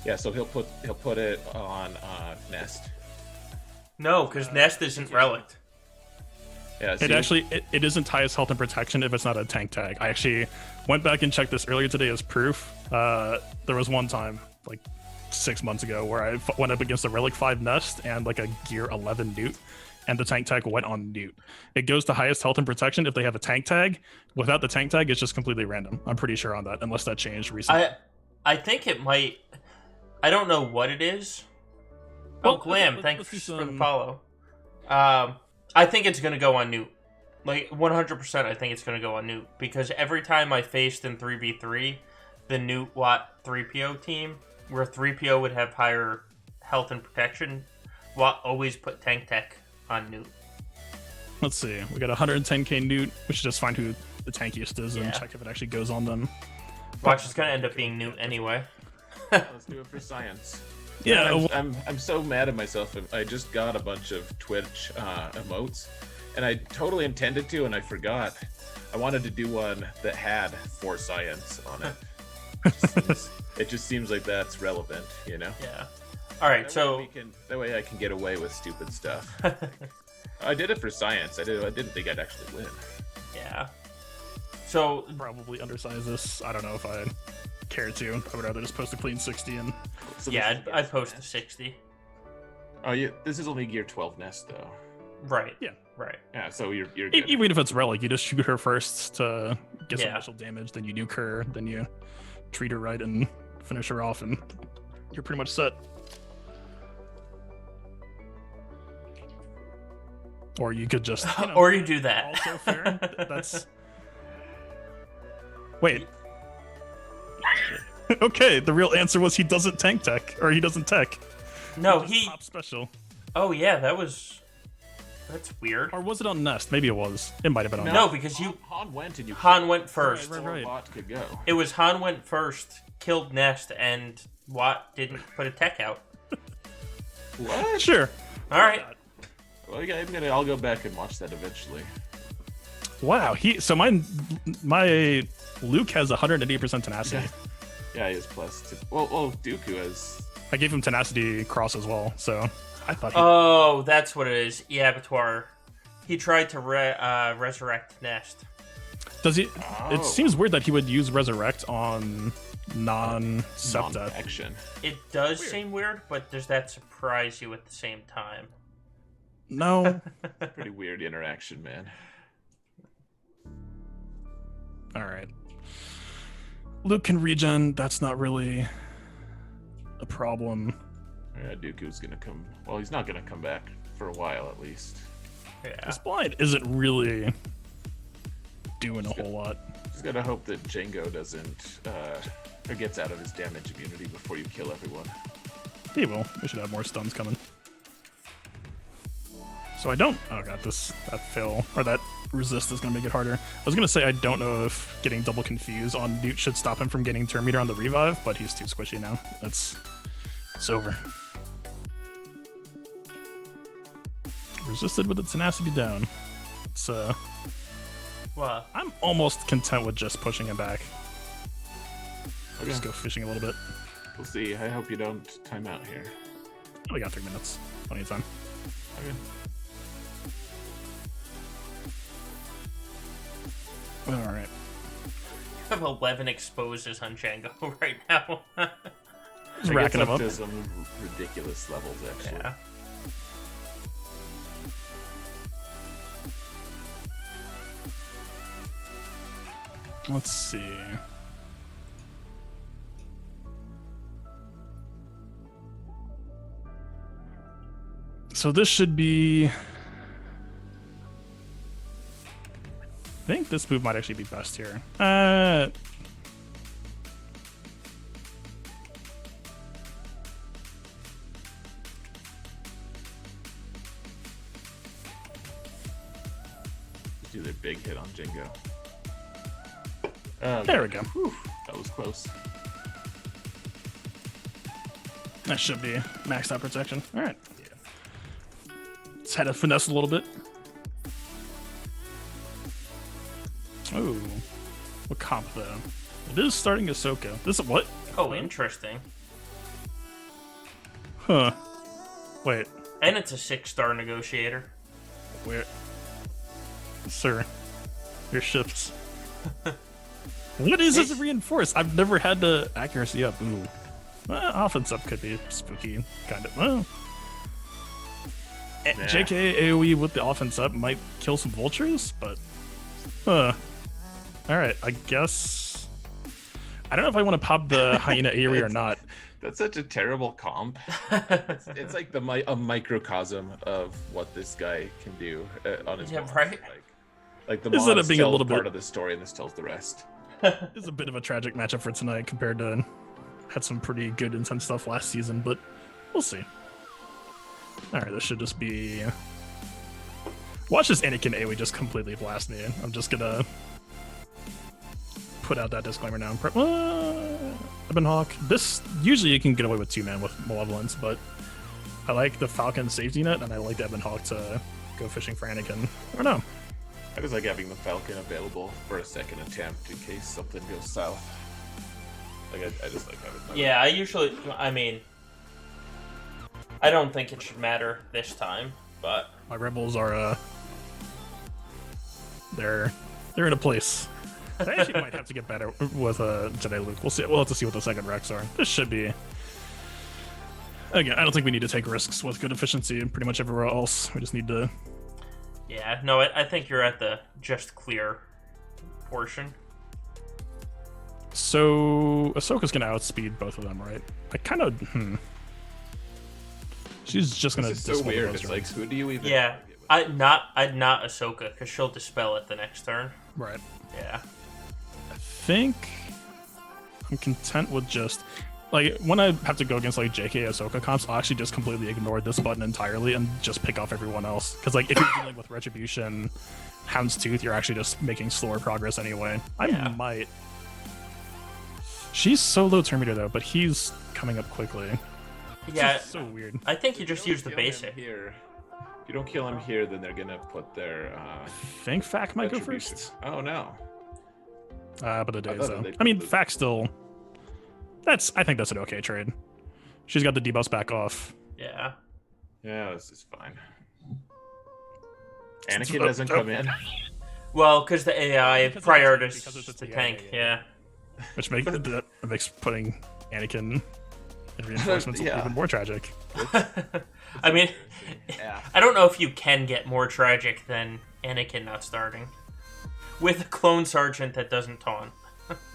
Yeah, so he'll put it on Nest. No, because Nest isn't relict. Yeah, It isn't highest health and protection if it's not a tank tag. I actually went back and checked this earlier today as proof. There was one time, like 6 months ago, where I went up against a Relic 5 Nest and like a Gear 11 Newt, and the tank tag went on Newt. It goes to highest health and protection if they have a tank tag. Without the tank tag, it's just completely random. I'm pretty sure on that, unless that changed recently. I think it might. I don't know what it is. Well, Glam, thanks for the follow. I think it's going to go on Newt. Like, 100% I think it's going to go on Newt. Because every time I faced in 3v3, the Newt Watt 3PO team, where 3PO would have higher health and protection, Watt always put tank tech on Newt. Let's see. We got 110k Newt. We should just find who the tankiest is and check if it actually goes on them. Watch, it's going to end up being Newt anyway. Let's do it for science. Yeah, I'm so mad at myself. I just got a bunch of Twitch emotes, and I totally intended to, and I forgot. I wanted to do one that had for science on it. It just seems like that's relevant, Yeah. All right, that way I can get away with stupid stuff. I did it for science. I didn't think I'd actually win. Yeah. So probably undersize this. I don't know if I care to. I would rather just post a clean 60 and. So yeah, I'd post a 60. Oh yeah, this is only Gear 12 Nest though. Right. Yeah. Right. Yeah, so you're good. Even if it's Relic, you just shoot her first to get some initial damage, then you nuke her, then you treat her right and finish her off, and you're pretty much set. Or you could just, or you do that. Also fair. That's. Wait. Okay, the real answer was he doesn't tank tech, or he doesn't tech. No, he top special. Oh yeah, that's weird. Or was it on Nest? Maybe it was. It might have been on Nest. No, because Han went and Han went first. Right. Watt could go. It was Han went first, killed Nest, and Watt didn't put a tech out. What? Sure. All right. Well, I'll go back and watch that eventually. Wow. So my Luke has 180% tenacity. Yeah, he has plus. Well, Dooku has. I gave him tenacity cross as well, so I thought. Oh, that's what it is. Yeah, Abattoir. He tried to resurrect Nest. Does he? Oh. It seems weird that he would use Resurrect on non-Septa. Non-action. It does seem weird, but does that surprise you at the same time? No. Pretty weird interaction, man. All right. Luke can regen. That's not really a problem. Yeah, Dooku's gonna come. Well, he's not gonna come back for a while, at least. Yeah. This blind isn't really doing a whole lot. Just gotta hope that Django doesn't or gets out of his damage immunity before you kill everyone. He will. We should have more stuns coming. So I don't. Oh god, that fail or that resist is gonna make it harder. I was gonna say I don't know if getting double confused on Newt should stop him from getting turn meter on the revive, but he's too squishy now. It's over. Resisted with its tenacity down. It's Well, I'm almost content with just pushing him back. I'll just Okay. go fishing a little bit. We'll see. I hope you don't time out here. We got 3 minutes. Plenty of time. Okay. Alright. you have 11 exposes on Django right now. Just It racking gets them up. to some ridiculous levels, actually. Yeah. Let's see. So this should be... I think this move might actually be best here. Do their big hit on Django. There we go. Whew, that was close. That should be maxed out protection. Alright. Let's head to finesse a little bit. Ooh. What comp though? It is starting Ahsoka. This is what? Oh, interesting. Huh. Wait. And it's a 6-star negotiator. Where? Sir. Your shifts. What is this reinforced? I've never had the accuracy up. Ooh. Well, offense up could be spooky, kind of. Well. Nah. JK AoE with the offense up might kill some vultures, but. Alright, I guess. I don't know if I want to pop the hyena Aerie or not. That's such a terrible comp. It's like a microcosm of what this guy can do on his own. Right. Like the This ended mods up being a tell little part bit- of the story, and this tells the rest. It's a bit of a tragic matchup for tonight compared to had some pretty good intense stuff last season, but we'll see. Alright, this should just be. Watch this Anakin AoE just completely blast me. I'm just gonna put out that disclaimer now. Ebon Hawk. This usually you can get away with 2-man with Malevolence, but I like the Falcon safety net, and I like the Ebon Hawk to go fishing for Anakin. I don't know. I just like having the Falcon available for a second attempt in case something goes south. Like I just like having that. Yeah, I mean, I don't think it should matter this time, but My rebels are they're in a place. They actually might have to get better with Jedi Luke. We'll see. We'll have to see what the second Rex are. This should be. Again, I don't think we need to take risks with good efficiency and pretty much everywhere else. We just need to. yeah, no, I think you're at the just clear portion. So Ahsoka's gonna outspeed both of them, right? I kind of. She's just gonna. This is so dispel the weird. most It's like, rounds. who do you even Yeah, target with? I'd not Ahsoka because she'll dispel it the next turn. Right. Yeah. I think I'm content with just like when I have to go against like JK Ahsoka comps, I'll actually just completely ignore this button entirely and just pick off everyone else. Because like if you're dealing with Retribution, Houndstooth, you're actually just making slower progress anyway. I Yeah. might. She's so low turn meter though, but he's coming up quickly. It's Yeah, just so weird. I think you just If you use the don't kill him basic. here. If you don't kill him here, then they're gonna put their I think Fac might go retribution. first. Oh no. But it I is thought though. they I mean, put the- Fac still. I think that's an okay trade. She's got the debuffs back off. Yeah. Yeah, this is fine. Anakin doesn't come in. Well, because the AI because it's a tank, because prioritizes it's a the yeah, tank. yeah. Which makes putting Anakin in reinforcements Yeah. even more tragic. I mean, Yeah. I don't know if you can get more tragic than Anakin not starting. With a clone sergeant that doesn't taunt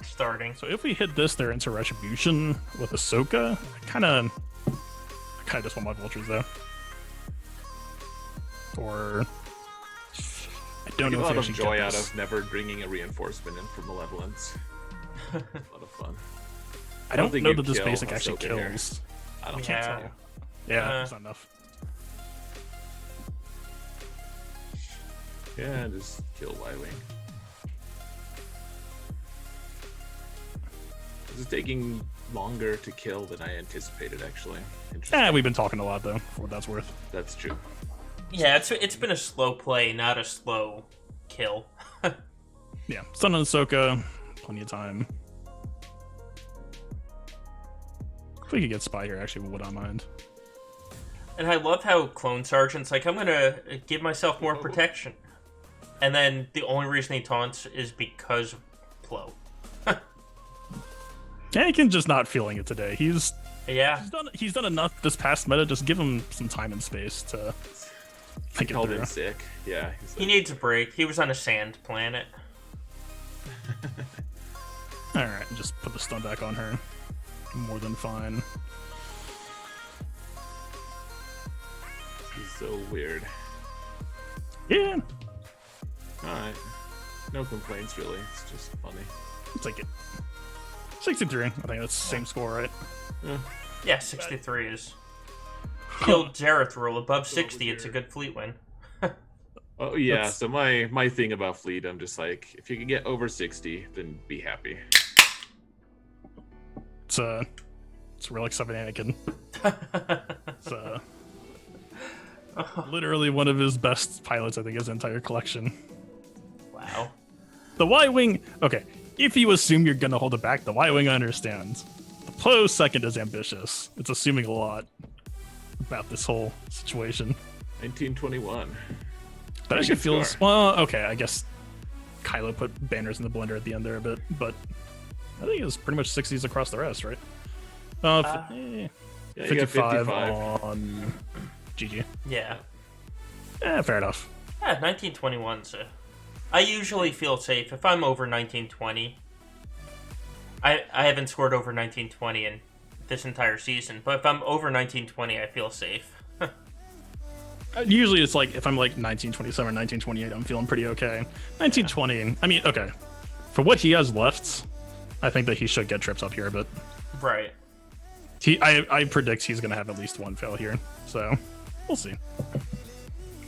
starting. So if we hit this there into Retribution with Ahsoka, I kind of just want my vultures though. Or I don't know a if lot we of actually joy get out this. of never bringing a reinforcement in for Malevolence. It's a lot of fun. I don't think know you'd that this kill basic actually Ahsoka here. kills. I don't Yeah. think so. Yeah, Uh. that's not enough. Yeah, just kill Y-Wing. This is taking longer to kill than I anticipated, actually. Interesting. We've been talking a lot though, for what that's worth. That's true. Yeah, it's been a slow play, not a slow kill. Yeah, Stun on Ahsoka, plenty of time. If we could get Spy here, actually, would I mind? And I love how Clone Sergeant's like, I'm gonna give myself more protection. And then the only reason he taunts is because of Plo. Anakin's just not feeling it today. He's Yeah. he's done enough this past meta. Just give him some time and space to think it Called through. in sick. Yeah. He's He like, needs a break. He was on a sand planet. All right, just put the stun back on her. More than fine. he's so weird. Yeah, Alright. No complaints, really. It's just funny. I'll take it. 63. I think that's the same score, right? Yeah, 63 is. Killed Zareth rule. Above 60, it's a good fleet win. Oh, yeah. That's- So my thing about Fleet, I'm just like, if you can get over 60, then be happy. It's Relic 7 Anakin. It's literally one of his best pilots, I think, his entire collection. Wow. The Y-Wing, okay, if you assume you're gonna hold it back, the Y-Wing understands. The Plo second is ambitious. It's assuming a lot about this whole situation. 1921. That actually good feels, score. well, okay, I guess Kylo put banners in the blender at the end there a bit, but I think it was pretty much 60s across the rest, right? Yeah, you got 55 55. on GG. Yeah. Fair enough. Yeah, 1921's I usually feel safe if I'm over 1920. I haven't scored over 1920 in this entire season, but if I'm over 1920, I feel safe. Usually it's like, if I'm like 1927, 1928, I'm feeling pretty okay. 1920, I mean, okay. For what he has left, I think that he should get trips up here, but Right. I predict he's going to have at least one fail here, so we'll see.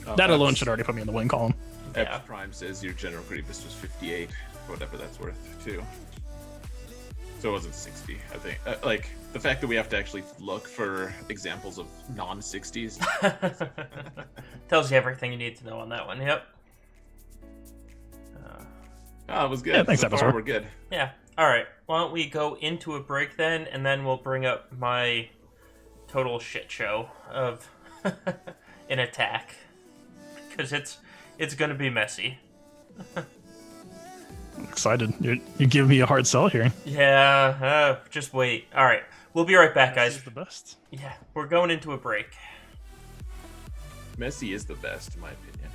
Oh, That alone that's- should already put me in the win column. Yeah. Ep Prime says your General Grievous was 58, for whatever that's worth, too. So it wasn't 60, I think. Like, the fact that we have to actually look for examples of non-60s. Tells you everything you need to know on that one. Yep. Oh, it was good. Yeah, thanks, so far, episode. we're good. Yeah. All right. Why don't we go into a break then, and then we'll bring up my total shit show of an attack, because it's gonna be messy. I'm excited. You give me a hard sell here. Yeah. Just wait. All right. We'll be right back, This guys. is the best. Yeah. We're going into a break. Messi is the best, in my opinion.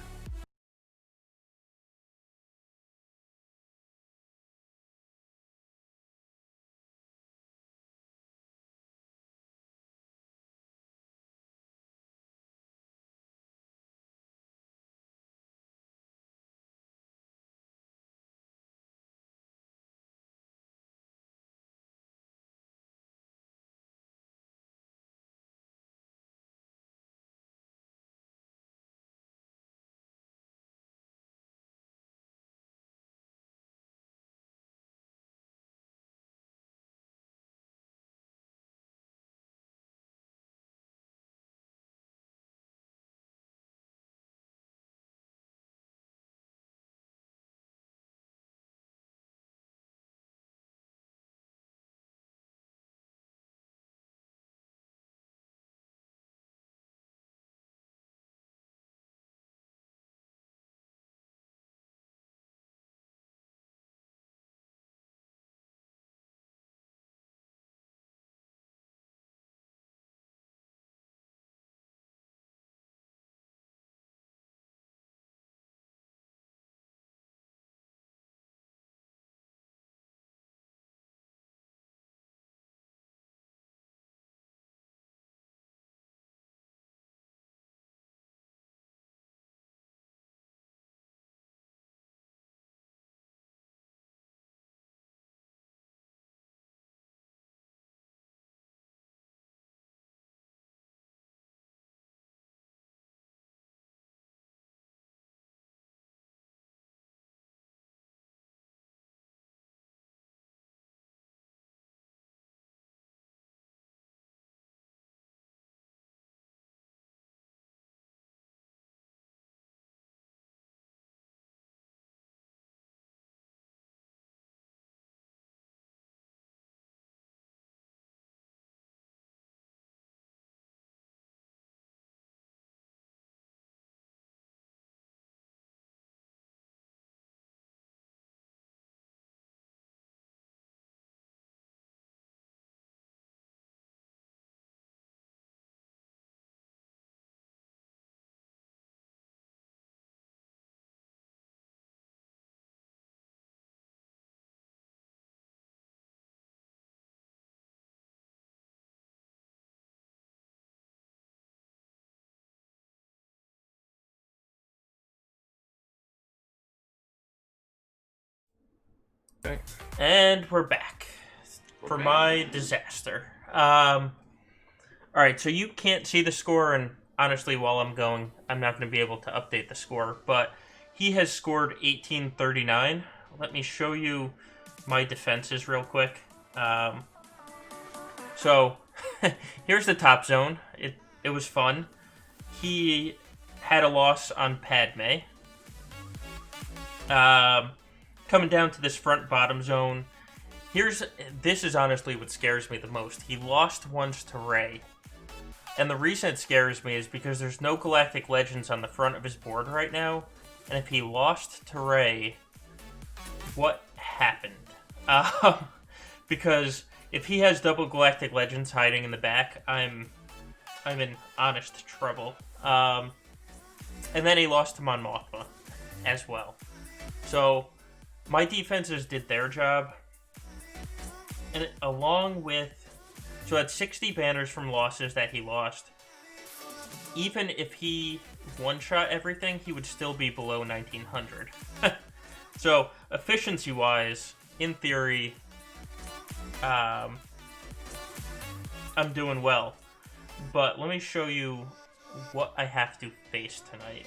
Okay. And we're back for my disaster. All right, so you can't see the score, and honestly, while I'm going, I'm not going to be able to update the score, but he has scored 1839. Let me show you my defenses real quick. So, here's the top zone. It was fun. He had a loss on Padme. Coming down to this front bottom zone, this is honestly what scares me the most. He lost once to Rey. And the reason it scares me is because there's no Galactic Legends on the front of his board right now. And if he lost to Rey, what happened? Because if he has double Galactic Legends hiding in the back, I'm in honest trouble. And then he lost to Mon Mothma as well. So my defenses did their job. And along with... So I had 60 banners from losses that he lost. Even if he one-shot everything, he would still be below 1900. So, efficiency-wise, in theory, I'm doing well. But let me show you what I have to face tonight.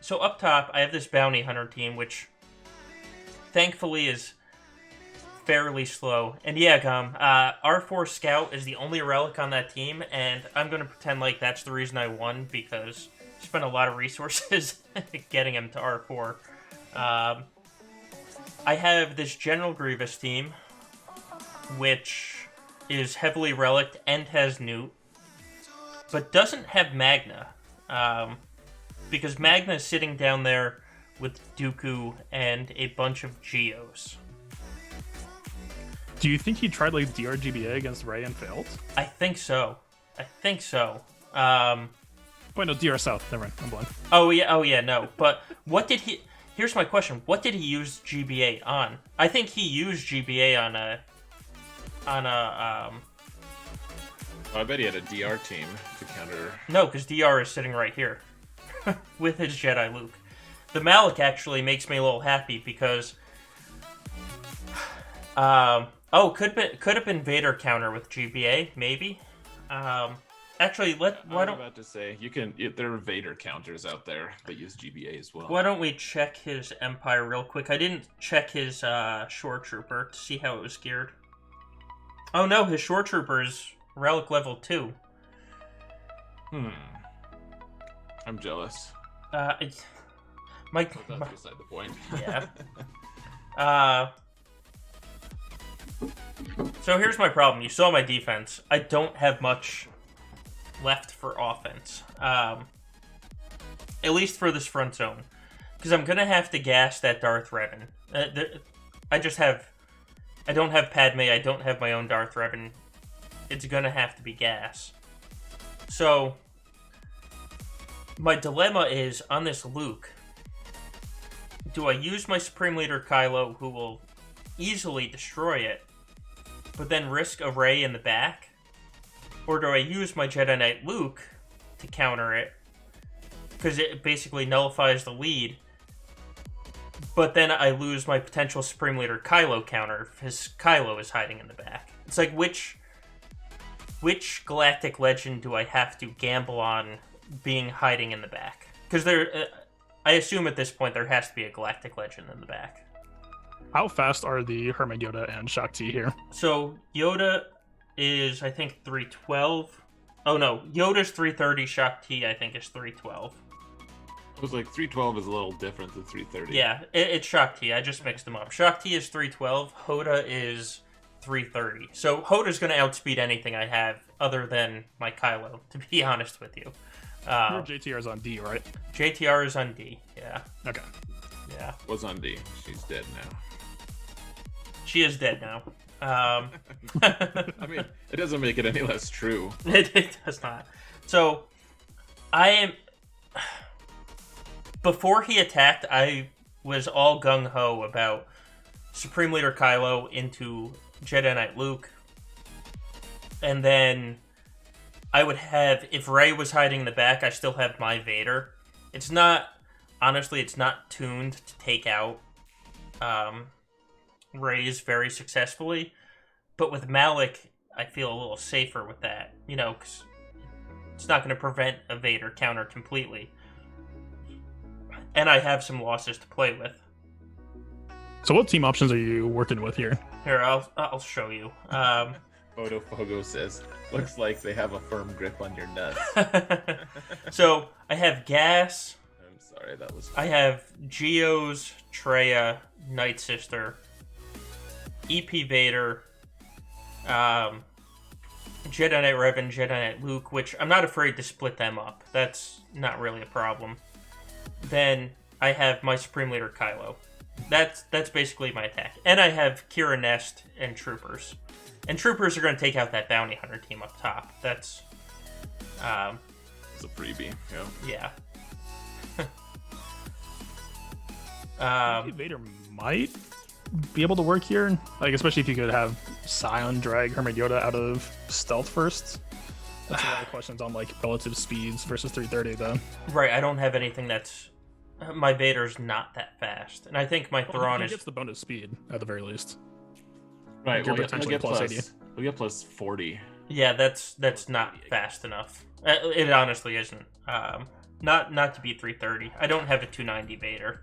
So up top, I have this Bounty Hunter team, which thankfully is fairly slow. And yeah, Gum, R4 Scout is the only relic on that team, and I'm going to pretend like that's the reason I won, because I spent a lot of resources getting him to R4. I have this General Grievous team, which is heavily relicked and has Newt, but doesn't have Magna, because Magna is sitting down there with Dooku and a bunch of Geos. Do you think he tried like DRGBA against Rey and failed? I think so. Wait, no, DR South. Never mind. I'm blind. Oh yeah, no. But what did he... Here's my question. What did he use GBA on? I think he used GBA on a... I bet he had a DR team to counter... No, because DR is sitting right here. With his Jedi Luke. The Malik actually makes me a little happy because... could have been Vader counter with GBA, maybe. Actually, why don't... I was about to say, there are Vader counters out there that use GBA as well. Why don't we check his Empire real quick? I didn't check his Shore Trooper to see how it was geared. Oh no, his Shore Trooper is Relic level 2. I'm jealous. That's beside the point. Yeah. So here's my problem. You saw my defense. I don't have much left for offense. At least for this front zone. Because I'm going to have to gas that Darth Revan. I don't have Padme. I don't have my own Darth Revan. It's going to have to be gas. So, my dilemma is, on this Luke, do I use my Supreme Leader Kylo, who will easily destroy it, but then risk a Rey in the back? Or do I use my Jedi Knight Luke to counter it? Because it basically nullifies the lead. But then I lose my potential Supreme Leader Kylo counter because Kylo is hiding in the back. It's like, which Galactic Legend do I have to gamble on being hiding in the back? Because I assume at this point there has to be a Galactic Legend in the back. How fast are the Hermit Yoda and Shaak Ti here? So Yoda is, I think, 312. Oh no, Yoda's 330. Shaak Ti, I think, is 312. It was like 312 is a little different than 330. Yeah, it's Shaak Ti. I just mixed them up. Shaak Ti is 312. Hoda is 330. So Hoda's going to outspeed anything I have other than my Kylo, to be honest with you. Your JTR is on D, right? JTR is on D, yeah. Okay. Yeah. Was on D. She's dead now. She is dead now. I mean, it doesn't make it any less true. It does not. So, I am... Before he attacked, I was all gung-ho about Supreme Leader Kylo into Jedi Knight Luke. And then I would have... If Rey was hiding in the back, I still have my Vader. It's not... Honestly, it's not tuned to take out Raze very successfully. But with Malik, I feel a little safer with that, you know, because it's not going to prevent a Vader counter completely. And I have some losses to play with. So what team options are you working with here? Here, I'll show you. Photofogo says, looks like they have a firm grip on your nuts. So I have Gas. I'm sorry, that was... I have Geos, Treya, Night Sister, EP Vader, Jedi Knight Revan, Jedi Knight Luke, which I'm not afraid to split them up. That's not really a problem. Then I have my Supreme Leader Kylo. That's basically my attack. And I have Kira Nest and Troopers. And Troopers are going to take out that Bounty Hunter team up top. That's... It's a freebie, yeah. Vader might be able to work here, like especially if you could have Scion drag Hermit Yoda out of stealth first. That's a lot of questions on like relative speeds versus 330 though. Right, I don't have anything that's... My Vader's not that fast. And I think my Thrawn he is... gets the bonus speed at the very least. Right, You're we'll potentially get plus plus 80. We'll get plus 40. Yeah, that's not fast enough. It honestly isn't. Not to be 330. I don't have a 290 Vader.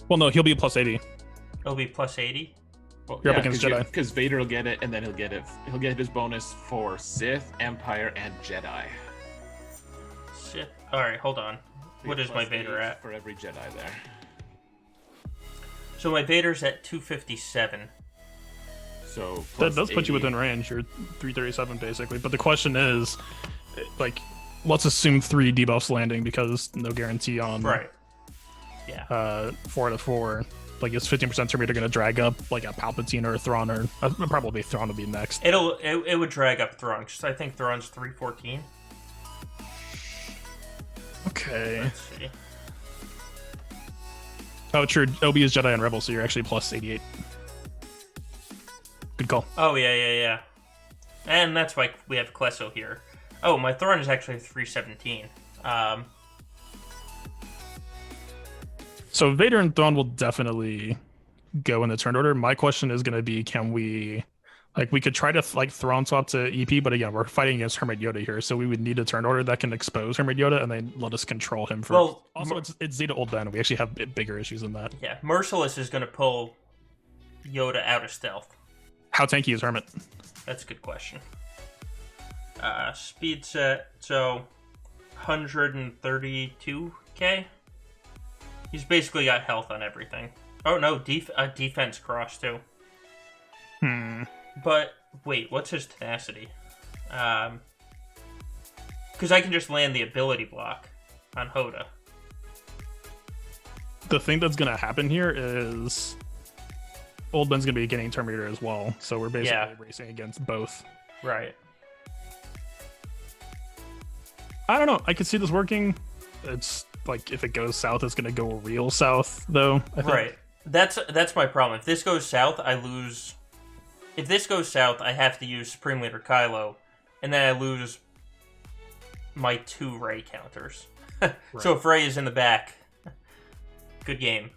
Well, no, he'll be plus 80. It'll be plus 80. Well, You're up against Jedi. Because Vader will get it, and then he'll get his bonus for Sith, Empire, and Jedi. Shit. Alright, hold on. What is my Plus Vader 8 at? for every Jedi there? So my Vader's at 257. So That plus does put you 80. within range. You're 337 basically. But the question is, like, let's assume 3 debuffs landing because no guarantee on Right. Yeah. 4 out of 4. Like, is 15% turn meter going to drag up like a Palpatine or a Thrawn, or probably Thrawn will be next. It would drag up Thrawn, because I think Thrawn's 314. Okay. Let's see. Oh, true. OB is Jedi and Rebel, so you're actually plus 88. Good call. Oh, yeah. And that's why we have Klesso here. Oh, my Thrawn is actually 317. So Vader and Thrawn will definitely go in the turn order. My question is going to be, can we... Like, we could try to, like, Thrawn swap to EP, but again, we're fighting against Hermit Yoda here, so we would need a turn order that can expose Hermit Yoda and then let us control him first. Well, also, it's Zeta Old Ben. We actually have bigger issues than that. Yeah, Merciless is going to pull Yoda out of stealth. How tanky is Hermit? That's a good question. Speed set, so 132k. He's basically got health on everything. Oh no, defense cross too. But wait, what's his tenacity? Because I can just land the ability block on Hoda. The thing that's going to happen here is Old Ben's going to be getting Terminator as well, so we're basically racing against both. Right. I don't know. I could see this working. It's like if it goes south, it's going to go real south, though. I think. Right. That's my problem. If this goes south, I lose. If this goes south, I have to use Supreme Leader Kylo, and then I lose my 2 Rey counters. So if Rey is in the back, good game.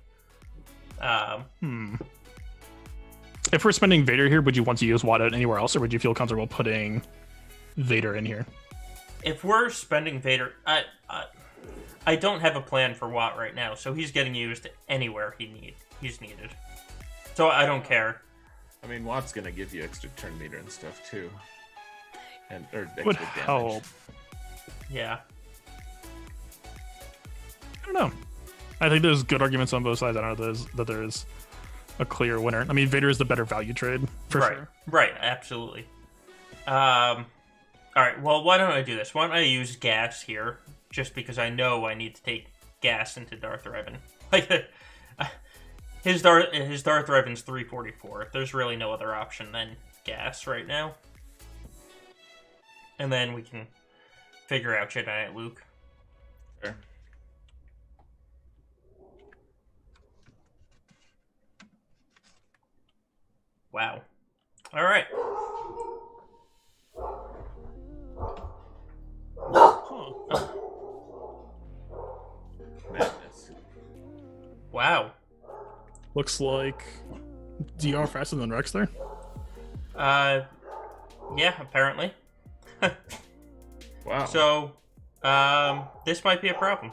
If we're spending Vader here, would you want to use Watt out anywhere else, or would you feel comfortable putting Vader in here? If we're spending Vader, I don't have a plan for Watt right now, so he's getting used anywhere he's needed. So I don't care. I mean, Watt's gonna give you extra turn meter and stuff too, or extra Would damage. help. Yeah. I don't know. I think there's good arguments on both sides. I don't know that there's a clear winner. I mean, Vader is the better value trade for sure. Right, absolutely. All right, well, why don't I do this? Why don't I use gas here, just because I know I need to take gas into Darth Revan. Like, his Darth Revan's 344. There's really no other option than gas right now. And then we can figure out Jedi Knight Luke. Sure. Wow. All right. Madness. Wow. Looks like DR faster than Rex there. Yeah, apparently. Wow. So, this might be a problem.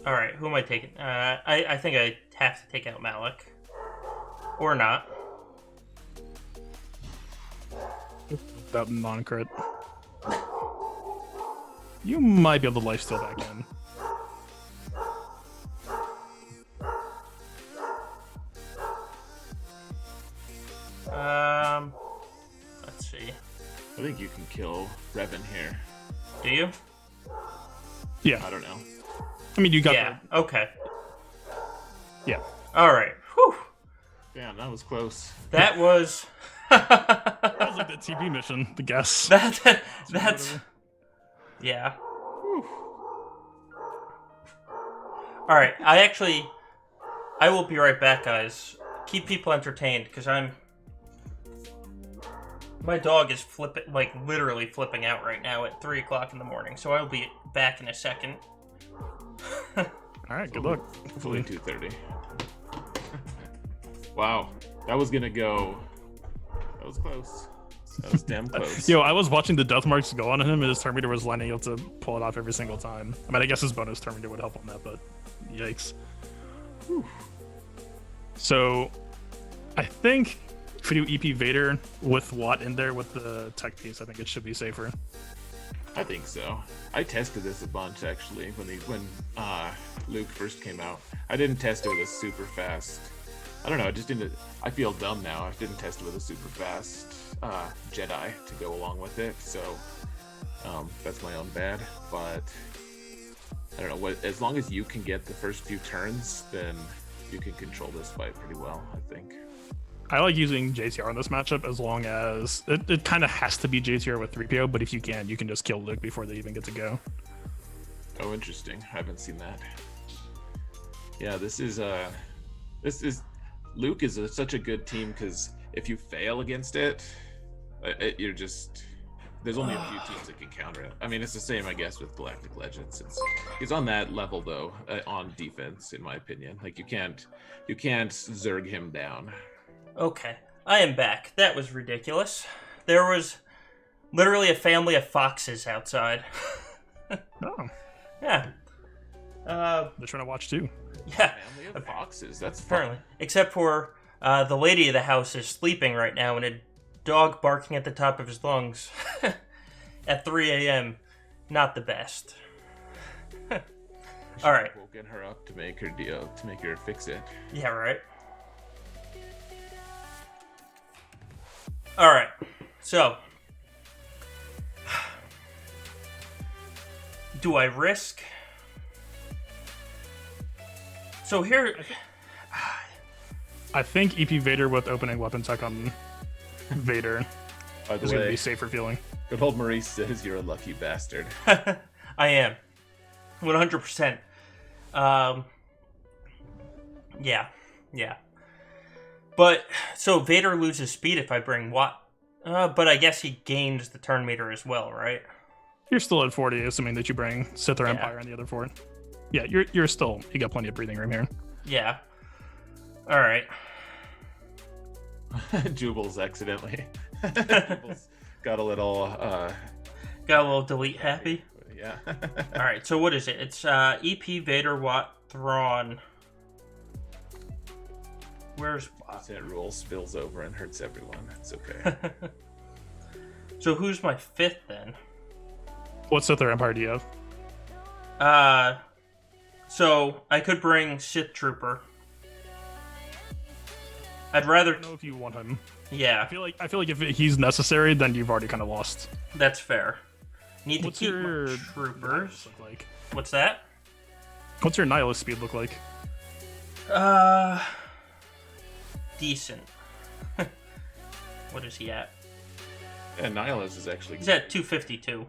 Alright, who am I taking? I think I have to take out Malik. Or not. That non-crit. You might be able to lifesteal back in. Let's see. I think you can kill Revan here. Do you? Yeah. I don't know. I mean, you got Yeah, okay. Yeah. Alright. Whew. Damn, that was close. That was... That was like the TV mission, the guess. That's... Yeah. Alright, I will be right back, guys. Keep people entertained, because my dog is literally flipping out right now at 3 o'clock in the morning, so I'll be back in a second. Alright, good luck. Hopefully 2:30. Wow, that was gonna go. That was close. That was damn close. Yo, I was watching the death marks go on him, and his turn meter was lining up to pull it off every single time. I mean, I guess his bonus turn meter would help on that, but yikes. Whew. So, I think if we do EP Vader with Watt in there with the tech piece, I think it should be safer. I think so. I tested this a bunch actually when Luke first came out. I didn't test it with a super fast. I don't know. I just didn't. I feel dumb now. I didn't test it with a super fast Jedi to go along with it. So that's my own bad. But I don't know. As long as you can get the first few turns, then you can control this fight pretty well, I think. I like using JTR in this matchup as long as it kind of has to be JTR with 3PO, but if you can just kill Luke before they even get to go. Oh, interesting. I haven't seen that. Yeah, this is Luke is such a good team because if you fail against it, you're just there's only a few teams that can counter it. I mean, it's the same, I guess, with Galactic Legends. He's on that level though on defense, in my opinion. Like you can't zerg him down. Okay, I am back. That was ridiculous. There was literally a family of foxes outside. Oh. Yeah. They're trying to watch too. Yeah. Family of foxes. That's Apparently. fun. Except for the lady of the house is sleeping right now and a dog barking at the top of his lungs at 3 a.m. Not the best. All right. Woken her up to make her fix it. Yeah, right. All right. So, do I risk? So here, I think EP Vader with opening weapon tech on Vader By the is going to way, be safer feeling. good old Maurice says you're a lucky bastard. I am 100%. Yeah. But so Vader loses speed if I bring Watt. But I guess he gains the turn meter as well, right? You're still at 40, assuming that you bring Sith or Yeah. Empire on the other fort. Yeah, you got plenty of breathing room here. Yeah. All right. Jubal's accidentally. Jubal's got a little. Got a little delete happy. Yeah. All right. So what is it? It's EP Vader Watt Thrawn. Where's Watt? That rule spills over and hurts everyone. It's okay. So who's my fifth then? What Sith or Empire do you have? So I could bring Sith Trooper. I'd rather. I don't know if you want him. Yeah, I feel like if he's necessary, then you've already kind of lost. that's fair. Need What's to keep your my troopers. Nihilus look like? What's that? What's your Nihilus speed look like? Decent. What is he at? And Nihilus is actually. He's at 252.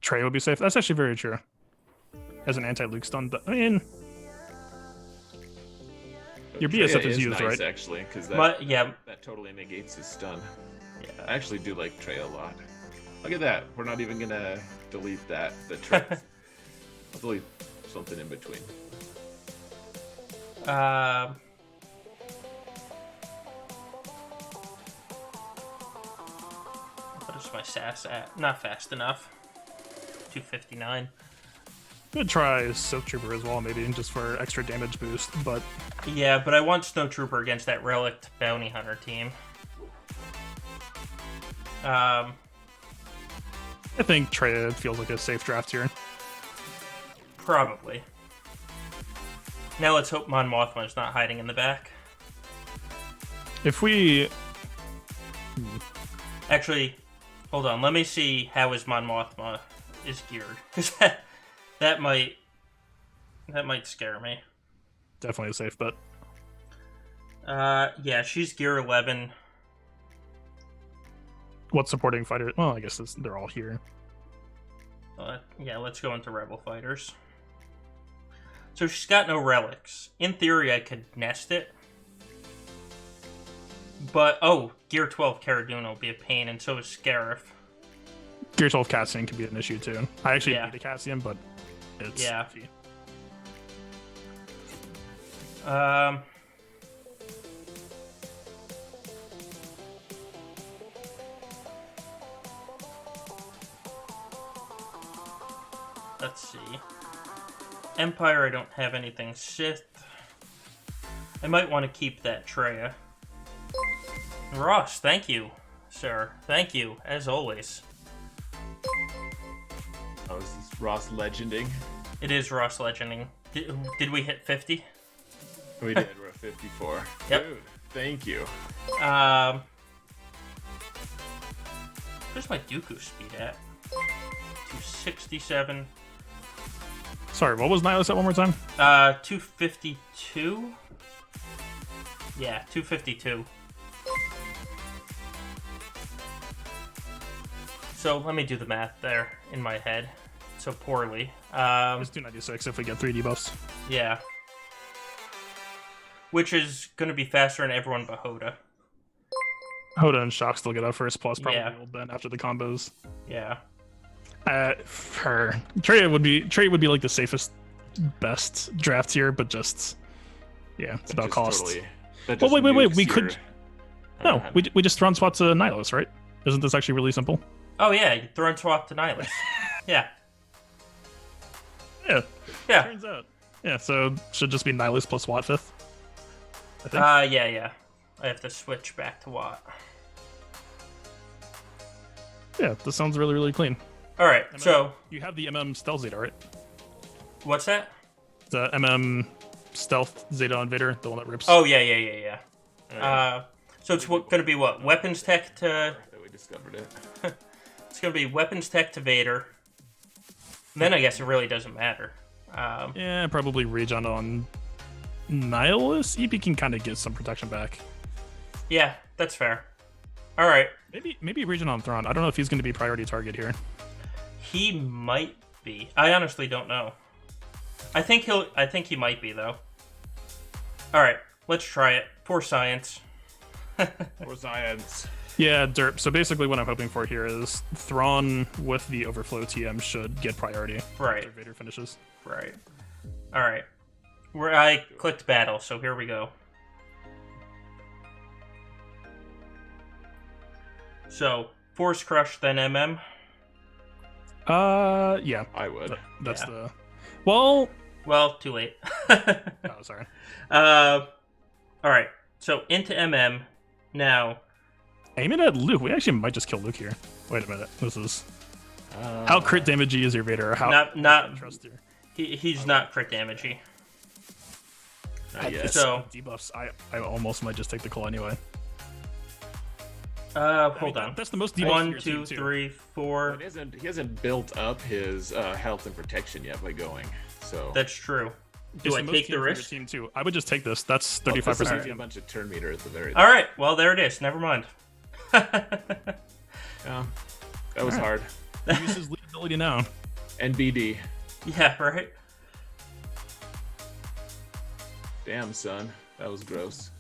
Trey would be safe. That's actually very true. As an anti-Luke stun, I mean, your BSF is used, nice, right? Actually, because But yeah, that totally negates his stun. yeah. I actually do like Trey a lot. Look at that. We're not even gonna delete that. The traits. I'll delete something in between. What is my SAS at? Not fast enough. 259. Could try Silk Trooper as well, maybe, just for extra damage boost, but... Yeah, but I want Snow Trooper against that Relict Bounty Hunter team. I think Treya feels like a safe draft here. Probably. Now let's hope Mon Mothma's not hiding in the back. If we... Actually, hold on. Let me see how his Mon Mothma is geared. Because that might scare me. Definitely a safe bet. Yeah, she's gear 11. What supporting fighter? Well, I guess they're all here. Yeah, let's go into Rebel Fighters. So she's got no relics. In theory, I could nest it. But, oh, Gear 12 Cara Dune will be a pain, and so is Scarif. Gear 12 Cassian can be an issue, too. I actually Yeah. need a Cassian, but it's... Yeah. iffy. Let's see. Empire, I don't have anything Sith. I might want to keep that Treya. Ross, thank you, sir. Thank you, as always. Oh, is this Ross legending? It is Ross legending. Did we hit 50? We did. We're at 54. Yep. Dude, thank you. Where's my Dooku speed at? 267. Sorry, what was Nihilus at one more time? 252? Yeah, 252. So let me do the math there in my head. So poorly. It's 296 if we get 3 debuffs. Yeah. Which is going to be faster than everyone but Hoda. Hoda and Shock still get up first, plus probably Yeah. Old Ben after the combos. Yeah. Treya would be like the safest, best draft here, but just it's about Just cost. Totally, that Well, just wait, nukes we your- could. No, we just run swap to Nihilus, right? Isn't this actually really simple? Oh yeah, you throw and swap to Nihilus. Yeah. Yeah. Yeah. Turns out. Yeah, so should just be Nihilus plus Watt 5th. I think. Yeah. I have to switch back to Watt. Yeah, this sounds really, really clean. Alright, so You have the Stealth Zeta, right? what's that? The Stealth Zeta Invader, the one that rips. Oh yeah. So it's gonna be what? Weapons tech to That we discovered it. it's gonna be weapons tech to Vader. Then I guess it really doesn't matter. Yeah, probably regen on Nihilus. EP can kind of get some protection back. Yeah, that's fair. Alright. Maybe regen on Thrawn. I don't know if he's going to be priority target here. He might be. I honestly don't know. I think he might be though. Alright, let's try it. For science. For science. Yeah, derp. So basically what I'm hoping for here is Thrawn with the Overflow TM should get priority. Right. After Vader finishes. Right. Alright. I clicked battle, so here we go. So, Force Crush, then MM. Yeah. I would. That's Yeah. the... Well... Well, too late. Oh, sorry. Alright. So, into MM. Now... Aim it at Luke. We actually might just kill Luke here. Wait a minute. This is... How crit damagey is your Vader? How Not trust your... he's not crit damagey. Not yet. So- debuffs. I almost might just take the call anyway. Hold on. That's the most debuffs. 1, in your 2, team, too. 3, 4. He hasn't built up his health and protection yet by going. So That's true. It's Do I most take team the for your risk? Team too. I would just take this. That's Well, 35% this is a TM. bunch of turn meter at the very. All right. Well, there it is. Never mind. Yeah, that was hard. He uses lead ability now. NBD. Yeah. Right. Damn, son, that was gross.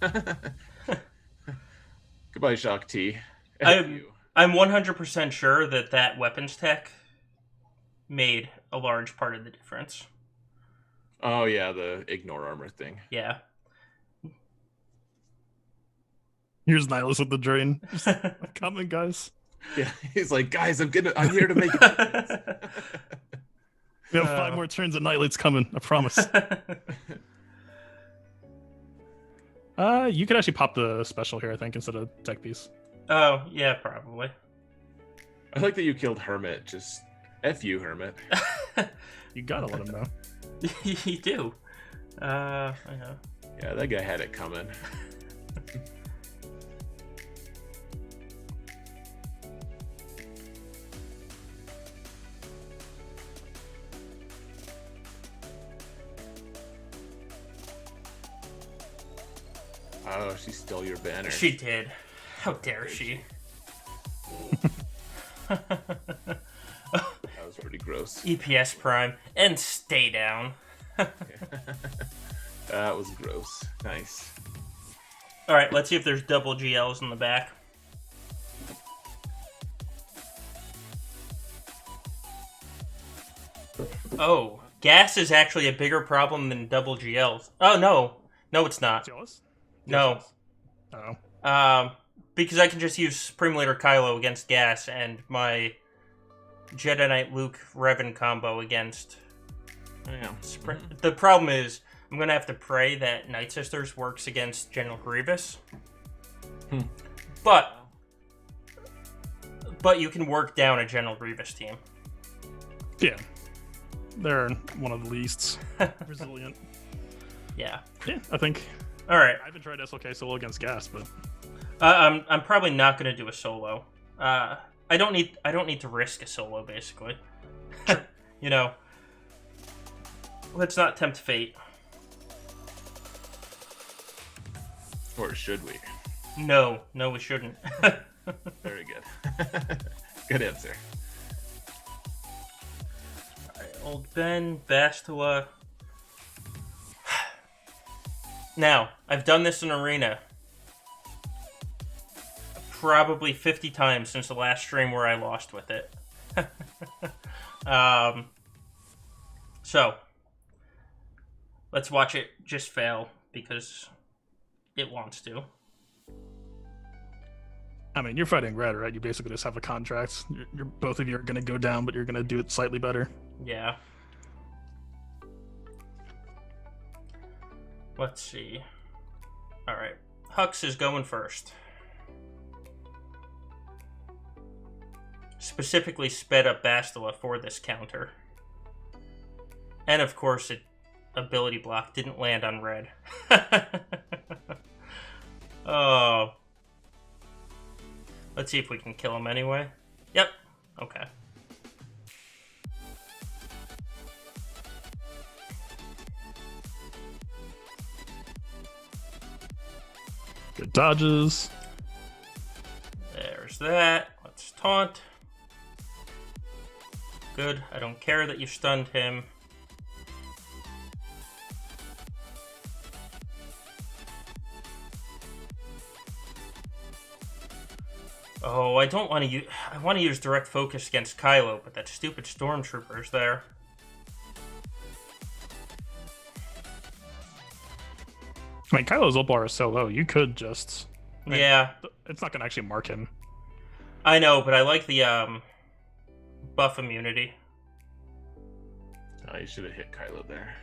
Goodbye, Shock T. I I'm 100% sure that that weapons tech made a large part of the difference. Oh yeah, the ignore armor thing. Yeah. Here's Nihilus with the drain. I'm coming, guys. Yeah, he's like, guys, I'm here to make it. We have 5 more turns and Nihilus coming. I promise. You could actually pop the special here, I think, instead of tech piece. Oh, yeah, probably. I like that you killed Hermit. Just F you, Hermit. You gotta let him know. You do. I know. Yeah, that guy had it coming. Oh, she stole your banner. She did. How dare she? That was pretty gross. EPS Prime and stay down. That was gross. Nice. Alright, let's see if there's double GLs in the back. Oh, gas is actually a bigger problem than double GLs. Oh, no. No, it's not. Jealous? No. Oh. Because I can just use Supreme Leader Kylo against gas and my Jedi Knight Luke Revan combo against Yeah. The problem is, I'm going to have to pray that Night Sisters works against General Grievous. But you can work down a General Grievous team. Yeah. They're one of the least resilient. Yeah. Yeah, I think. All right. I haven't tried SLK solo against gas, but I'm probably not going to do a solo. I don't need to risk a solo, basically. You know. Let's not tempt fate. Or should we? No, we shouldn't. Very good. Good answer. Alright, old Ben, Bastila. Now, I've done this in Arena probably 50 times since the last stream where I lost with it. So, let's watch it just fail because it wants to. I mean, you're fighting red, right? You basically just have a contract. You're both of you are going to go down, but you're going to do it slightly better. Yeah. Let's see. Alright. Hux is going first. Specifically sped up Bastila for this counter. And of course, it ability block didn't land on red. Oh. Let's see if we can kill him anyway. Yep. Okay. Good dodges. There's that. Let's taunt. Good. I don't care that you stunned him. Oh, I don't want to use... I want to use direct focus against Kylo, but that stupid stormtrooper is there. I mean, Kylo's ult bar is so low, you could just... Yeah. It's not going to actually mark him. I know, but I like the, buff immunity. Oh, you should have hit Kylo there.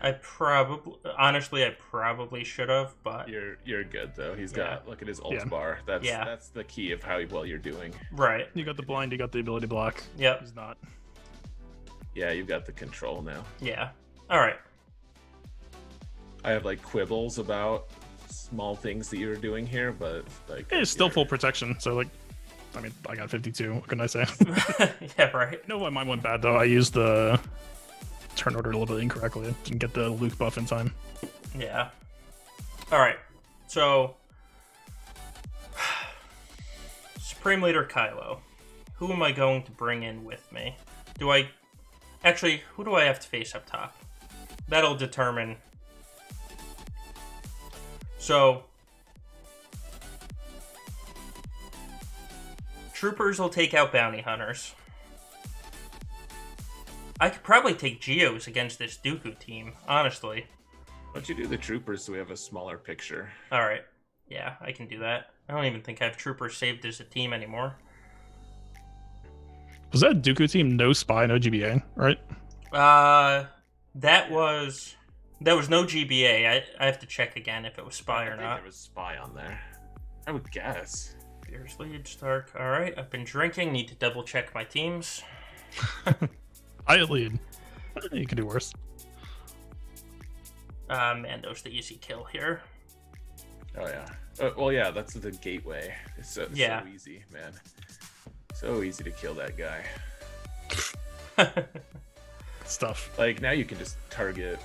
Honestly, I probably should have, but... You're good, though. He's got... Look at his ult bar. That's the key of how well you're doing. Right. You got the blind, you got the ability block. Yep. He's not. Yeah, you've got the control now. Yeah. Alright. I have, like, quibbles about small things that you're doing here, but, like... It's still full protection, so, like... I mean, I got 52. What can I say? Yeah, right. No, why mine went bad, though. I used the turn order a little bit incorrectly. Didn't get the Luke buff in time. Yeah. Alright. So... Supreme Leader Kylo. Who am I going to bring in with me? Actually, who do I have to face up top? That'll determine... So... Troopers will take out bounty hunters. I could probably take Geos against this Dooku team, honestly. Why don't you do the troopers so we have a smaller picture? Alright. Yeah, I can do that. I don't even think I have Troopers saved as a team anymore. Was that Dooku team no spy, no GBA, right? That was no GBA. I have to check again if it was spy or I think not. there was spy on there. I would guess. Fears lead, Stark. Alright, I've been drinking. Need to double check my teams. I lead. You can do worse. Mando's the easy kill here. Oh yeah. Well, yeah, that's the gateway. It's so easy, man. So easy to kill that guy. Stuff. Like, now you can just target...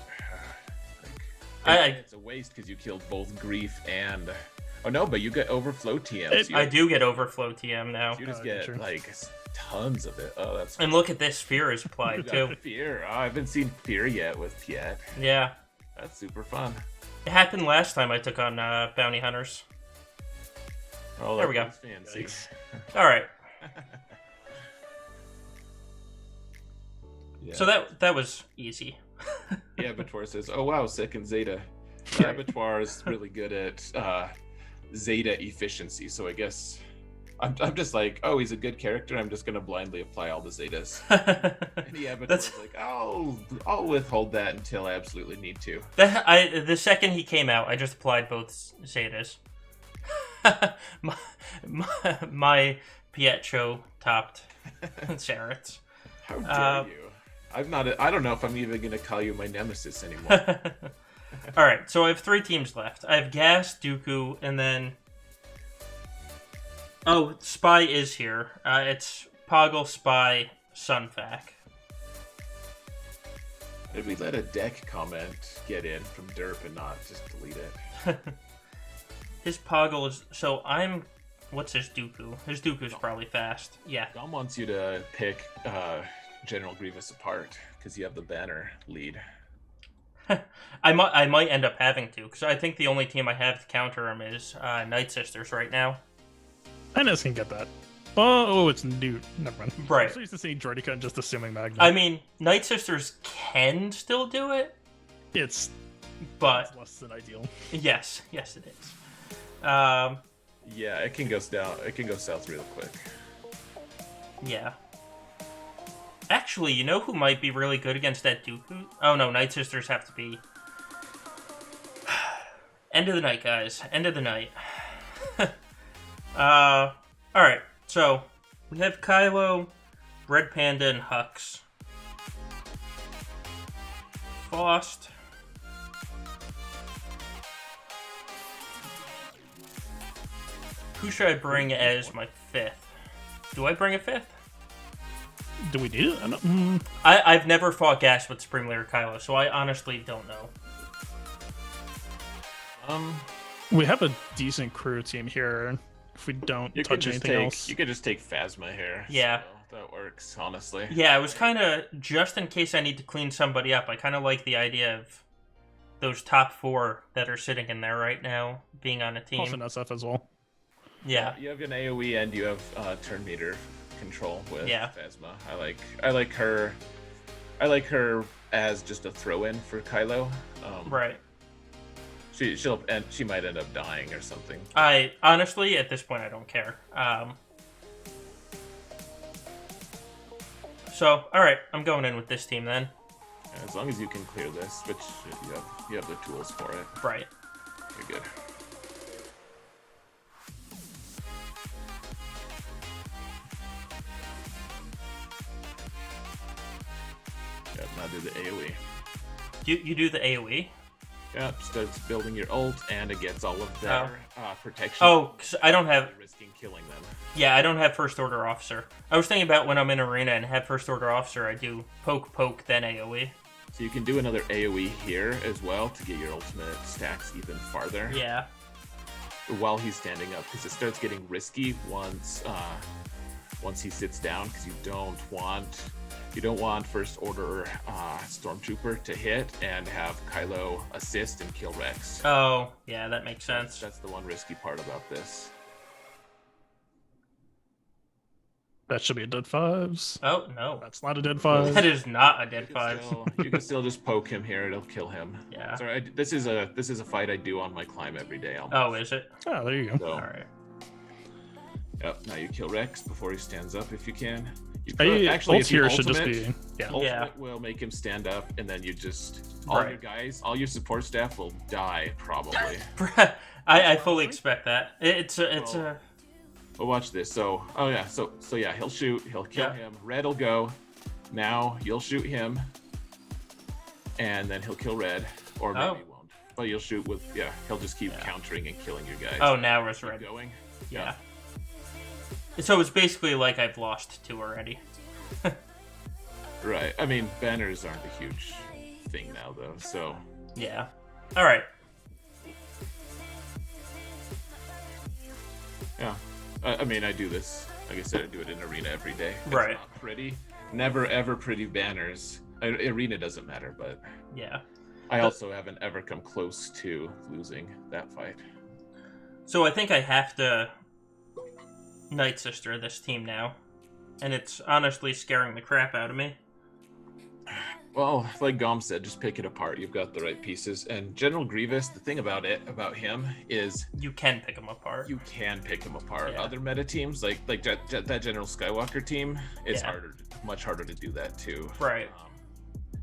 it's a waste because you killed both Grief and... Oh no, but you get overflow TM. So I do get overflow TM now. You just get, like, tons of it. Oh, that's... And look at this, Fear is applied, too. Fear. Oh, I haven't seen Fear yet with Piet. Yeah. That's super fun. It happened last time I took on bounty hunters. Oh, there we go. Fancy. All right. Yeah. So that was easy. Yeah, Abattoir says, "Oh wow, second Zeta." Yeah, Abattoir is really good at Zeta efficiency. So I guess I'm just like, oh, he's a good character. I'm just gonna blindly apply all the Zetas. And the Abattoir's like, oh, I'll withhold that until I absolutely need to. The second he came out, I just applied both Zetas. my Pietro topped Sarats. How dare you? I don't know if I'm even gonna call you my nemesis anymore. All right, so I have 3 teams left. I have Gas, Dooku, and then Spy is here. It's Poggle, Spy, Sunfac. Did we let a deck comment get in from Derp and not just delete it? His Poggle is... So I'm... What's his Dooku? His Dooku's probably fast. Yeah. Dom wants you to pick General Grievous apart because you have the banner lead. I might end up having to, because I think the only team I have to counter him is Night Sisters right now. Ines can get that. Oh, it's Newt. Never mind. Right. I'm so used to seeing Droidica and just assuming Magna. I mean, Night Sisters can still do it. It's less than ideal. Yes, it is. Yeah, it can go down. It can go south real quick. Yeah. Actually, you know who might be really good against that Dooku? Oh no, Night Sisters have to be... End of the night, guys. End of the night. Alright, so we have Kylo, Red Panda, and Hux. Faust. Who should I bring as my 5th? Do I bring a 5th? Do we need it? I don't... I've never fought Gas with Supreme Leader Kylo, so I honestly don't know. We have a decent crew team here. If we don't touch anything else, you could just take Phasma here. Yeah, so that works. Honestly. Yeah, I was kind of just in case I need to clean somebody up. I kind of like the idea of those top 4 that are sitting in there right now being on a team. Also an SF as well. Yeah. You have an AOE and you have turn meter control with Phasma. I like her as just a throw-in for Kylo. Right. She might end up dying or something. I honestly, at this point, I don't care. So, all right, I'm going in with this team then. Yeah, as long as you can clear this, which you have the tools for it. Right. You're good. Yeah, now do the AoE. You do the AoE? Yep, starts building your ult, and it gets all of their protection. Oh, because I don't have... Risking killing them. Yeah, I don't have First Order Officer. I was thinking about when I'm in Arena and have First Order Officer, I do poke, then AoE. So you can do another AoE here as well to get your ultimate stacks even farther. Yeah. While he's standing up, because it starts getting risky once he sits down, because you don't want First Order Stormtrooper to hit and have Kylo assist and kill Rex. Oh, yeah, that makes sense. That's the one risky part about this. That should be a dead 5s. Oh, no. That's not a dead 5. That is not a dead You 5. can still just poke him here. It'll kill him. Yeah. Sorry, this is a fight I do on my climb every day. Almost. Oh, is it? Oh, there you go. So, Alright. yep. Now you kill Rex before he stands up if you can. Actually, if here you should just ultimate, be... Yeah. Ultimate will make him stand up, and then you just all your support staff will die probably. I fully expect that. But watch this. So yeah, he'll shoot. He'll kill him. Red will go. Now you'll shoot him, and then he'll kill Red, or maybe he won't. But you'll shoot with He'll just keep countering and killing your guys. Oh, now it's Keep Red. going. Yeah. So it's basically like I've lost 2 already. Right. I mean, banners aren't a huge thing now, though. So. Yeah. All right. Yeah. I mean, I do this. Like I said, I do it in Arena every day. It's Right. not pretty. Never ever pretty banners. Arena doesn't matter, but Yeah. I also haven't ever come close to losing that fight. So I think I have to Night Sister this team now, and it's honestly scaring the crap out of me. Well, like Gom said, just pick it apart. You've got the right pieces. And General Grievous, the thing about him is You can pick them apart. you can pick him apart. Yeah. Other meta teams, like that General Skywalker team, it's much harder to do that too. Right.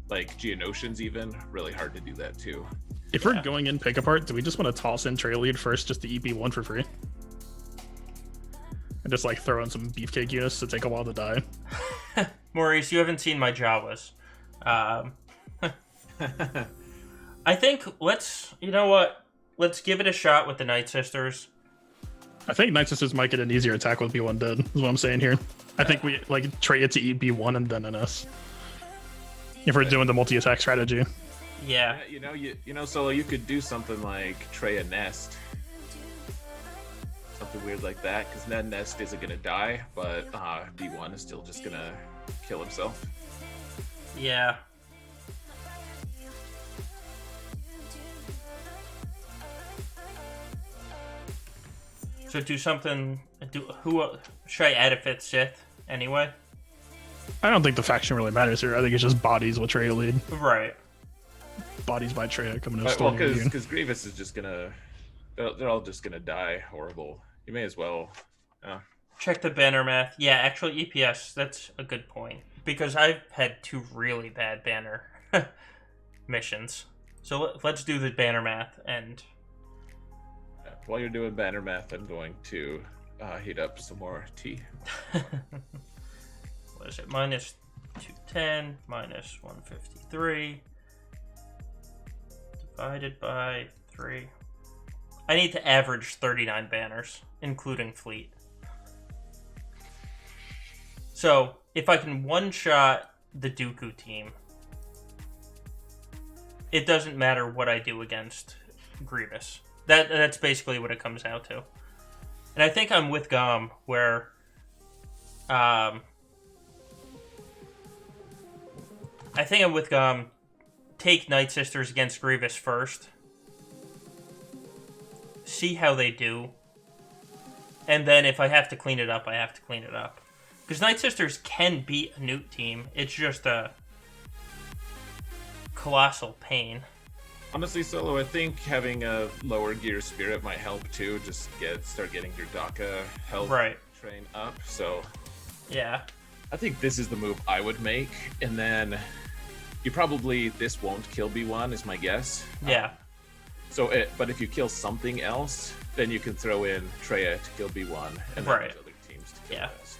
Like Geonosians, even really hard to do that too. If we're going in pick apart, do we just want to toss in Trail Lead first just to EP1 for free? And just like throw in some beefcake units to take a while to die? Maurice, you haven't seen my Jawas. I think you know what? Let's give it a shot with the Night Sisters. I think Night Sisters might get an easier attack with B1 dead, is what I'm saying here. I think we like trade it to EB1 and then NS. If we're doing the multi-attack strategy. Yeah. You know, Solo, you could do something like Trey a Nest. Something weird like that, because then Nest isn't gonna die, but B1 is still just gonna kill himself. Yeah. So do something. Who should I add a 5th Sith anyway? I don't think the faction really matters here. I think it's just bodies with Trey Lead. Right. Bodies by Trey coming to Well, storm. because Grievous is just gonna. They're all just gonna die horrible. You may as well. Check the banner math. Yeah, actually, EPS. That's a good point because I've had 2 really bad banner missions. So let's do the banner math and. While you're doing banner math, I'm going to heat up some more tea. What is it? Minus 210, minus 153, divided by 3. I need to average 39 banners, including fleet. So, if I can one-shot the Dooku team, it doesn't matter what I do against Grievous. That's basically what it comes out to. And I think I'm with Gom, where take Night Sisters against Grievous first. See how they do. And then if I have to clean it up, I have to clean it up. Because Night Sisters can beat a Newt team. It's just a colossal pain. Honestly, Solo, I think having a lower gear spirit might help too. Just start getting your DACA health train up. So yeah, I think this is the move I would make. And then this won't kill B1 is my guess. Yeah. But if you kill something else, then you can throw in Treya to kill B1 and then those other teams to kill the rest.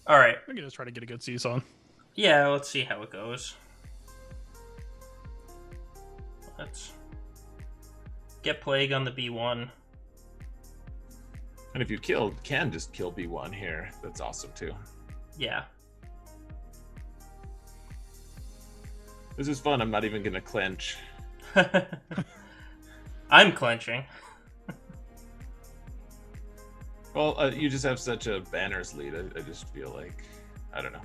All right. We can just try to get a good seesaw. Yeah, let's see how it goes. Let's get Plague on the B1. And if you can just kill B1 here, that's awesome too. Yeah. This is fun. I'm not even gonna clench. I'm clenching. Well, you just have such a banners lead. I just feel like, I don't know.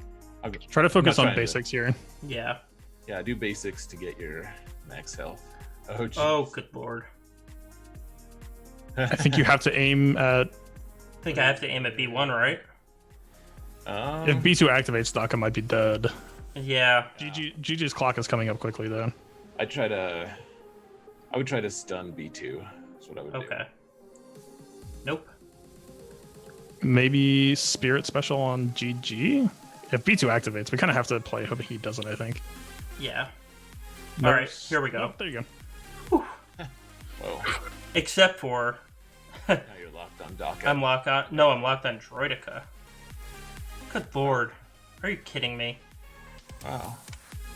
Try to focus on basics here. Yeah. Yeah, do basics to get your max health. Oh, good lord. I think you have to aim at... I think I have to aim at B1, right? If B2 activates, Daka might be dead. Yeah. GG's clock is coming up quickly, though. I would try to stun B2. That's what I would do. Okay. Nope. Maybe Spirit Special on GG? If B2 activates, we kind of have to play hope he doesn't, I think. Yeah. No, All right, here we go. Oh, there you go. Whoa. Except for... Now you're locked on Daka. I'm locked on... No, I'm locked on Droidica. Good lord. Are you kidding me? Wow.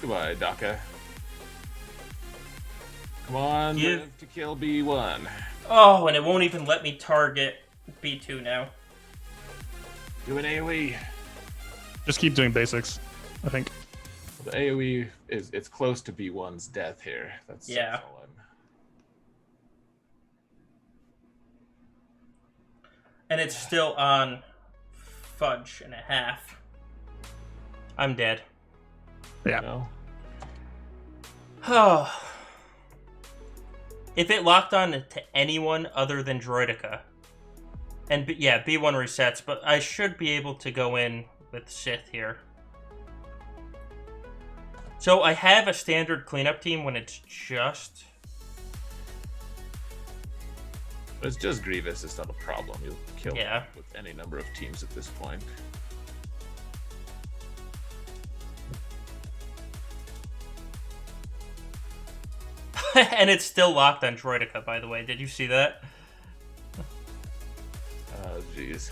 Goodbye, Daka. Come on, live to kill B1. Oh, and it won't even let me target B2 now. Do an AoE. Just keep doing basics, I think. The AoE it's close to B1's death here. That's Yeah. all And it's still on fudge and a half. I'm dead. Yeah. No? Oh. If it locked on to anyone other than Droidica, and yeah, B1 resets, but I should be able to go in with Sith here. So I have a standard cleanup team when it's just... But it's just Grievous. It's not a problem. You'll kill Yeah. him with any number of teams at this point. And it's still locked on Droidica, by the way. Did you see that? Oh, jeez.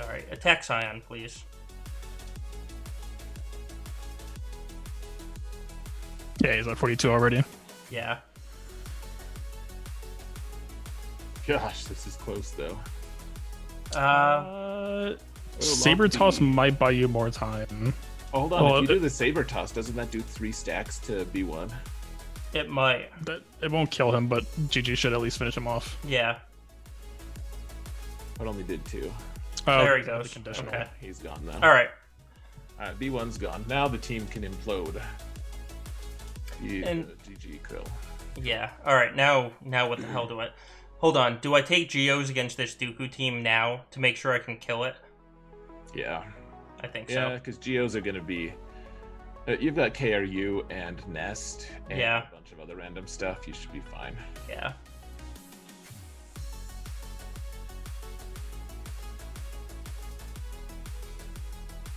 Alright, attack Scion, please. Yeah, he's at 42 already. Yeah. Gosh, this is close, though. Saber Toss might buy you more time. Oh, hold on. Well, if you do the Saber Toss, doesn't that do 3 stacks to B1? It might. It won't kill him, but GG should at least finish him off. Yeah. It only did 2. Oh, There he the goes. conditional. Okay. He's gone, though. Alright. Alright, B1's gone. Now the team can implode. And- GG Krill. Yeah. Alright, now what the hell do I... Hold on. Do I take Geos against this Dooku team now to make sure I can kill it? Yeah. I think Yeah, so. because Geos are going to be... you've got KRU and Nest and Yeah. a bunch of other random stuff. You should be fine. Yeah.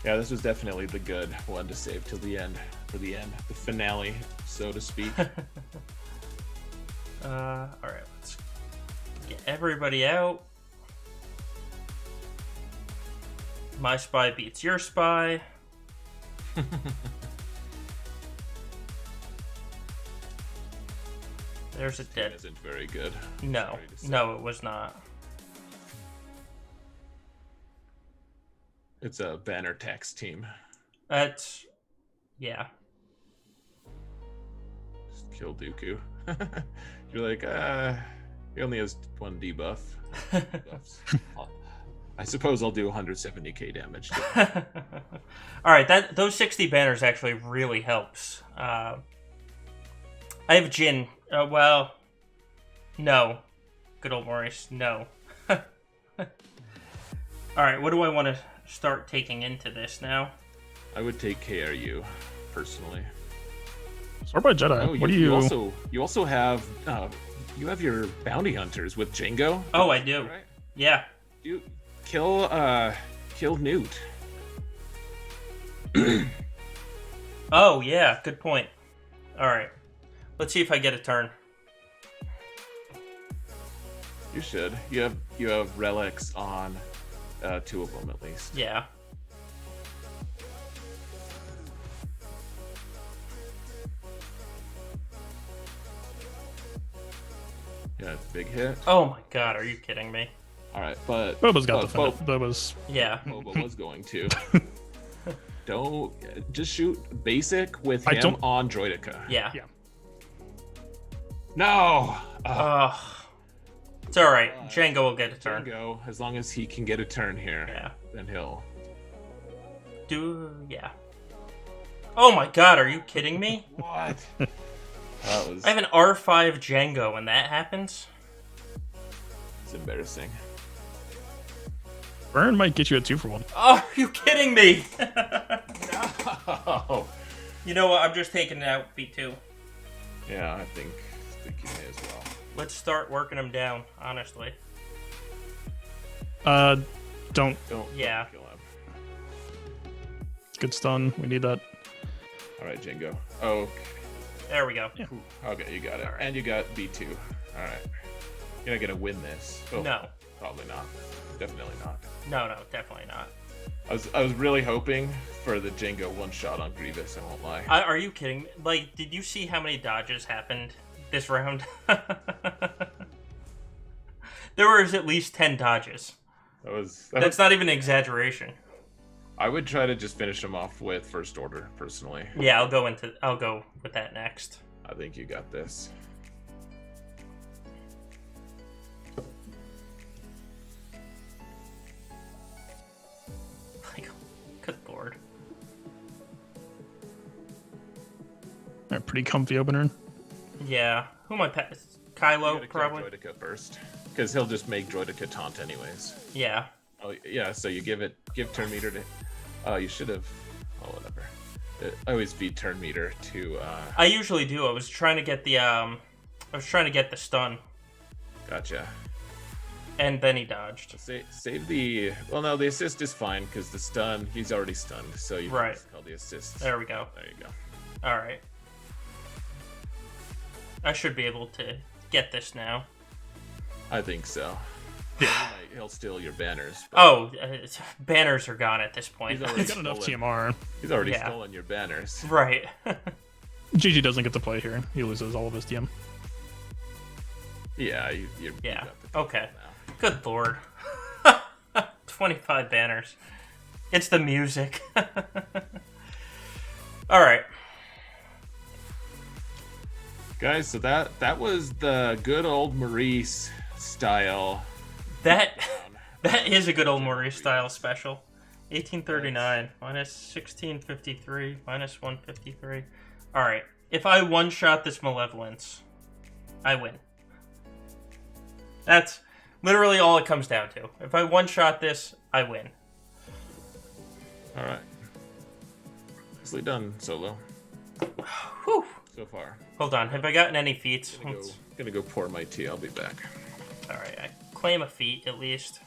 Yeah, this was definitely the good one to save till the end. For the end. The finale, so to speak. Alright, let's get everybody out. My spy beats your spy. There's a dead... Isn't very good. No. Sorry to say. No, it was not. It's a banner text team. That's... Yeah. Just kill Dooku. You're like, he only has 1 debuff. Debuffs. I suppose I'll do 170k damage. Alright, those 60 banners actually really helps. I have Jin. Well, no. Good old Maurice, no. Alright, what do I want to start taking into this now? I would take KRU, personally. Sword by Jedi. Oh, What do you... You also have you have your bounty hunters with Jango. Oh, I do. Right? Yeah. You kill Newt. Oh, yeah, good point. Alright. Let's see if I get a turn. You should. You have relics on 2 of them at least. Yeah. Yeah, big hit. Oh my god, are you kidding me? All right, but Boba's got the Bo- Boba's... Yeah. Boba was going to. Don't just shoot basic with I him don't- on Droidica. Yeah. Yeah. No. It's alright. Django will get a turn. Jango, as long as he can get a turn here, Yeah. then he'll. Yeah. Oh my god, are you kidding me? What? That was. I have an R5 Django when that happens. It's embarrassing. Burn might get you a 2-for-1. Oh, are you kidding me? No. You know what? I'm just taking it out B2. Yeah, I think you may as well. Let's start working them down, honestly. Don't. Yeah. Don't kill him. Good stun. We need that. All right, Jingo. Oh, okay. There we go. Yeah. Okay, you got it. All right. And you got B2. All right. You're not gonna win this. Oh, No. Probably not. Definitely not. No, definitely not. I was really hoping for the Jingo one shot on Grievous. I won't lie. Are you kidding me? Like, did you see how many dodges happened this round? There was at least 10 dodges. That's not even an exaggeration. I would try to just finish him off with First Order, personally. Yeah, I'll go with that next. I think you got this. Like, good lord. Alright, pretty comfy opener. Yeah. Who am I You Kylo, gotta kill probably? Droideka first, because he'll just make Droideka taunt anyways. Yeah. Oh yeah, so you give turn meter to. Oh, you should have. Oh, whatever. I always feed turn meter to. I usually do. I was trying to get the stun, Gotcha. and then he dodged. Save the. Well, no, the assist is fine because the stun. He's already stunned, so you Right. can just call the assist. There we go. There you go. All right. I should be able to get this now. I think so. Yeah. He'll steal your banners. But Oh, banners are gone at this point. He's already Got enough stolen- TMR. He's already Yeah. stolen your banners. Right. GG doesn't get to play here. He loses all of his DM. Yeah, you Yeah, got the okay. now. Good lord. 25 banners. It's the music. All right. Guys, so that was the good old Maurice style. That is a good old Maurice style special. 1839 minus 1653 minus 153. All right. If I one-shot this Malevolence, I win. That's literally all it comes down to. If I one-shot this, I win. All right. Nicely done, Solo. Whew. So far. Hold on. Have I gotten any feats? Gonna go pour my tea. I'll be back. All right. I claim a feat at least.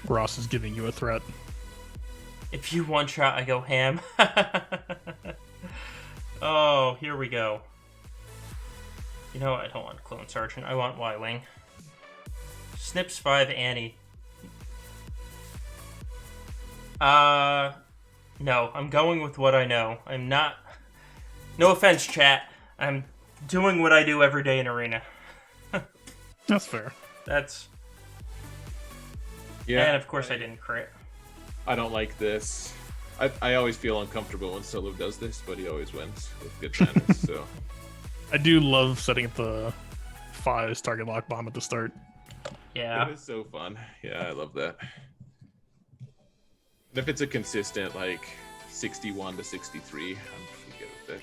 Ross is giving you a threat. If you one-shot, I go ham. Oh, here we go. You know what? I don't want Clone Sergeant. I want Y-Wing. Snips 5 Annie. No. I'm going with what I know. I'm not... No offense, chat. I'm doing what I do every day in Arena. That's fair. That's... Yeah. And of course I didn't crit. I don't like this. I always feel uncomfortable when Solo does this, but he always wins with good banners. So I do love setting up the Fi's target lock bomb at the start. Yeah. that is so fun. Yeah, I love that. And if it's a consistent like 61 to 63, I'm pretty good with it.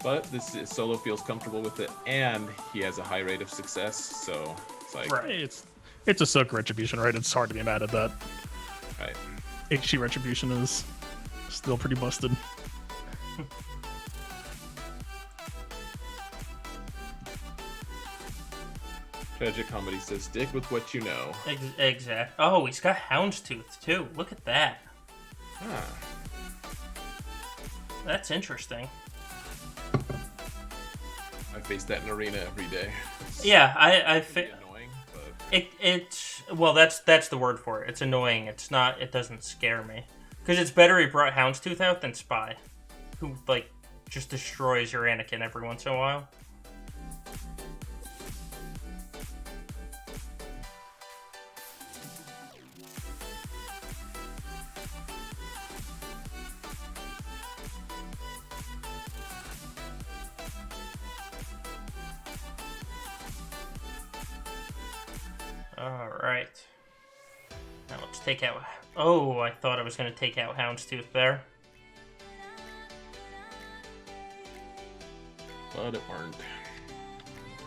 But Solo feels comfortable with it, and he has a high rate of success, so it's like Right. It's a Soak Retribution, right? It's hard to be mad at that. right. HG Retribution is still pretty busted. Tragic Comedy says, stick with what you know. Exact. Oh, he's got Houndstooth too. Look at that. Ah, That's interesting. I face that in Arena every day. It's Yeah, I pretty annoying, but it's well, that's the word for it. It's annoying. It's not. It doesn't scare me because it's better he brought Houndstooth out than Spy, who like just destroys your Anakin every once in a while. Let's take out... Oh, I thought I was going to take out Houndstooth there. But it weren't.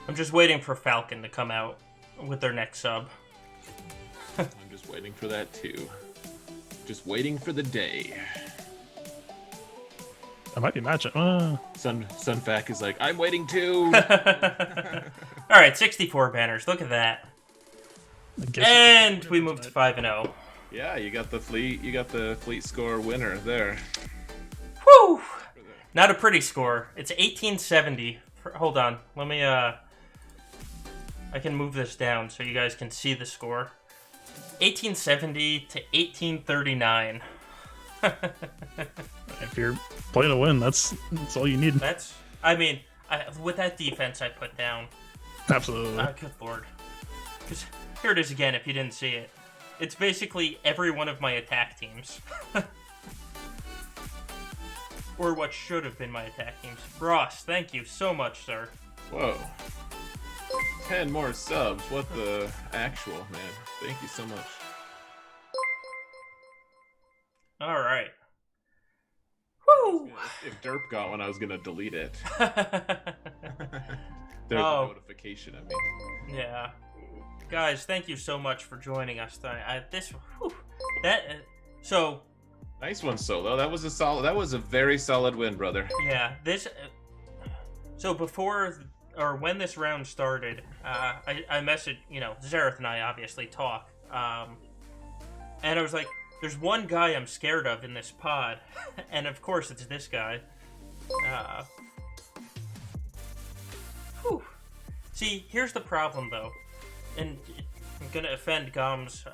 I'm just waiting for Falcon to come out with their next sub. I'm just waiting for that too. Just waiting for the day. I might be matching. Sunfac is like, I'm waiting too. All right, 64 banners. Look at that. And we moved to 5-0. Yeah, you got the fleet. You got the fleet score winner there. Whew! Not a pretty score. It's 1870. Hold on. Let me, I can move this down so you guys can see the score. 1870 to 1839. If you're playing to win, that's all you need. I mean, with that defense I put down. Absolutely. Good lord. Because here it is again, if you didn't see it. It's basically every one of my attack teams. Or what should have been my attack teams. Ross, thank you so much, sir. Whoa. 10 more subs. What the actual, man. Thank you so much. Alright. Woo! If Derp got one, I was going to delete it. There's a notification, I mean. Yeah. Guys, thank you so much for joining us tonight. So... Nice one, Solo. That was a solid. That was a very solid win, brother. Yeah, this. So before or when this round started, I messaged. Zareth and I obviously talk, and I was like, "There's one guy I'm scared of in this pod," and of course it's this guy. Whew. See, here's the problem though, and I'm gonna offend Gom's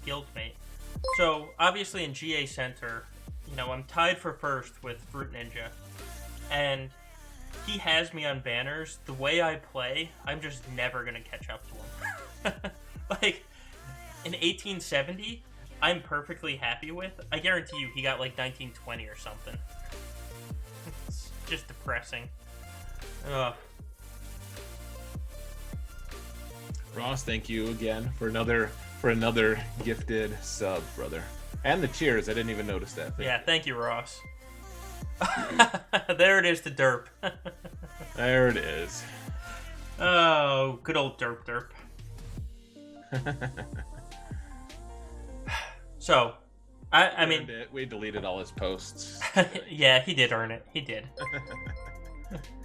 guildmate. So, obviously in GA Center, I'm tied for first with Fruit Ninja. And he has me on banners. The way I play, I'm just never going to catch up to him. Like, in 1870, I'm perfectly happy with. I guarantee you he got like 1920 or something. It's just depressing. Ugh. Ross, thank you again for another gifted sub, brother. And the cheers, I didn't even notice that. Yeah, thank you, Ross. There it is, the derp. There it is. Oh, good old derp. So, I mean... We deleted all his posts. Yeah, he did earn it. He did.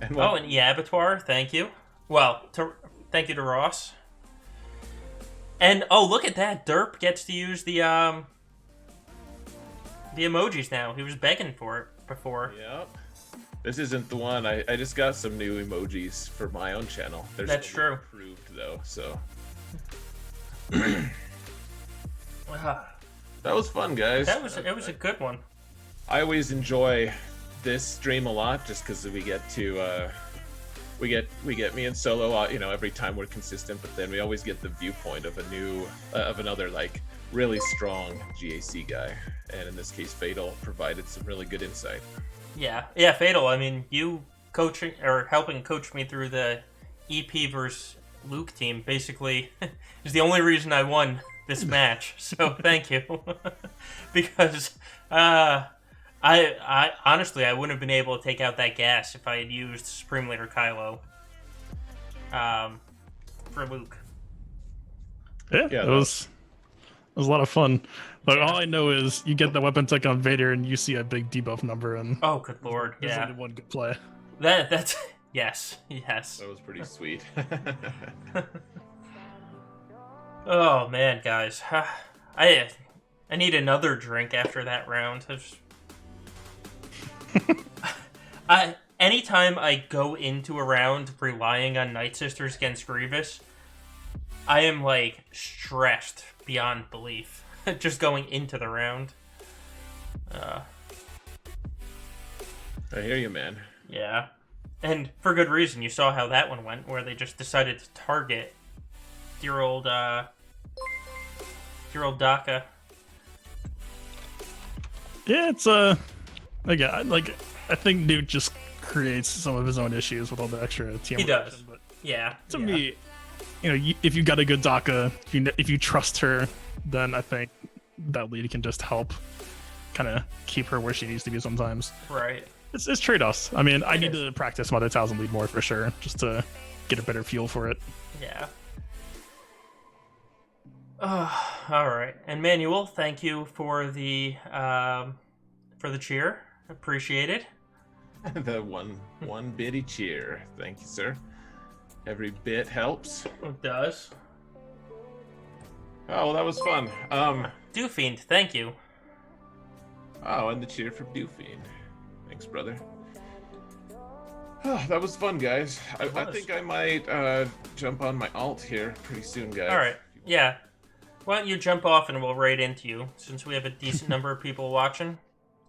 And and Abattoir, thank you. Well, thank you to Ross. And, look at that. Derp gets to use the emojis now. He was begging for it before. Yep. This isn't the one. I just got some new emojis for my own channel. That's true. Approved, though, so... That was fun, guys. It was a good one. I always enjoy this stream a lot just because we get to... We get me and Solo, every time we're consistent, but then we always get the viewpoint of another like really strong GAC guy, and in this case, Fatal provided some really good insight. Yeah, Fatal. I mean, you coaching or helping coach me through the EP versus Luke team basically is the only reason I won this match. So thank you, because I honestly, I wouldn't have been able to take out that gas if I had used Supreme Leader Kylo for Luke. Yeah, it was a lot of fun. But all I know is you get the weapon tech on Vader and you see a big debuff number, and oh, good lord, there's only one good play. That's yes. That was pretty sweet. Oh man, guys, I need another drink after that round. Anytime I go into a round relying on Night Sisters against Grievous, I am like stressed beyond belief. Just going into the round. I hear you, man. Yeah, and for good reason. You saw how that one went, where they just decided to target dear old Daka. Yeah, it's I think Newt just creates some of his own issues with all the extra team. He does. But Yeah. to me, if you got a good Daka, if you trust her, then I think that lead can just help kind of keep her where she needs to be sometimes. Right. It's trade-offs. I mean, I need to practice Mother 1000 lead more for sure, just to get a better feel for it. Yeah. All right. And Manuel, thank you for the cheer. Appreciate it. The one bitty cheer. Thank you, sir. Every bit helps. It does. Oh, well, that was fun. Doofiend, thank you. Oh, and the cheer for Doofiend. Thanks, brother. Oh, that was fun, guys. I think I might jump on my alt here pretty soon, guys. All right. Yeah. Why don't you jump off and we'll raid into you, since we have a decent number of people watching.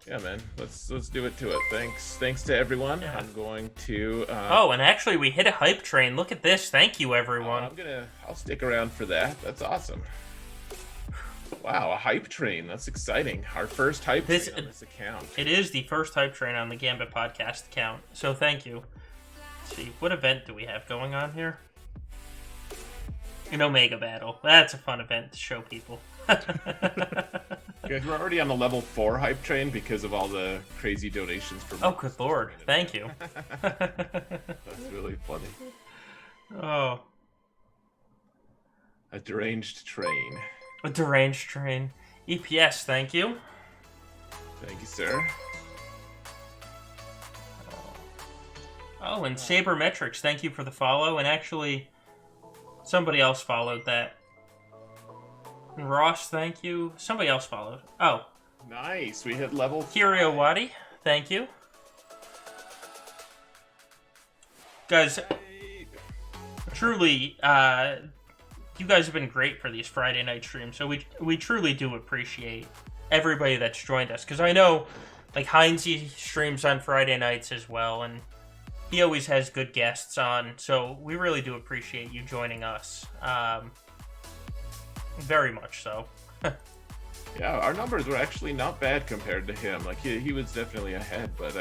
Yeah, man. Let's do it to it. Thanks to everyone. Yeah. I'm going to. Oh, and actually, we hit a hype train. Look at this. Thank you, everyone. I'll stick around for that. That's awesome. Wow, a hype train. That's exciting. Our first hype train on this account. It is the first hype train on the Gambit podcast account. So thank you. Let's see, what event do we have going on here? An Omega battle. That's a fun event to show people. Guys, we're already on the level 4 hype train because of all the crazy donations for. Oh, good lord! Thank you. That's really funny. Oh, a deranged train. A deranged train. EPS, thank you. Thank you, sir. Oh, and Sabermetrics, thank you for the follow. And actually, somebody else followed that. And Ross, thank you. Somebody else followed. Oh. Nice. We hit level. Kirio Wadi, thank you. Guys, truly, you guys have been great for these Friday night streams, so we truly do appreciate everybody that's joined us, because I know, like, Heinzie streams on Friday nights as well, and he always has good guests on, so we really do appreciate you joining us. Very much so. Yeah, our numbers were actually not bad compared to him. Like, he was definitely ahead, but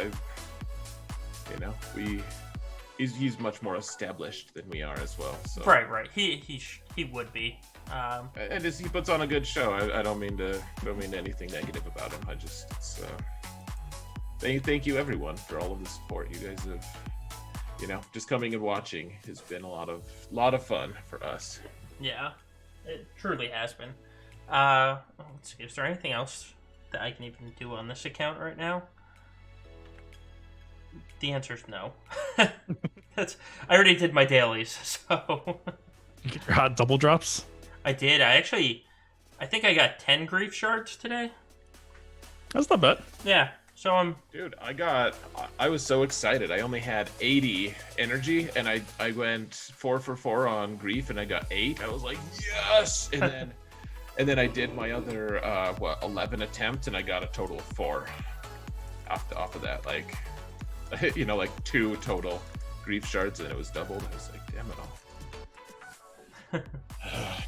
he's much more established than we are as well. So. Right. He would be. And he puts on a good show. I don't mean anything negative about him. Thank you everyone for all of the support. You guys have, just coming and watching has been a lot of fun for us. Yeah, it truly has been. Let's see. Is there anything else that I can even do on this account right now? The answer is no. I already did my dailies, so. You get your hot double drops? I did. I think I got 10 grief shards today. That's not bad. Yeah. So I'm. Dude, I was so excited. I only had 80 energy, and I went 4 for 4 on grief, and I got 8. I was like, yes! And then I did my other 11 attempts, and I got a total of 4 off of that. Like, like 2 total grief shards, and it was doubled. I was like, damn it all.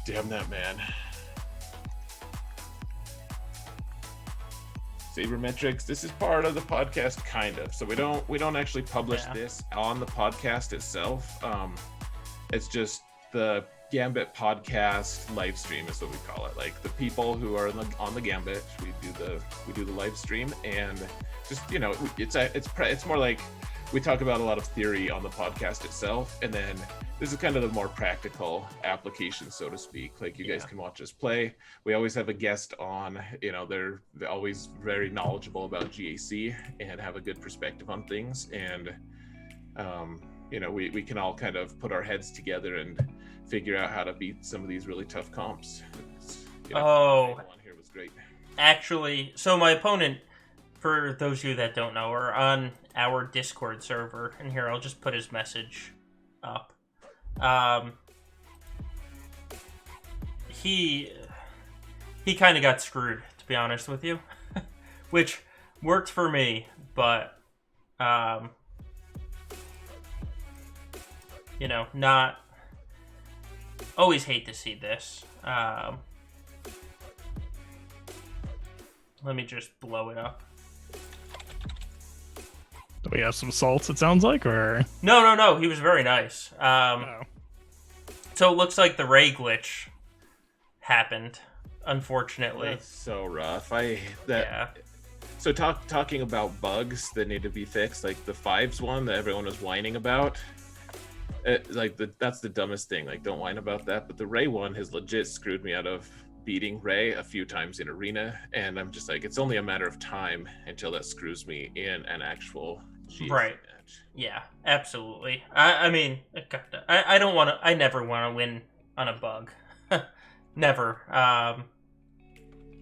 Damn that man. Sabermetrics, this is part of the podcast, kind of. So we don't actually publish this on the podcast itself. It's just the Gambit podcast live stream is what we call it. Like, the people who are on the Gambit, we do the live stream, and just it's more like we talk about a lot of theory on the podcast itself, and then this is kind of the more practical application, so to speak. Like, you guys can watch us play. We always have a guest on. They're always very knowledgeable about GAC and have a good perspective on things. And we can all kind of put our heads together and figure out how to beat some of these really tough comps. Oh, one here was great. Actually, so my opponent, for those of you that don't know, are on our Discord server, and here I'll just put his message up. He kind of got screwed, to be honest with you, which worked for me, but not always hate to see this. Let me just blow it up. Do we have some salts, it sounds like, or? No. He was very nice. So it looks like the Ray glitch happened. unfortunately. That's so rough. Yeah. So talking about bugs that need to be fixed, like the Fives one that everyone was whining about. That's the dumbest thing. Like, don't whine about that. But the Ray one has legit screwed me out of beating Ray a few times in arena, and I'm just like, it's only a matter of time until that screws me in an actual GAC Right. match. Yeah, absolutely. I mean, I don't want to. I never want to win on a bug. Never.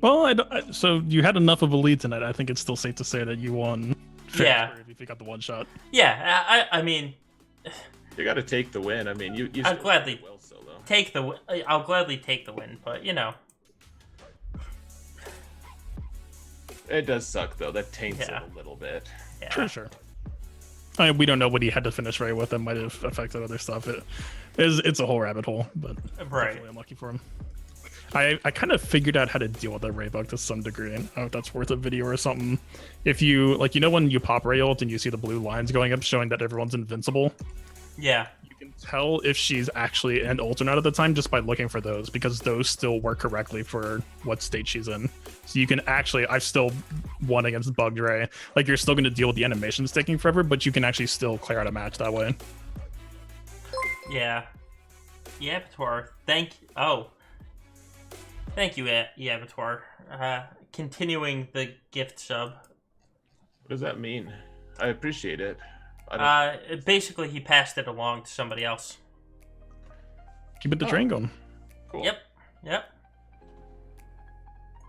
Well, so you had enough of a lead tonight. I think it's still safe to say that you won. Yeah. If you got the one shot. Yeah. I mean, You got to take the win. I mean, you. I'll gladly well solo. take the. I'll gladly take the win, but you know. It does suck though. That taints Yeah. it a little bit. Yeah. Sure. I mean, we don't know what he had to finish Ray with. That might have affected other stuff. It's a whole rabbit hole, but Right. definitely unlucky for him. I kind of figured out how to deal with that Ray bug to some degree. I don't know if that's worth a video or something. If you, like, you know when you pop Ray ult and you see the blue lines going up showing that everyone's invincible? Yeah. You can tell if she's actually an ult or not at the time just by looking for those, because those still work correctly for what state she's in. So you can actually, I've still won against bugged Ray. Like, you're still going to deal with the animations taking forever, but you can actually still clear out a match that way. Yeah. Abattoir. Thank you, Abattoir. Continuing the gift sub. What does that mean? I appreciate it. Basically, he passed it along to somebody else. Keep it the train going. Cool. Yep.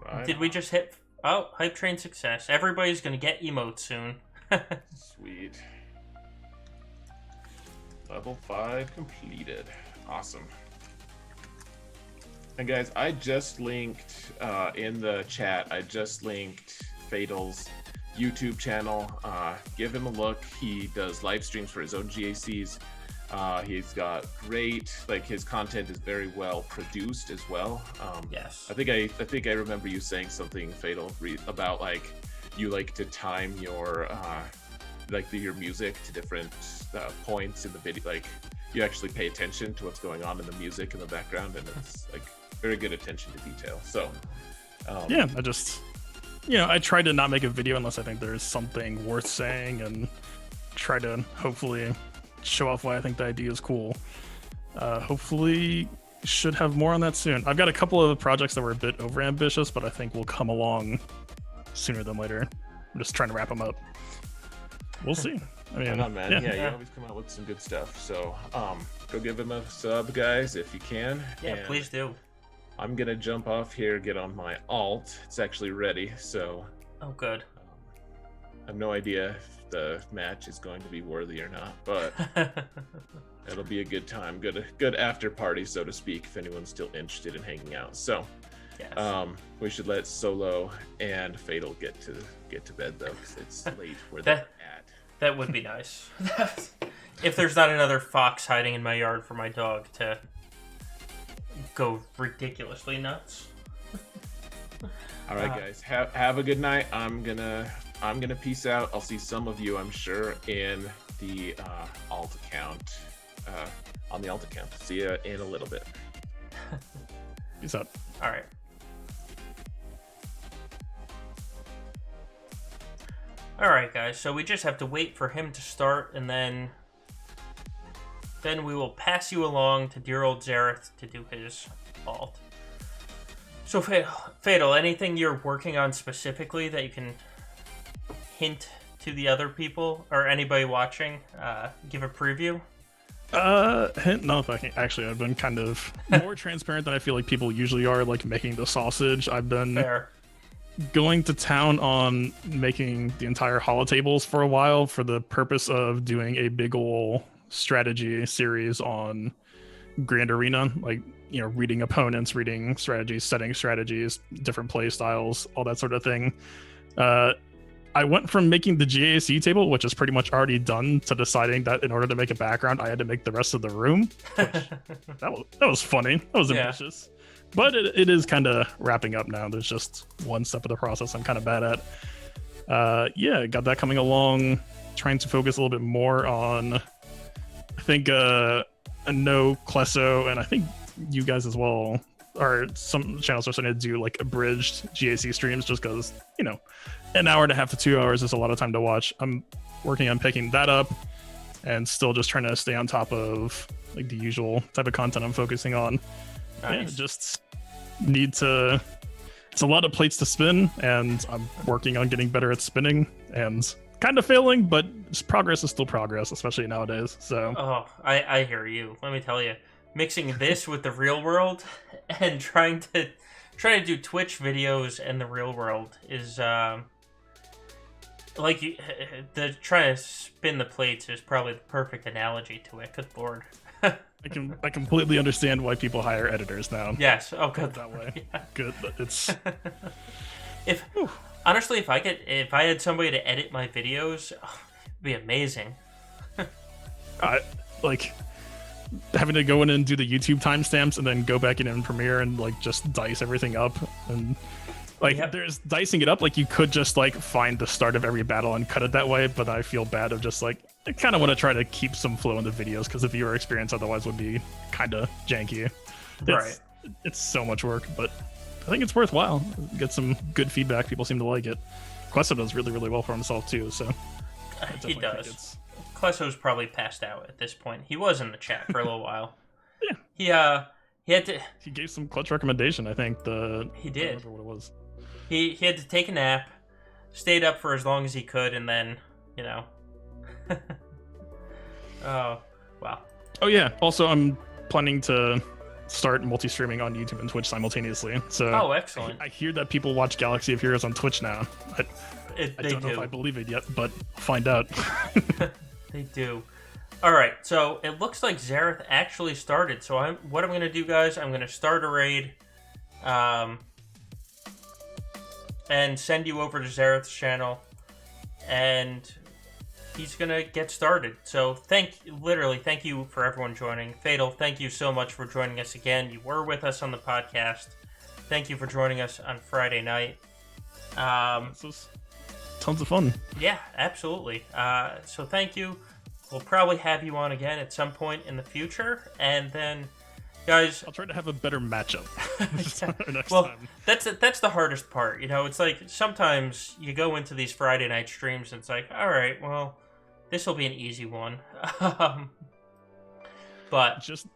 Right Did we just hit? Oh, hype train success. Everybody's gonna get emotes soon. Sweet. Level 5 completed. Awesome. And guys, I just linked in the chat, I just linked Fatal's YouTube channel. Give him a look. He does live streams for his own GACs. He's got great, like, his content is very well produced as well. Yes. I think I remember you saying something, Fatal, about like you like to time your your music to different points in the video. Like, you actually pay attention to what's going on in the music in the background, and it's like very good attention to detail. So Yeah, I try to not make a video unless I think there's something worth saying, and try to hopefully show off why I think the idea is cool. Hopefully should have more on that soon. I've got a couple of projects that were a bit over ambitious, but I think will come along sooner than later. I'm just trying to wrap them up. We'll see. I mean, right on, man. yeah. You always come out with some good stuff. So go give him a sub, guys, if you can. Yeah, And please do. I'm gonna jump off here, get on my alt. It's actually ready, so Oh, good. I have no idea if the match is going to be worthy or not, but it'll be a good time, good after party, so to speak, if anyone's still interested in hanging out. So Yes. we should let Solo and Fatal get to bed though, because it's late where they're at. That would be nice. If there's not another fox hiding in my yard for my dog to go ridiculously nuts. All right, guys, have a good night. I'm gonna peace out. I'll see some of you, I'm sure, in the alt account. On the alt account. See you in a little bit. Peace out. All right. All right, guys. So we just have to wait for him to start, and then we will pass you along to dear old Zareth to do his alt. So, Fatal, anything you're working on specifically that you can hint to the other people or anybody watching? Give a preview. No, if I can, actually, I've been kind of more transparent than I feel like people usually are, like making the sausage. I've been Fair. going to town on making the entire holotables for a while for the purpose of doing a big ol' strategy series on Grand Arena, like, reading opponents, reading strategies, setting strategies, different play styles, all that sort of thing. I went from making the GAC table, which is pretty much already done, to deciding that in order to make a background, I had to make the rest of the room. Which, that was funny. That was ambitious. But it is kind of wrapping up now. There's just one step of the process I'm kind of bad at. Got that coming along. Trying to focus a little bit more on, I think, I know Klesso, and I think you guys as well, or some channels are starting to do like abridged GAC streams just because, you know, an hour and a half to 2 hours is a lot of time to watch. I'm working on picking that up and still just trying to stay on top of like the usual type of content I'm focusing on. Nice. Yeah, just need to. It's a lot of plates to spin, and I'm working on getting better at spinning and kind of failing, but progress is still progress, especially nowadays. So, Oh, I hear you. Let me tell you, mixing this with the real world and trying to do Twitch videos and the real world is like the trying to spin the plates is probably the perfect analogy to it. Good lord. I completely understand why people hire editors now. Yes. Oh, good. That way. Yeah. Good. It's Honestly, if I had somebody to edit my videos, it'd be amazing. like having to go in and do the YouTube timestamps and then go back in Premiere and like just dice everything up and like there's dicing it up. Like you could just like find the start of every battle and cut it that way, but I feel bad of just like I kind of want to try to keep some flow in the videos because the viewer experience otherwise would be kind of janky. Right. It's so much work, but I think it's worthwhile. Get some good feedback. People seem to like it. Questo does really, really well for himself too. So he does. Questo's probably passed out at this point. He was in the chat for a little while. Yeah. He had to. He gave some clutch recommendation. I think he did. I don't remember what it was. He had to take a nap, stayed up for as long as he could, and then you know. Oh wow. Oh yeah. Also, I'm planning to start multi-streaming on YouTube and Twitch simultaneously. So excellent. I hear that people watch Galaxy of Heroes on Twitch now. I don't know if I believe it yet, but I'll find out. They do. All right, so it looks like Zareth actually started. So what I'm going to do, guys, I'm going to start a raid, and send you over to Zareth's channel, and he's going to get started. So thank you for everyone joining. Fatal, thank you so much for joining us again. You were with us on the podcast. Thank you for joining us on Friday night. This was tons of fun. Yeah, absolutely. So thank you. We'll probably have you on again at some point in the future, and then, guys, I'll try to have a better matchup next time. That's the hardest part. You know, it's like sometimes you go into these Friday night streams and it's like, all right, well, this will be an easy one. But just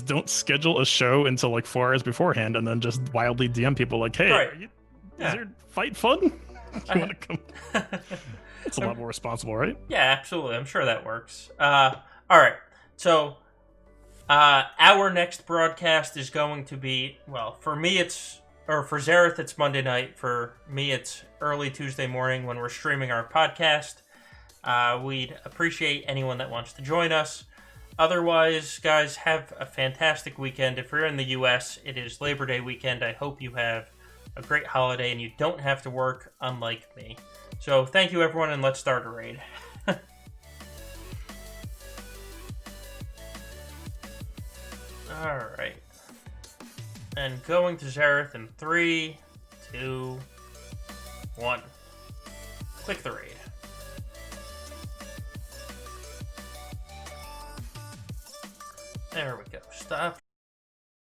don't schedule a show until like 4 hours beforehand, and then just wildly DM people like, hey, right. Is your fight fun? You want to come? It's a lot more responsible, right? Yeah, absolutely. I'm sure that works. All right. So, our next broadcast is going to be, well, for Zareth, it's Monday night. For me, it's early Tuesday morning when we're streaming our podcast. We'd appreciate anyone that wants to join us. Otherwise, guys, have a fantastic weekend. If you're in the U.S., it is Labor Day weekend. I hope you have a great holiday and you don't have to work, unlike me. So thank you, everyone, and let's start a raid. Alright. And going to Zareth in 3, 2, 1. Click the raid. There we go. Stop